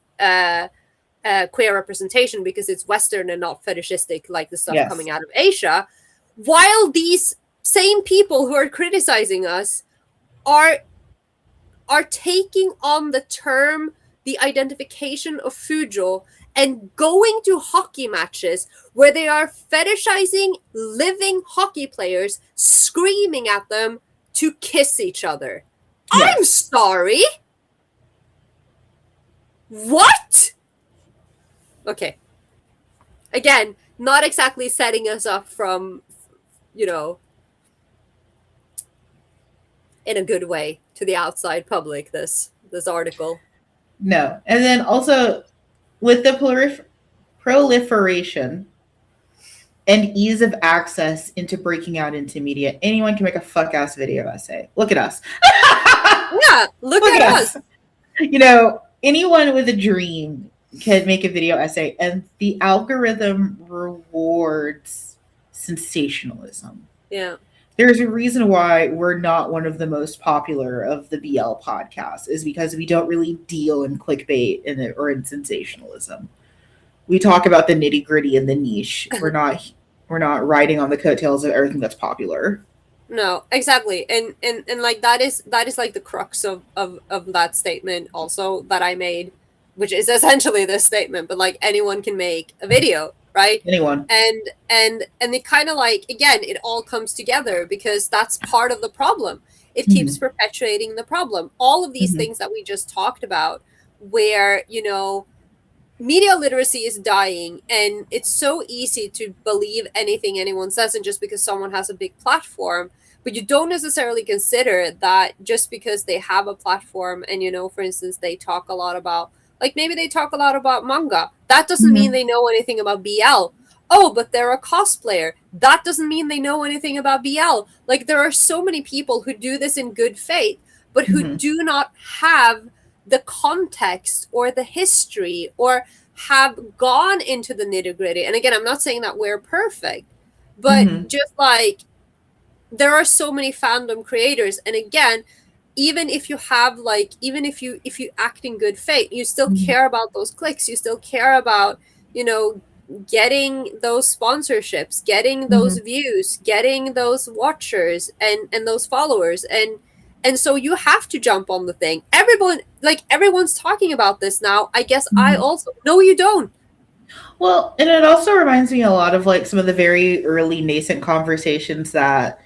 Speaker 1: queer representation because it's Western and not fetishistic like the stuff coming out of Asia, while these same people who are criticizing us are taking on the identification of Fujo and going to hockey matches where they are fetishizing living hockey players, screaming at them to kiss each other. Yes. I'm sorry. What? Okay. again, not exactly setting us up from, you know, in a good way to the outside public, this article.
Speaker 2: No. And then also with the proliferation and ease of access into breaking out into media, anyone can make a fuck ass video essay. Look at us.
Speaker 1: Yeah, look
Speaker 2: Look
Speaker 1: at
Speaker 2: at
Speaker 1: us.
Speaker 2: us. You know, anyone with a dream can make a video essay, and the algorithm rewards sensationalism.
Speaker 1: Yeah.
Speaker 2: There's a reason why we're not one of the most popular of the BL podcasts, is because we don't really deal in clickbait or in sensationalism. We talk about the nitty gritty and the niche. We're not riding on the coattails of everything that's popular.
Speaker 1: No, exactly. And like that is like the crux of that statement also that I made, which is essentially this statement, but like anyone can make a video, right?
Speaker 2: Anyone.
Speaker 1: And it kind of like, again, it all comes together because that's part of the problem. It keeps
Speaker 2: Mm-hmm.
Speaker 1: perpetuating the problem. All of these
Speaker 2: Mm-hmm.
Speaker 1: things that we just talked about, where, you know, media literacy is dying, and it's so easy to believe anything anyone says, and just because someone has a big platform, but you don't necessarily consider that just because they have a platform and, you know, for instance, they talk a lot about, like, maybe they talk a lot about manga, that doesn't mean
Speaker 2: Mm-hmm.
Speaker 1: they know anything about BL. Oh, but they're a cosplayer, that doesn't mean they know anything about BL. Like, there are so many people who do this in good faith, but who
Speaker 2: Mm-hmm.
Speaker 1: do not have the context or the history or have gone into the nitty gritty. And again, I'm not saying that we're perfect,
Speaker 2: Mm-hmm.
Speaker 1: but just like there are so many fandom creators, and again, even if you have like, even if you act in good faith, you still
Speaker 2: Mm-hmm.
Speaker 1: care about those clicks, you still care about, you know, getting those sponsorships, getting those
Speaker 2: Mm-hmm.
Speaker 1: views, getting those watchers and those followers, and so you have to jump on the thing. Everyone, like, everyone's talking about this now, I guess. I
Speaker 2: Mm-hmm.
Speaker 1: also, no, you don't.
Speaker 2: Well, and it also reminds me a lot of like some of the very early nascent conversations that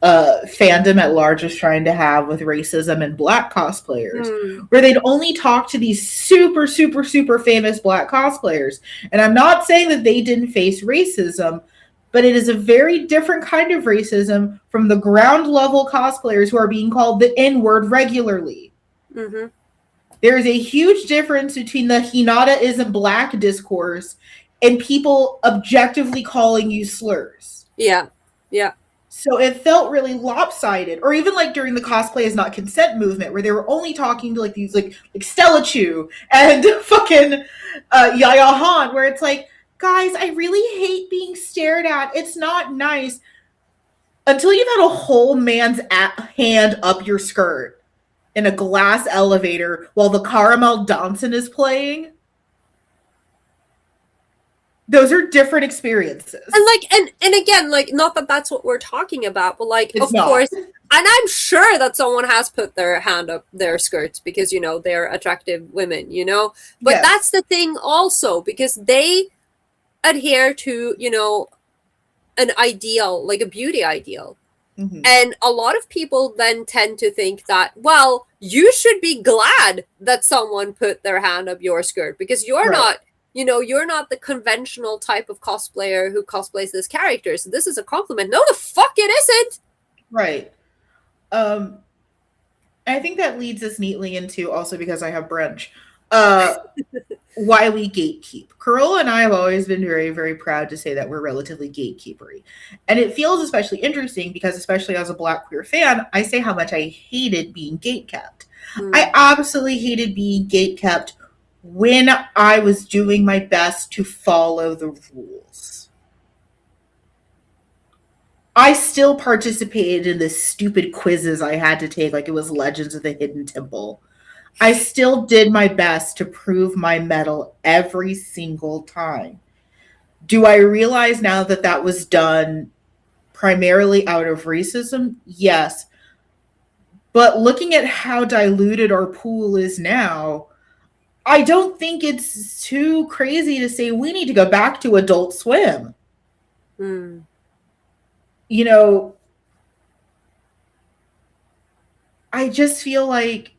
Speaker 2: fandom at large was trying to have with racism and black cosplayers,
Speaker 1: Hmm.
Speaker 2: where they'd only talk to these super, super, super famous black cosplayers. And I'm not saying that they didn't face racism, but it is a very different kind of racism from the ground level cosplayers who are being called the N word regularly.
Speaker 1: Mm-hmm.
Speaker 2: There is a huge difference between the Hinata isn't black discourse and people objectively calling you slurs.
Speaker 1: Yeah. Yeah.
Speaker 2: So it felt really lopsided. Or even like during the cosplay is not consent movement, where they were only talking to like these like Stella Chu and fucking Yaya Han, where it's like, guys, I really hate being stared at. It's not nice. Until you've had a whole man's hand up your skirt in a glass elevator while the Caramel Danson is playing. Those are different experiences.
Speaker 1: And like, and again, like, not that that's what we're talking about, but like,
Speaker 2: It's
Speaker 1: of
Speaker 2: not.
Speaker 1: course, and I'm sure that someone has put their hand up their skirts because, you know, they're attractive women, you know, but
Speaker 2: Yes.
Speaker 1: that's the thing also, because they adhere to, you know, an ideal, like a beauty ideal.
Speaker 2: Mm-hmm.
Speaker 1: And a lot of people then tend to think that, well, you should be glad that someone put their hand up your skirt because you're
Speaker 2: Right.
Speaker 1: not, you know, you're not the conventional type of cosplayer who cosplays this character. So this is a compliment. No, the fuck it isn't.
Speaker 2: Right. Um, I think that leads us neatly into, also because I have brunch, why we gatekeep. Carola and I have always been very, very proud to say that we're relatively gatekeepery. And it feels especially interesting because, especially as a Black queer fan, I say how much I hated being gatekept. I absolutely hated being gatekept when I was doing my best to follow the rules. I still participated in the stupid quizzes I had to take, like it was Legends of the Hidden Temple. I still did my best to prove my mettle every single time. Do I realize now that that was done primarily out of racism? Yes. But looking at how diluted our pool is now, I don't think it's too crazy to say we need to go back to Adult Swim. You know, I just feel like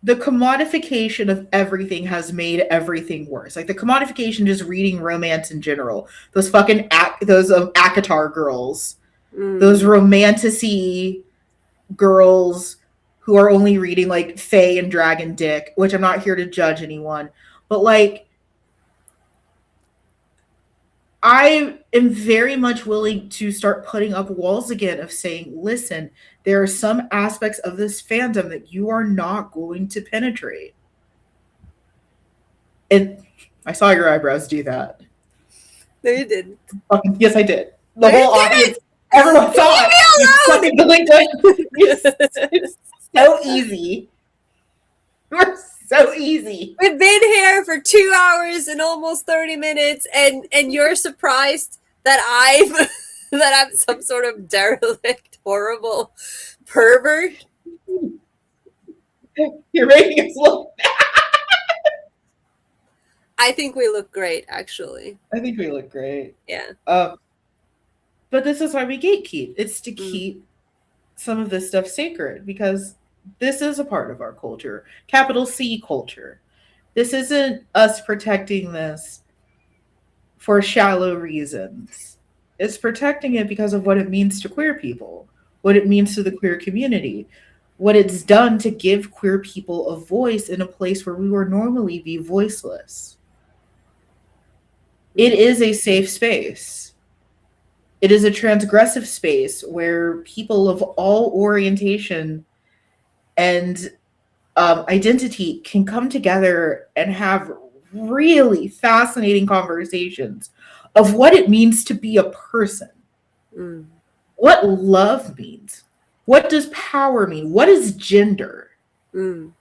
Speaker 2: the commodification of everything has made everything worse. Like the commodification, just reading romance in general. Those fucking ACOTAR girls, those romanticy girls who are only reading like Fae and Dragon Dick, which I'm not here to judge anyone, but like I am very much willing to start putting up walls again of saying, listen, there are some aspects of this fandom that you are not going to penetrate. And I saw your eyebrows do that.
Speaker 1: No, you didn't.
Speaker 2: Fucking, yes, I did. The whole audience, everyone saw it. It's so easy. You're so easy.
Speaker 1: We've been here for 2 hours and almost 30 minutes, and you're surprised that I'm some sort of derelict, horrible pervert.
Speaker 2: You're making us look bad.
Speaker 1: I think we look great, actually.
Speaker 2: I think we look great.
Speaker 1: Yeah.
Speaker 2: But this is why we gatekeep. It's to keep some of this stuff sacred, because this is a part of our culture. Capital C culture. This isn't us protecting this for shallow reasons. It's protecting it because of what it means to queer people, what it means to the queer community, what it's done to give queer people a voice in a place where we would normally be voiceless. It is a safe space. It is a transgressive space where people of all orientation and identity can come together and have really fascinating conversations of what it means to be a person, what love means, what does power mean, what is gender, and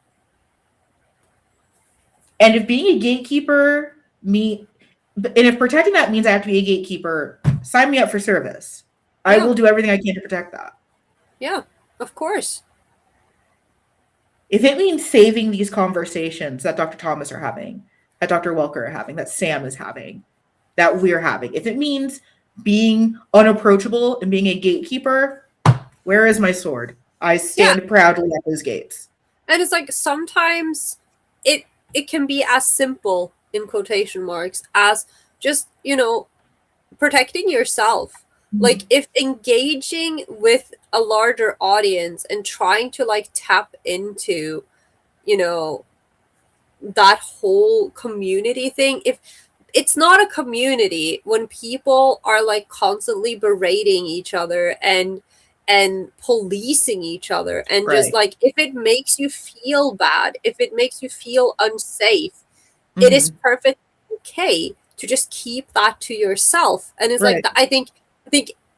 Speaker 2: if being a gatekeeper if protecting that means I have to be a gatekeeper, sign me up for service. I will do everything I can to protect that.
Speaker 1: Yeah, of course.
Speaker 2: If it means saving these conversations that Dr. Thomas are having, that Dr. Welker are having, that Sam is having, that we're having, if it means being unapproachable and being a gatekeeper, where is my sword? I stand proudly at those gates.
Speaker 1: And it's like sometimes it can be as simple, in quotation marks, as just, protecting yourself. Like if engaging with a larger audience and trying to like tap into, that whole community thing, if it's not a community when people are like constantly berating each other and policing each other and just like, if it makes you feel bad, if it makes you feel unsafe, it is perfectly okay to just keep that to yourself. And it's like, I think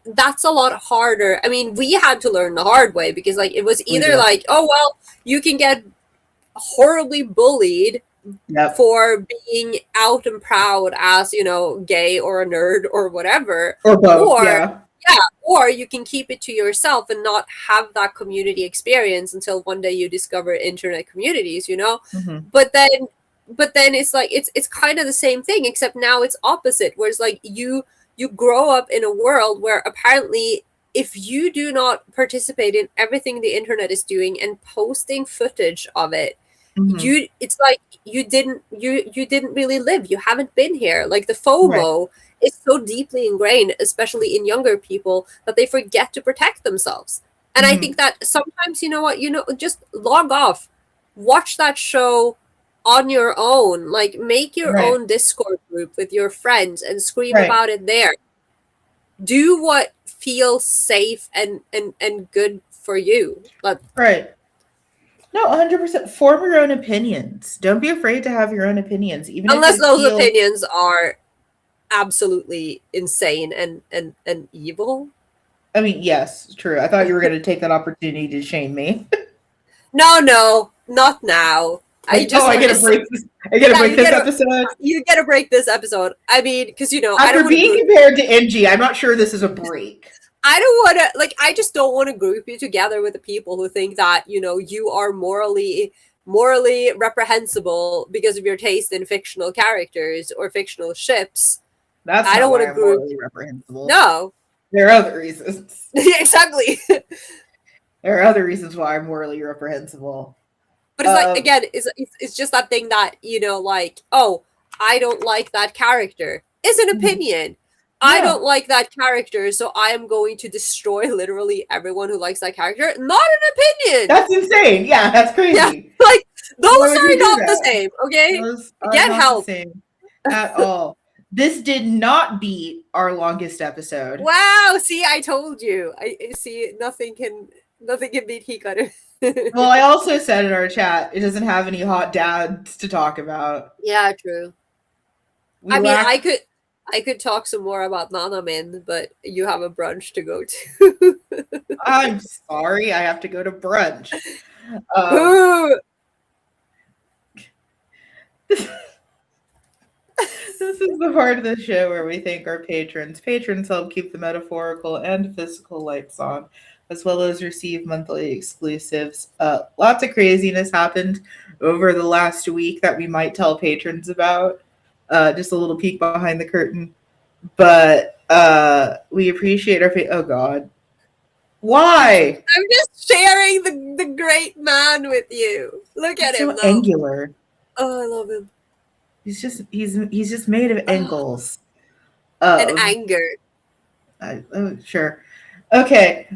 Speaker 1: that's a lot harder. I mean, we had to learn the hard way because like it was either like, oh well, you can get horribly bullied for being out and proud as, gay or a nerd or whatever,
Speaker 2: or both,
Speaker 1: or you can keep it to yourself and not have that community experience until one day you discover internet communities, but then it's like it's kind of the same thing, except now it's opposite, where it's like you grow up in a world where apparently if you do not participate in everything the internet is doing and posting footage of it, it's like you didn't really live. You haven't been here. Like the FOMO is so deeply ingrained, especially in younger people, that they forget to protect themselves. And I think that sometimes, just log off, watch that show on your own, like make your own Discord group with your friends and scream about it there. Do what feels safe and good for you.
Speaker 2: No, 100%. Form your own opinions. Don't be afraid to have your own opinions, even
Speaker 1: unless those opinions are absolutely insane and evil.
Speaker 2: I mean, yes, true. I thought you were going to take that opportunity to shame me.
Speaker 1: No, not now. I get to break this
Speaker 2: episode.
Speaker 1: You get to break this episode. I mean, because
Speaker 2: after being compared to NG, I'm not sure this is a break.
Speaker 1: I don't want to, I just don't want to group you together with the people who think that, you are morally reprehensible because of your taste in fictional characters or fictional ships.
Speaker 2: I don't want to group. Morally reprehensible.
Speaker 1: No.
Speaker 2: There are other reasons.
Speaker 1: Exactly.
Speaker 2: There are other reasons why I'm morally reprehensible.
Speaker 1: But it's like, again, it's just that thing that, like, oh, I don't like that character. It's an opinion. I don't like that character, so I am going to destroy literally everyone who likes that character. Not an opinion.
Speaker 2: That's insane. Yeah, that's crazy.
Speaker 1: Yeah, like, those are not the same, okay?
Speaker 2: Those are
Speaker 1: Get
Speaker 2: not
Speaker 1: help.
Speaker 2: the same at all. This did not beat our longest episode.
Speaker 1: Wow, see, I told you. I see nothing can beat Hikaru.
Speaker 2: Well, I also said in our chat it doesn't have any hot dads to talk about.
Speaker 1: Yeah, true. I could talk some more about Nanamin, but you have a brunch to go to.
Speaker 2: I'm sorry, I have to go to brunch. This is the part of the show where we thank our patrons. Patrons help keep the metaphorical and physical lights on, as well as receive monthly exclusives. Lots of craziness happened over the last week that we might tell patrons about. Just a little peek behind the curtain. But we appreciate our oh God. Why?
Speaker 1: I'm just sharing the great man with you. Look at him,
Speaker 2: so angular.
Speaker 1: Oh, I love him.
Speaker 2: He's just made of angles.
Speaker 1: And anger.
Speaker 2: Sure. Okay.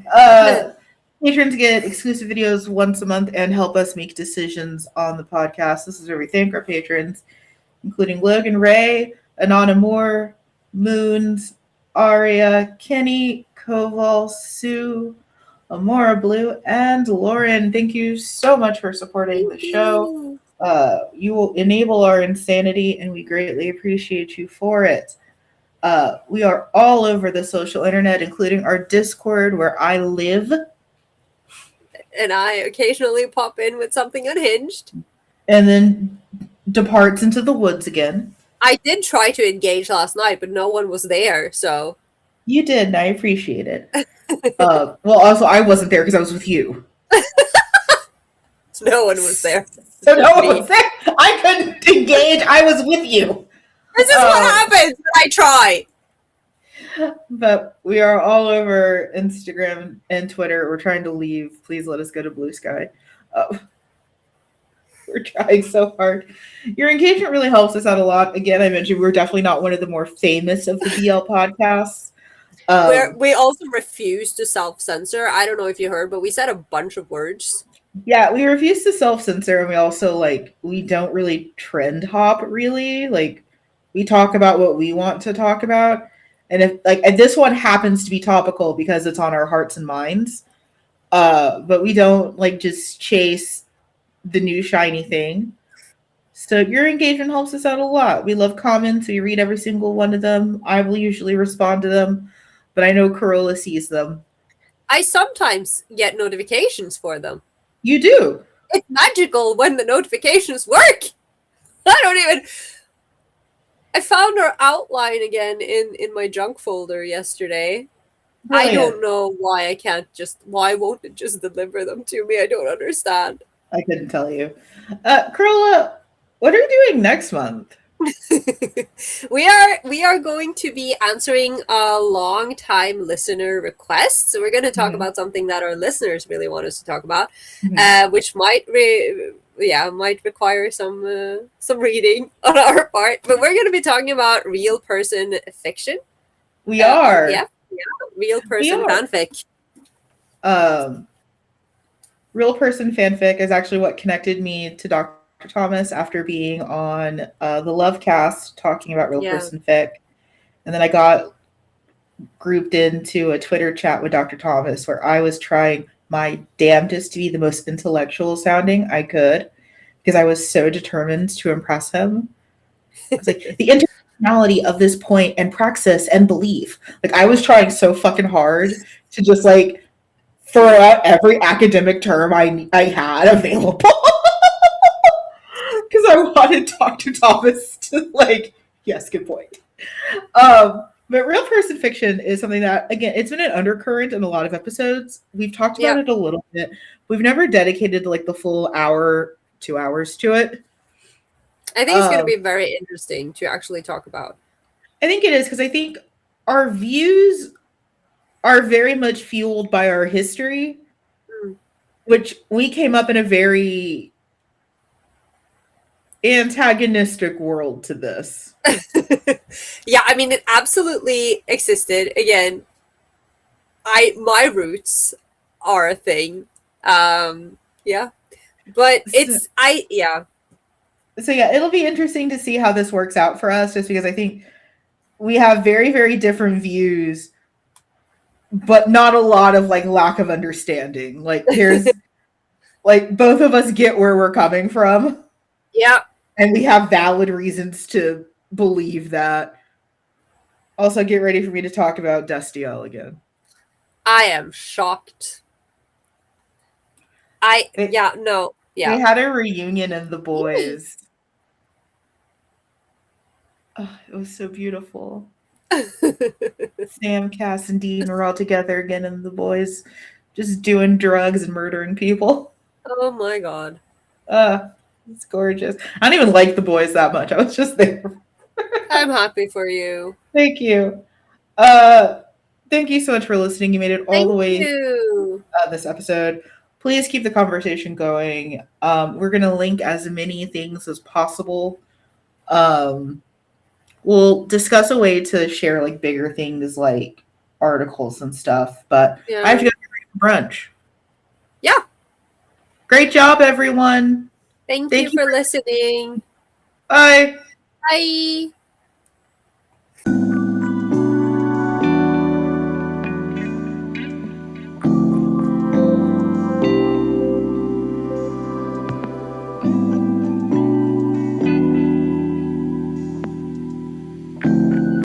Speaker 2: Patrons get exclusive videos once a month and help us make decisions on the podcast. This is where we thank our patrons, including Logan Ray, Anana Moore, Moons, Aria, Kenny, Koval, Sue, Amora Blue, and Lauren. Thank you so much for supporting the show. You will enable our insanity, and we greatly appreciate you for it. We are all over the social internet, including our Discord, where I live.
Speaker 1: And I occasionally pop in with something unhinged.
Speaker 2: And then departs into the woods again.
Speaker 1: I did try to engage last night, but no one was there, so.
Speaker 2: You did, and I appreciate it. Well, also, I wasn't there because I was with you.
Speaker 1: No one was there.
Speaker 2: So no one was there. I couldn't engage. I was with you.
Speaker 1: This is what happens when I try.
Speaker 2: But we are all over Instagram and Twitter. We're trying to leave. Please let us go to Blue Sky. We're trying so hard. Your engagement really helps us out a lot. Again, I mentioned we're definitely not one of the more famous of the BL podcasts.
Speaker 1: We also refuse to self-censor. I don't know if you heard, but we said a bunch of words.
Speaker 2: Yeah, we refuse to self-censor, and we also, we don't really trend hop, really. We talk about what we want to talk about. And if this one happens to be topical because it's on our hearts and minds, but we don't, just chase the new shiny thing. So your engagement helps us out a lot. We love comments. We read every single one of them. I will usually respond to them, but I know Carola sees them.
Speaker 1: I sometimes get notifications for them.
Speaker 2: You do.
Speaker 1: It's magical when the notifications work. I found our outline again in my junk folder yesterday. Brilliant. I don't know why why won't it just deliver them to me? I don't understand.
Speaker 2: I couldn't tell you. Carola, what are you doing next month?
Speaker 1: We are going to be answering a long time listener request. So we're going to talk about something that our listeners really want us to talk about, which might require some reading on our part. But we're going to be talking about real person fiction.
Speaker 2: We are.
Speaker 1: Yeah, real person fanfic.
Speaker 2: Real person fanfic is actually what connected me to Dr. Thomas after being on the Lovecast talking about real person fic. And then I got grouped into a Twitter chat with Dr. Thomas where I was trying my damnedest to be the most intellectual sounding I could because I was so determined to impress him. I was like, the intersectionality of this point and praxis and belief. I was trying so fucking hard to just throw out every academic term I had available. Because I wanted Dr. Thomas to yes, good point. But real person fiction is something that, again, it's been an undercurrent in a lot of episodes. We've talked about it a little bit. We've never dedicated the full hour, 2 hours to it.
Speaker 1: I think it's going to be very interesting to actually talk about.
Speaker 2: I think it is because I think our views are very much fueled by our history, which we came up in a very antagonistic world to this.
Speaker 1: Yeah, I mean, it absolutely existed. Again, my roots are a thing. Yeah, but yeah.
Speaker 2: So yeah, it'll be interesting to see how this works out for us, just because I think we have very, very different views, but not a lot of like lack of understanding. Like there's like both of us get where we're coming from.
Speaker 1: Yeah.
Speaker 2: And we have valid reasons to believe that. Also, get ready for me to talk about Destiel again.
Speaker 1: I am shocked.
Speaker 2: They had a reunion of the boys. Oh, it was so beautiful. Sam, Cass, and Dean were all together again, and the boys just doing drugs and murdering people.
Speaker 1: Oh my god.
Speaker 2: It's gorgeous. I don't even like the boys that much. I was just there.
Speaker 1: I'm happy for you.
Speaker 2: Thank you. Thank you so much for listening. You made it all the way this episode. Please keep the conversation going. We're going to link as many things as possible. We'll discuss a way to share like bigger things like articles and stuff, but I have to go to brunch.
Speaker 1: Yeah.
Speaker 2: Great job, everyone.
Speaker 1: Thank you for listening.
Speaker 2: Bye.
Speaker 1: Bye.